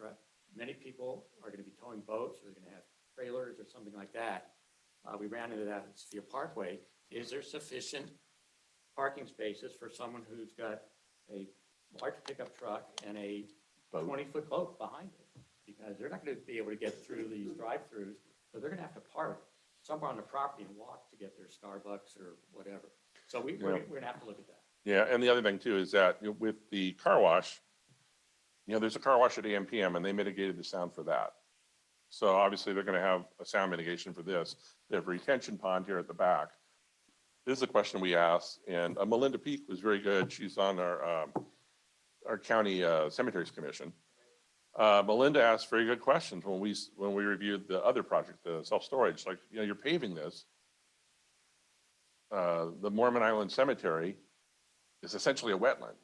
many people are going to be towing boats, or they're going to have trailers or something like that. We ran into that at Sophia Parkway. Is there sufficient parking spaces for someone who's got a large pickup truck and a 20-foot boat behind it? Because they're not going to be able to get through these drive-throughs, so they're going to have to park somewhere on the property and walk to get their Starbucks or whatever. So we're going to have to look at that. Yeah, and the other thing too is that with the car wash, there's a car wash at AM PM and they mitigated the sound for that. So obviously they're going to have a sound mitigation for this. They have a retention pond here at the back. This is a question we asked, and Melinda Peak was very good. She's on our county cemeteries commission. Melinda asked very good questions when we reviewed the other project, the self-storage. Like, you're paving this. The Mormon Island Cemetery is essentially a wetland,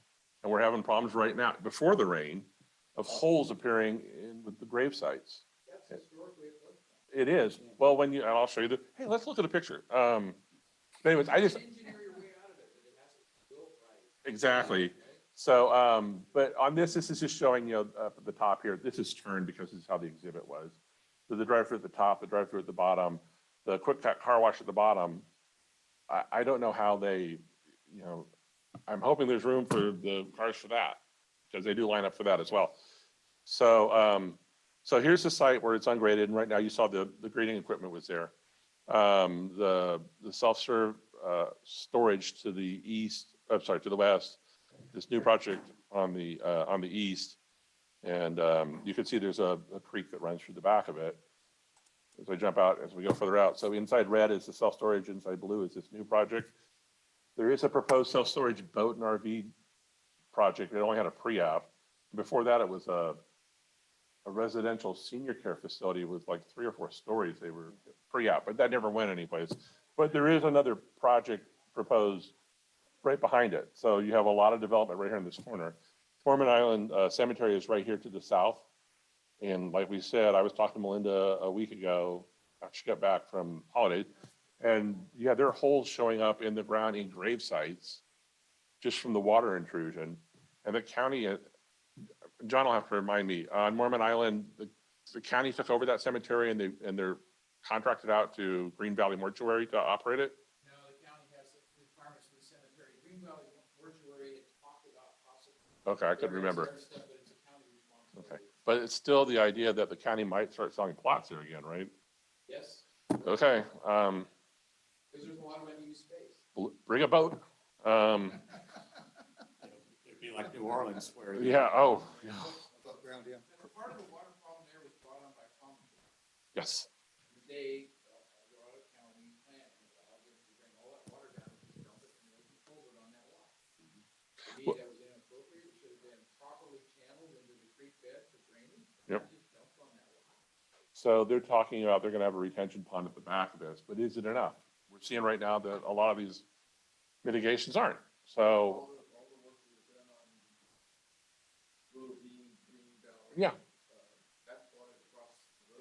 and we're having problems right now before the rain of holes appearing in with the grave sites. It is. Well, and I'll show you hey, let's look at a picture. Anyways, exactly. So, but on this is just showing, up at the top here, this is turned because this is how the exhibit was. So the drive-through at the top, the drive-through at the bottom, the quick car wash at the bottom. I don't know how they, I'm hoping there's room for the cars for that, because they do line up for that as well. So, so here's the site where it's ungraded, and right now you saw the grading equipment was there. The self-serve storage to the east, I'm sorry, to the west, this new project on the east. And you can see there's a creek that runs through the back of it. As I jump out, as we go further out. So inside red is the self-storage, inside blue is this new project. There is a proposed self-storage boat and RV project. It only had a pre-app. Before that, it was a residential senior care facility with like 3 or 4 stories. They were pre-app, but that never went anyplace. But there is another project proposed right behind it. So you have a lot of development right here in this corner. Mormon Island Cemetery is right here to the south. And like we said, I was talking to Melinda a week ago, after she got back from holidays. And yeah, there are holes showing up in the ground in grave sites just from the water intrusion. And the county, John will have to remind me, on Mormon Island, the county took over that cemetery and they're contracted out to Green Valley Mortuary to operate it. No, the county has the requirements for the cemetery. Green Valley Mortuary had talked about possibly. Okay, I couldn't remember. Stuff, but it's a county responsibility. Okay, but it's still the idea that the county might start selling plots there again, right? Yes, Okay, because there's a lot of unused space. bring a boat. It'd be like New Orleans where. Yeah, oh, yeah. Above ground, yeah. And part of the water problem there was brought on by Commonwealth. Yes. They, Dorado County planning allowed them to bring all that water down and dump it in the open culvert on that lot. To me, that was inappropriate. It should have been properly channeled into the creek bed for drainage. Yep. Just dumped on that lot. So they're talking about, they're gonna have a retention pond at the back of this, but is it enough? We're seeing right now that a lot of these mitigations aren't. So, yeah.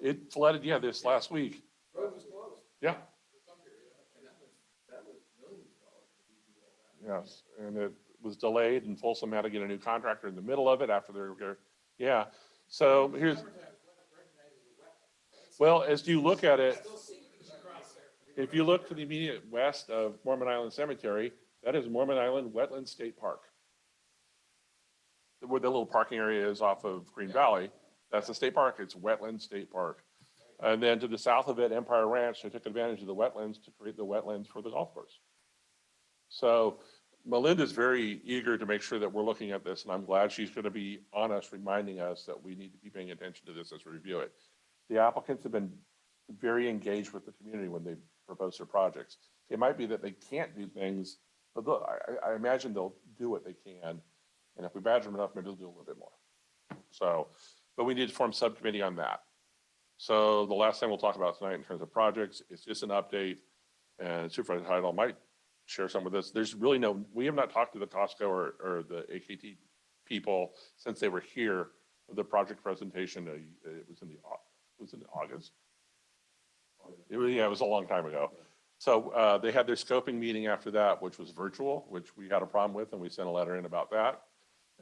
It flooded, yeah, this last week. Road was closed Yeah. for some period, and that was millions of dollars to redo all that. Yes, and it was delayed, and Folsom had to get a new contractor in the middle of it after they're, yeah. So here's, well, as you look at it, if you look to the immediate west of Mormon Island Cemetery, that is Mormon Island Wetland State Park. Where the little parking area is off of Green Valley, that's the state park, it's Wetland State Park. And then to the south of it, Empire Ranch, they took advantage of the wetlands to create the wetlands for the golf course. So Melinda's very eager to make sure that we're looking at this, and I'm glad she's gonna be on us, reminding us that we need to be paying attention to this as we review it. The applicants have been very engaged with the community when they propose their projects. It might be that they can't do things, but look, I imagine they'll do what they can. And if we badger them enough, maybe they'll do a little bit more. So, but we need to form a subcommittee on that. So the last thing we'll talk about tonight in terms of projects, it's just an update. And Supervisor Heidel might share some of this. There's really we have not talked to the Costco or the AKT people since they were here for the project presentation. It was in August. It was a long time ago. So they had their scoping meeting after that, which was virtual, which we had a problem with, and we sent a letter in about that.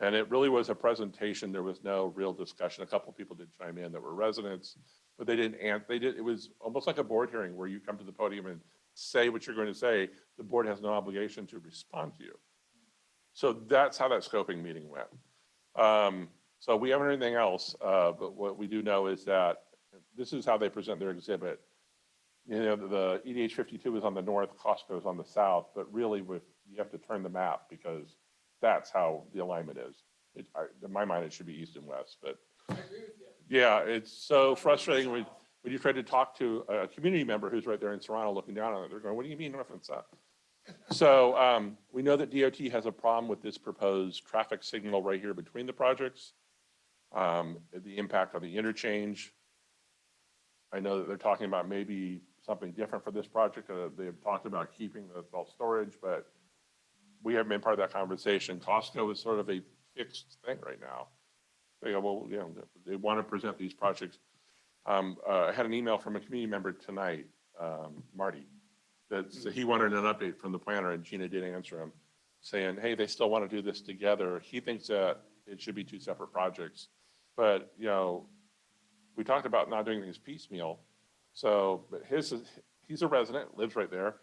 And it really was a presentation. There was no real discussion. A couple of people did chime in that were residents, but they didn't, it was almost like a board hearing where you come to the podium and say what you're going to say. The board has no obligation to respond to you. So that's how that scoping meeting went. So we haven't heard anything else, but what we do know is that this is how they present their exhibit. The EDH 52 is on the north, Costco is on the south, but really you have to turn the map because that's how the alignment is. In my mind, it should be east and west, but. Yeah, it's so frustrating when you try to talk to a community member who's right there in Toronto looking down on it. They're going, what do you mean reference that? So we know that DOT has a problem with this proposed traffic signal right here between the projects. The impact on the interchange. I know that they're talking about maybe something different for this project. They've talked about keeping the salt storage, but we haven't been part of that conversation. Costco is sort of a fixed thing right now. They go, well, you know, they want to present these projects. I had an email from a community member tonight, Marty, that he wanted an update from the planner, and Gina did answer him, saying, hey, they still want to do this together. He thinks that it should be two separate projects. But, you know, we talked about not doing things piecemeal. So, but he's a resident, lives right there.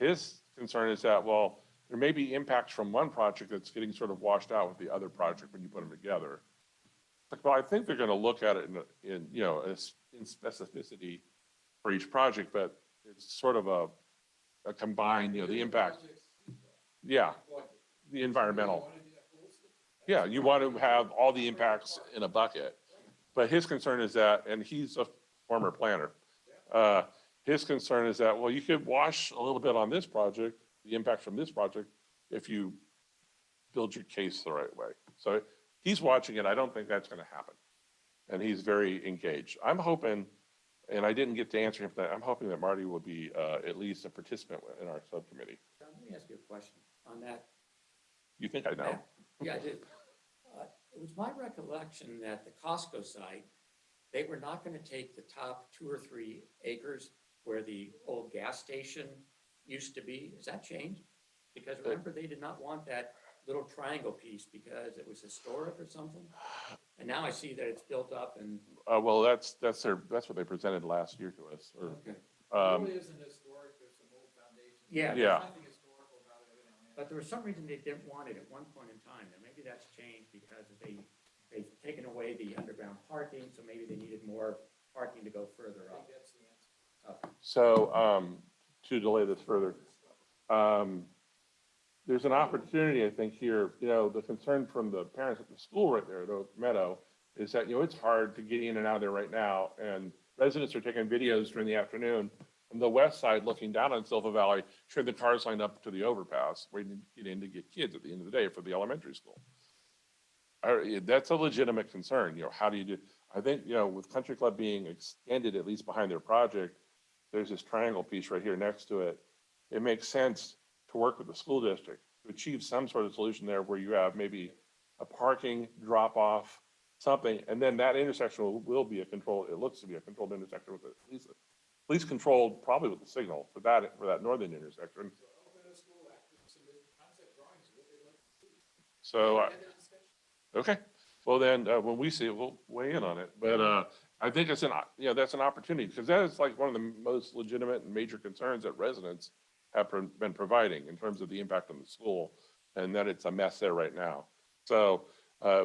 His concern is that, well, there may be impacts from one project that's getting sort of washed out with the other project when you put them together. Like, well, I think they're going to look at it in you know, in specificity for each project, but it's sort of a combined, you know, the impact. Yeah, the environmental. Yeah, you want to have all the impacts in a bucket. But his concern is that, and he's a former planner, his concern is that, well, you could wash a little bit on this project, the impact from this project, if you build your case the right way. So he's watching it. I don't think that's going to happen. And he's very engaged. I'm hoping, and I didn't get to answer him, but I'm hoping that Marty will be at least a participant in our subcommittee. John, let me ask you a question on that. You think I know? map. Yeah, I did. It was my recollection that the Costco site, they were not going to take the top 2 or 3 acres where the old gas station used to be. Has that changed? Because remember, they did not want that little triangle piece because it was historic or something. And now I see that it's built up and. Well, that's what they presented last year to us. Or, Okay. Really isn't historic, there's some old foundations. Yeah. Yeah. There's nothing historical about it evidently. But there was some reason they didn't want it at one point in time, and maybe that's changed because they've taken away the underground parking, so maybe they needed more parking to go further I up. think that's the answer. Okay. So to delay this further, there's an opportunity, I think, here. You know, the concern from the parents at the school right there at Oak Meadow is that, you know, it's hard to get in and out of there right now. And residents are taking videos during the afternoon from the west side looking down on Silver Valley, sure the cars lined up to the overpass, waiting to get in to get kids at the end of the day for the elementary school. That's a legitimate concern. You know, how do you do? I think, you know, with Country Club being extended at least behind their project, there's this triangle piece right here next to it. It makes sense to work with the school district to achieve some sort of solution there where you have maybe a parking drop off, something, and then that intersection will be a controlled, it looks to be a controlled intersection with at least controlled probably with the signal for that northern intersection. So, okay, well then, when we see it, we'll weigh in on it. But I think it's that's an opportunity because that is like one of the most legitimate and major concerns that residents have been providing in terms of the impact on the school, and that it's a mess there right now. So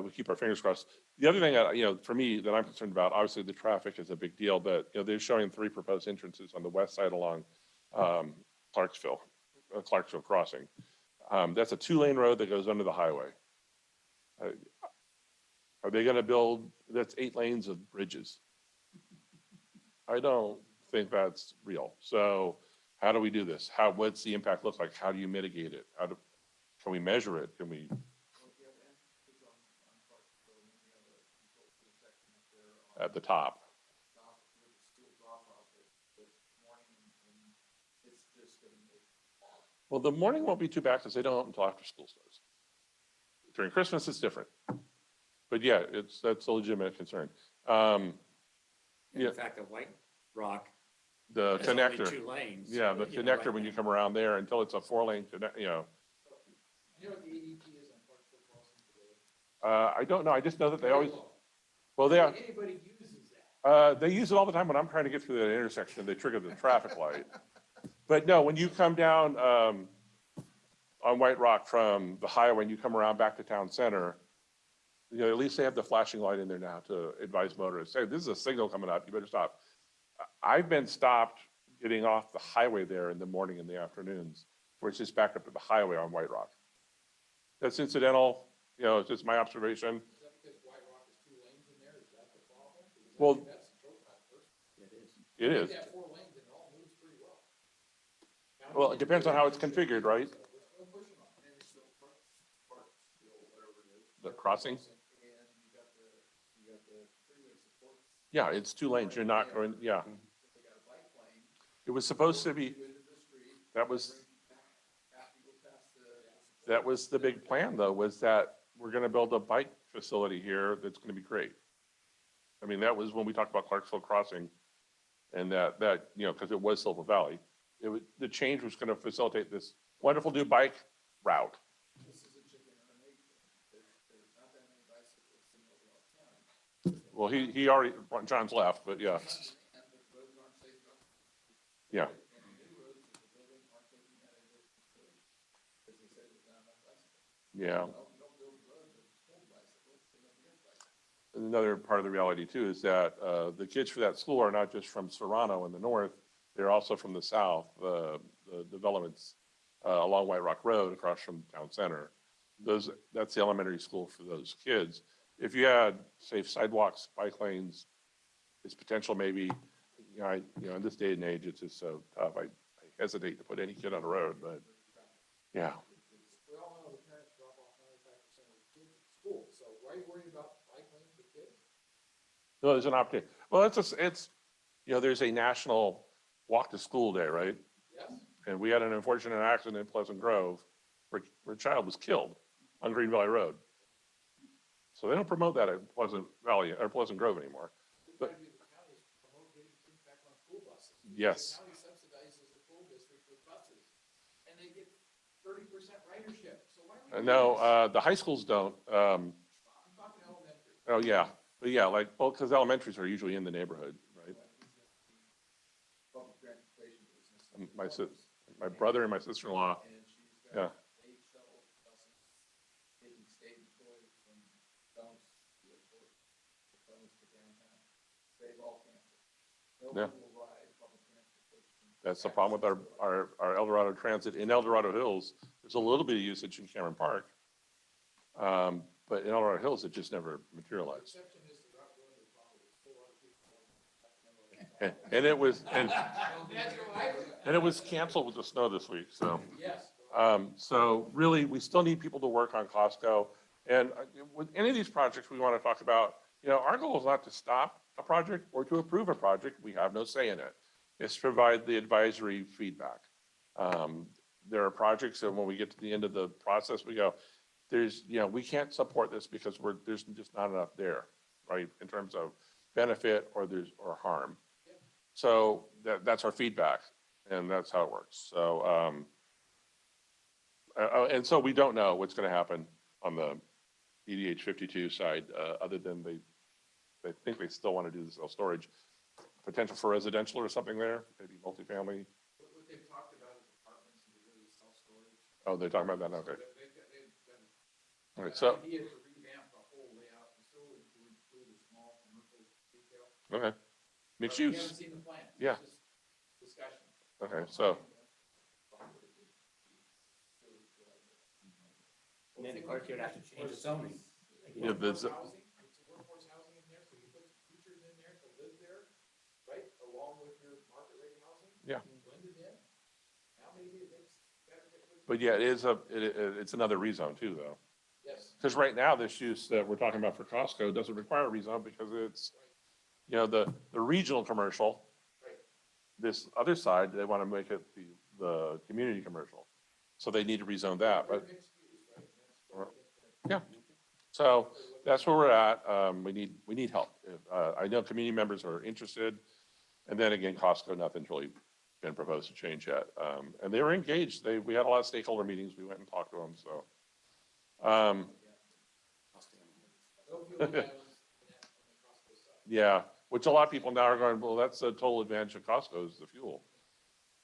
we keep our fingers crossed. The other thing, for me that I'm concerned about, obviously the traffic is a big deal, but they're showing 3 proposed entrances on the west side along Clarksville Crossing. That's a 2-lane road that goes under the highway. Are they going to build? That's 8 lanes of bridges. I don't think that's real. So how do we do this? What's the impact look like? How do you mitigate it? Can we measure it? Can we? At the top. Well, the morning won't be too bad because they don't until after school starts. During Christmas, it's different. But yeah, that's a legitimate concern. In Yeah. fact, a White Rock. The has only connector. 2 lanes. Yeah, the you know, connector right when now. you come around there until it's a 4-lane connect, You know what the ADT is on Clarksville Crossing today? I don't know. I just know that they always, Very low. well, they are. Anybody uses that. They use it all the time when I'm trying to get through that intersection. They trigger the traffic light. But no, when you come down on White Rock from the highway and you come around back to town center, at least they have the flashing light in there now to advise motorists, hey, this is a signal coming up. You better stop. I've been stopped getting off the highway there in the morning and the afternoons, where it's just back up to the highway on White Rock. That's incidental. You know, it's just my observation. Is that because White Rock is 2 lanes in there? Is that the problem? Because I Well- think that's the choke point first. It is. It is. They have 4 lanes and it all moves pretty well. Well, it depends on how it's configured, right? So we're still pushing on it. And it's still park, still whatever it is. The crossing? And you got the freeway support. Yeah, it's 2 lanes. You're not going, yeah. They got a bike lane. It was supposed to be, Two into the street. that was, After you go past the. that was the big plan though, was that we're gonna build a bike facility here that's gonna be great. I mean, that was when we talked about Clarksville Crossing and that, you know, because it was Silver Valley. It was, the change was gonna facilitate this wonderful new bike route. This is a chicken or an egg thing. There's not that many bicyclists in Overall County. Well, he already, John's left, but yeah, And the roads aren't safe enough. yeah. And the new roads that they're building aren't taking that into consideration. Because they said there's not enough bicycles. Yeah. You don't build roads that hold bicycles, so nobody has bicycles. Another part of the reality too is that the kids for that school are not just from Serrano in the north, they're also from the south, the developments along White Rock Road across from town center. That's the elementary school for those kids. If you had safe sidewalks, bike lanes, it's potential maybe, in this day and age, it's just so tough. I hesitate to put any kid on the road, but yeah. We all know the parents drop off 95% of the kids at school, so why are you worried about bike lanes for kids? No, there's an opportunity. Well, it's, there's a national walk to school day, right? Yes. And we had an unfortunate accident in Pleasant Grove where a child was killed on Green Valley Road. So they don't promote that at Pleasant Valley or Pleasant Grove anymore. We But try to do the counties promote getting kids back on school buses. yes, The county subsidizes the school district with buses, and they get 30% ridership, so why are we? no, the high schools don't. I'm talking elementary. Oh, yeah. But yeah, because elementaries are usually in the neighborhood, right? Public transportation business. My brother and my sister-in-law, And she's yeah. got 8 shuttle buses taking state employees from Jones to the airport, Jones to downtown. They've all canceled. Yeah. Nobody will ride public transportation. That's the problem with our El Dorado Transit. In El Dorado Hills, there's a little bit of usage in Cameron Park. But in El Dorado Hills, it just never materialized. Exception is the route going to the problem. There's still a lot of people. And it was, That's what I do. and it was canceled with the snow this week, so. Yes. So really, we still need people to work on Costco. And with any of these projects we want to talk about, our goal is not to stop a project or to approve a project. We have no say in it. It's to provide the advisory feedback. There are projects that when we get to the end of the process, we go, we can't support this because there's just not enough there, right? In terms of benefit or harm. So that's our feedback and that's how it works. So, and so we don't know what's going to happen on the EDH 52 side, other than they think they still want to do the self-storage. Potential for residential or something there, maybe multifamily. What they've talked about is apartments and really self-storage. Oh, they're talking about that, okay. They've done All right, an so, idea to revamp the whole layout and still include a small commercial retail. okay, mixed We use, haven't seen the plan. Yeah. It's just discussion. okay, so, And then of course you'd have to change the zoning. yeah, there's, Housing, put some workforce housing in there, so you put some teachers in there to live there, right, along with your market rate housing. Yeah. Blended in. Now maybe it makes better. but yeah, it's another rezone too, though. Yes. Because right now, this use that we're talking about for Costco doesn't require a rezone because it's, the regional commercial. Right. This other side, they want to make it the community commercial. So they need to rezone that, but, Mixed use, right? That's where I think that- yeah. So that's where we're at. We need help. I know community members are interested. And then again, Costco, nothing's really been proposed to change yet. And they were engaged. We had a lot of stakeholder meetings. We went and talked to them, so. No fuel mileage in that on the Costco side. Yeah, which a lot of people now are going, well, that's a total advantage of Costco is the fuel.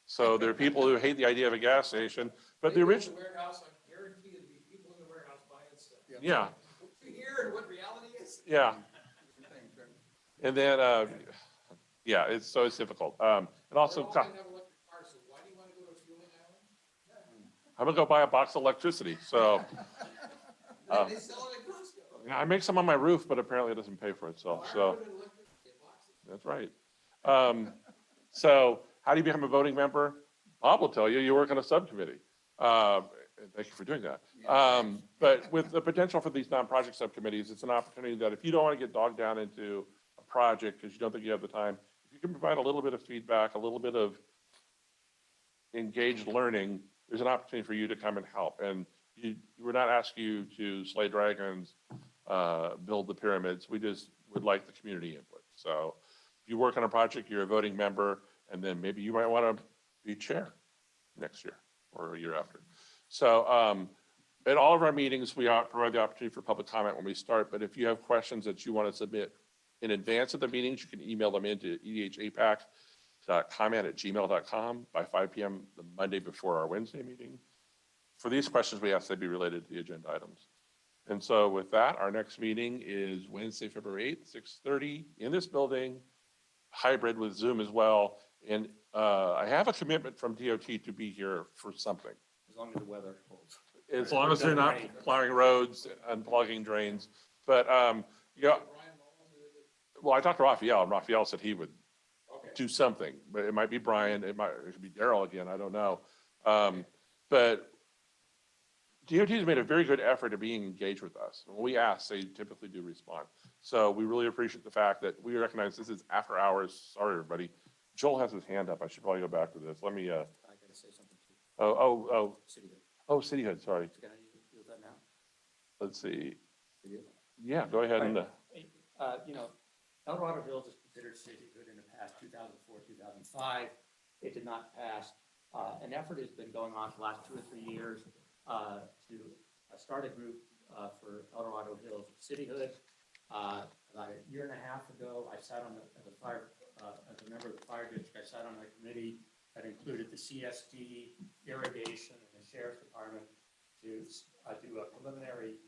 So there are people who hate the idea of a gas station, but the They go to original, Warehouse, I guarantee there'll be people in the warehouse buying stuff. yeah, You hear what reality is? yeah. And then, yeah, it's difficult. And also, They're all gonna have electric cars, so why do you wanna go to a fueling island? I'm gonna go buy a box of electricity, so. Uh, They sell it at Costco. I make some on my roof, but apparently it doesn't pay for itself, so. That's right. So how do you become a voting member? Bob will tell you, you work on a subcommittee. And thank you for doing that. But with the potential for these non-project subcommittees, it's an opportunity that if you don't want to get bogged down into a project because you don't think you have the time, if you can provide a little bit of feedback, a little bit of engaged learning, there's an opportunity for you to come and help. And we're not asking you to slay dragons, build the pyramids. We just would like the community input. So if you work on a project, you're a voting member, and then maybe you might want to be chair next year or a year after. So at all of our meetings, we provide the opportunity for public comment when we start. But if you have questions that you want to submit in advance of the meetings, you can email them into edhapac.comment@gmail.com by 5 p.m. the Monday before our Wednesday meeting. For these questions, we ask they be related to the agenda items. And so with that, our next meeting is Wednesday, February 8th, 6:30 in this building, hybrid with Zoom as well. And I have a commitment from DOT to be here for something. As long as the weather holds. As long as they're not plowing roads, unplugging drains. But, yeah. Well, I talked to Raphael, and Raphael said he would do something, but it might be Brian, it could be Daryl again, I don't know. But DOT has made a very good effort of being engaged with us. When we ask, they typically do respond. So we really appreciate the fact that we recognize this is after hours. Sorry, everybody. Joel has his hand up. I should probably go back to this. Let me, I gotta say something to you. City Hall. Cityhood, sorry. Can I do that now? Let's see. Video? Yeah, go ahead and, You know, El Dorado Hills is considered cityhood in the past 2004, 2005. It did not pass. An effort has been going on for the last 2 or 3 years to start a group for El Dorado Hills cityhood. About a year and a half ago, I sat on as a member of the fire district, I sat on a committee that included the CSD, irrigation, and the sheriff's department to do a preliminary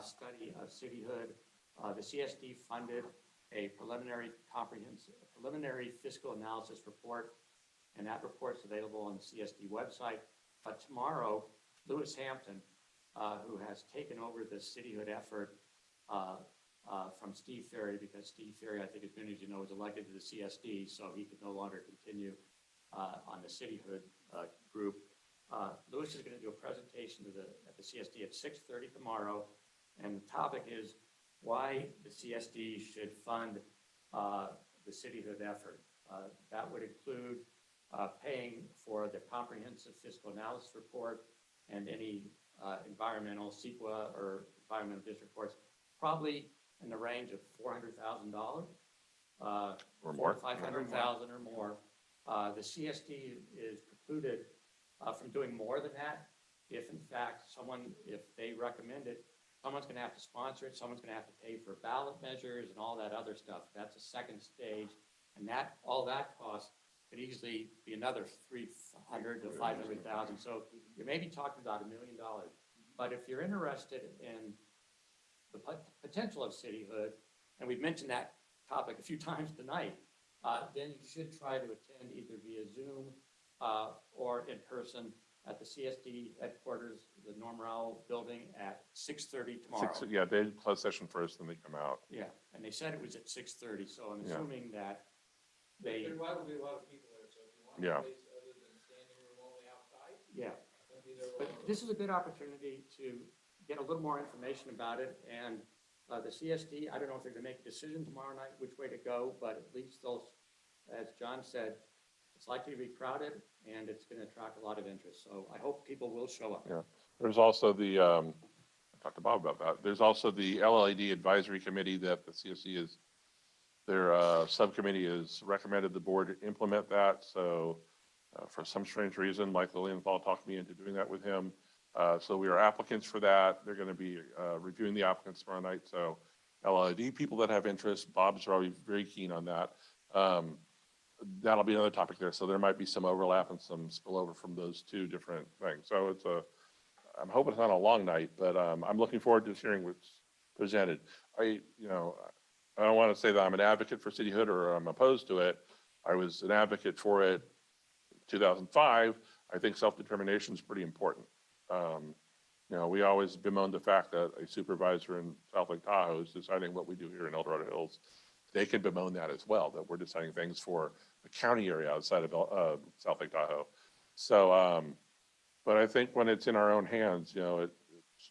study of cityhood. The CSD funded a preliminary fiscal analysis report, and that report's available on the CSD website. But tomorrow, Lewis Hampton, who has taken over the cityhood effort from Steve Ferry, because Steve Ferry, I think as many of you know, was elected to the CSD, so he could no longer continue on the cityhood group. Lewis is going to do a presentation at the CSD at 6:30 tomorrow, and the topic is why the CSD should fund the cityhood effort. That would include paying for the comprehensive fiscal analysis report and any environmental CEQA or environmental district reports, probably in the range of $400,000 or more. 500,000 or more. The CSD is precluded from doing more than that. If in fact if they recommend it, someone's going to have to sponsor it. Someone's going to have to pay for ballot measures and all that other stuff. That's a second stage, and all that cost could easily be another 300 to 500,000. So you may be talking about $1 million. But if you're interested in the potential of cityhood, and we've mentioned that topic a few times tonight, then you should try to attend either via Zoom or in person at the CSD headquarters, the Norm Rowell building at 6:30 tomorrow. Yeah, they did closed session first, then they come out. Yeah, and they said it was at 6:30, so I'm Yeah. assuming that they, There will be a lot of people there, so if you want Yeah. a place other than standing room only outside, yeah. it'll be there. But this is a good opportunity to get a little more information about it, and the CSD, I don't know if they're gonna make a decision tomorrow night which way to go, but at least they'll, as John said, it's likely to be crowded, and it's gonna attract a lot of interest, so I hope people will show up. Yeah. There's also the, I talked to Bob about that. There's also the LLED Advisory Committee that the CSC their subcommittee has recommended the board implement that. So for some strange reason, Mike Lilienthal talked me into doing that with him. So we are applicants for that. They're going to be reviewing the applicants tomorrow night. So LLED people that have interest, Bob's probably very keen on that. That'll be another topic there. So there might be some overlap and some spillover from those two different things. So I'm hoping it's not a long night, but I'm looking forward to hearing what's presented. I don't want to say that I'm an advocate for cityhood or I'm opposed to it. I was an advocate for it in 2005. I think self-determination is pretty important. You know, we always bemoan the fact that a supervisor in South Lake Tahoe is deciding what we do here in El Dorado Hills. They can bemoan that as well, that we're deciding things for a county area outside of, South Lake Tahoe. So, but I think when it's in our own hands, you know,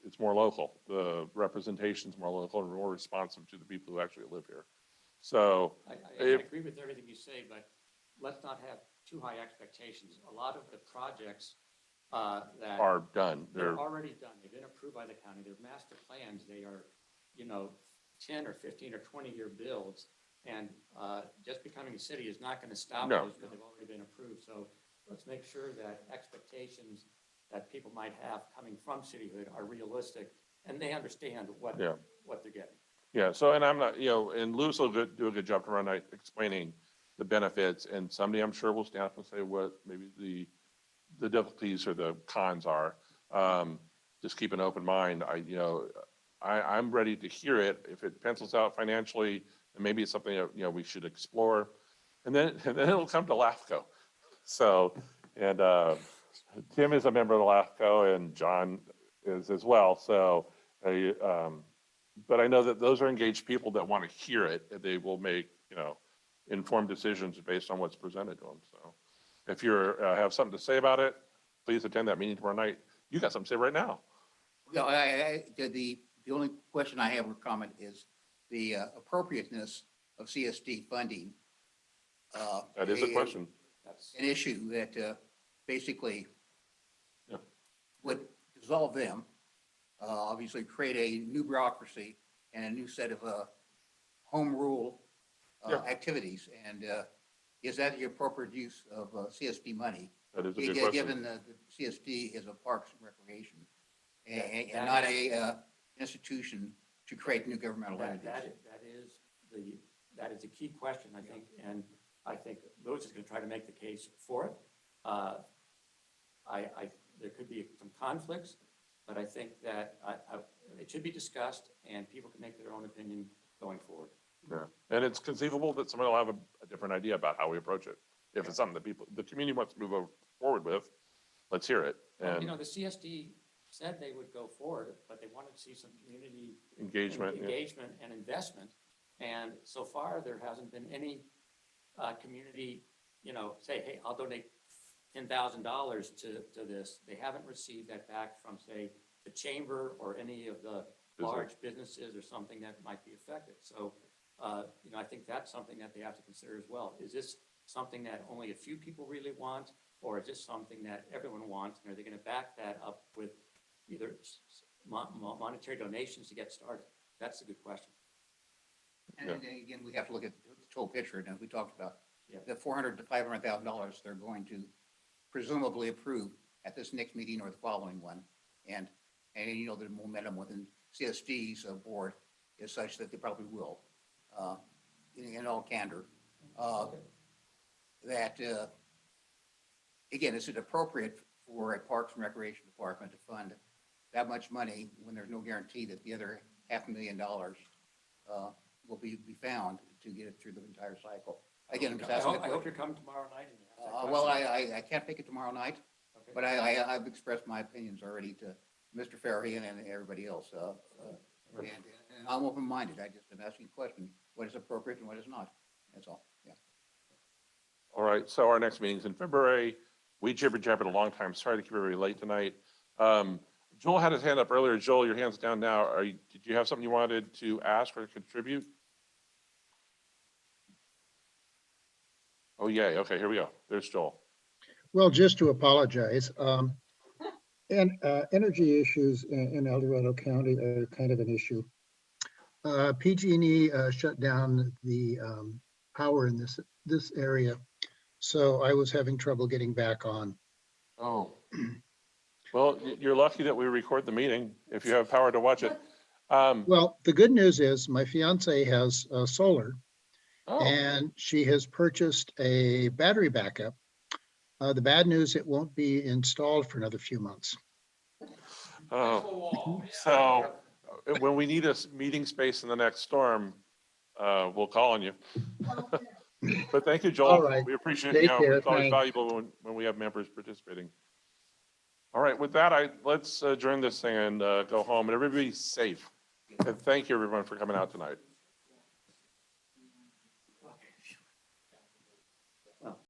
it's more local. The representation's more local and more responsive to the people who actually live here. So, I If- agree with everything you say, but let's not have too high expectations. A lot of the projects that are done. they're already done. They've been approved by the county. They're master plans. They are, 10 or 15 or 20-year builds. And just becoming a city is not going to stop No. those because they've already been approved. So let's make sure that expectations that people might have coming from cityhood are realistic and they understand what Yeah. they're getting. Yeah, so, and I'm not, and Louis will do a good job tomorrow night explaining the benefits, and somebody I'm sure will stand up and say what maybe the difficulties or the cons are. Just keep an open mind. I'm ready to hear it. If it pencils out financially, then maybe it's something that, we should explore. And then it'll come to LAFCO. So, and, Tim is a member of the LAFCO and John is as well. So, but I know that those are engaged people that want to hear it, and they will make, informed decisions based on what's presented to them. So if you're, have something to say about it, please attend that meeting tomorrow night. You got something to say right now. Yeah, the only question I have or comment is the appropriateness of CSD funding. That is a question. That's An issue that basically Yeah. would dissolve them, obviously create a new bureaucracy and a new set of home rule Yeah. activities. And is that the appropriate use of CSD money? That is a good question. Given that the CSD is a parks and recreation and That not is- a institution to create new governmental entities. That is a key question, I think, and I think Louis is going to try to make the case for it. There could be some conflicts, but I think that it should be discussed and people can make their own opinion going forward. Yeah. And it's conceivable that somebody will have a different idea about how we approach it. If it's something that the community wants to move forward with, let's hear it. Well, And the CSD said they would go forward, but they wanted to see some community engagement. Yeah. engagement and investment. And so far, there hasn't been any community, say, hey, I'll donate $10,000 to this. They haven't received that back from, say, the chamber or any of the large businesses or something that might be affected. So, I think that's something that they have to consider as well. Is this something that only a few people really want, or is this something that everyone wants? And are they going to back that up with either monetary donations to get started? That's a good question. And then again, we have to look at the total picture, and we talked about Yeah. the $400,000 to $500,000 they're going to presumably approve at this next meeting or the following one. And the momentum within CSD's board is such that they probably will, in all candor. That, again, is it appropriate for a Parks and Recreation Department to fund that much money when there's no guarantee that the other $500,000 will be found to get it through the entire cycle? Again, I'm just I asking hope, the I hope question. you're coming tomorrow night. And you have that Well, question. I can't make it tomorrow night, Okay. but I've expressed my opinions already to Mr. Ferry and everybody else. And I'm open-minded. I just am asking a question, what is appropriate and what is not? That's all, yeah. All right, so our next meeting's in February. We jibber-jabbered a long time. Sorry to keep everybody late tonight. Joel had his hand up earlier. Joel, your hand's down now. Did you have something you wanted to ask or contribute? Oh, yay. Okay, here we go. There's Joel. Well, just to apologize, and energy issues in El Dorado County are kind of an issue. PG&E shut down the power in this area, so I was having trouble getting back on. Oh. Well, you're lucky that we record the meeting if you have power to watch it. Well, the good news is my fiance has solar, Oh, and she has purchased a battery backup. The bad news, it won't be installed for another few months. oh. So when we need a meeting space in the next storm, we'll call on you. But thank you, Joel. All right. We appreciate, Take care. it's always Thanks. valuable when we have members participating. All right, with that, let's adjourn this thing and go home, and everybody's safe. And thank you, everyone, for coming out tonight.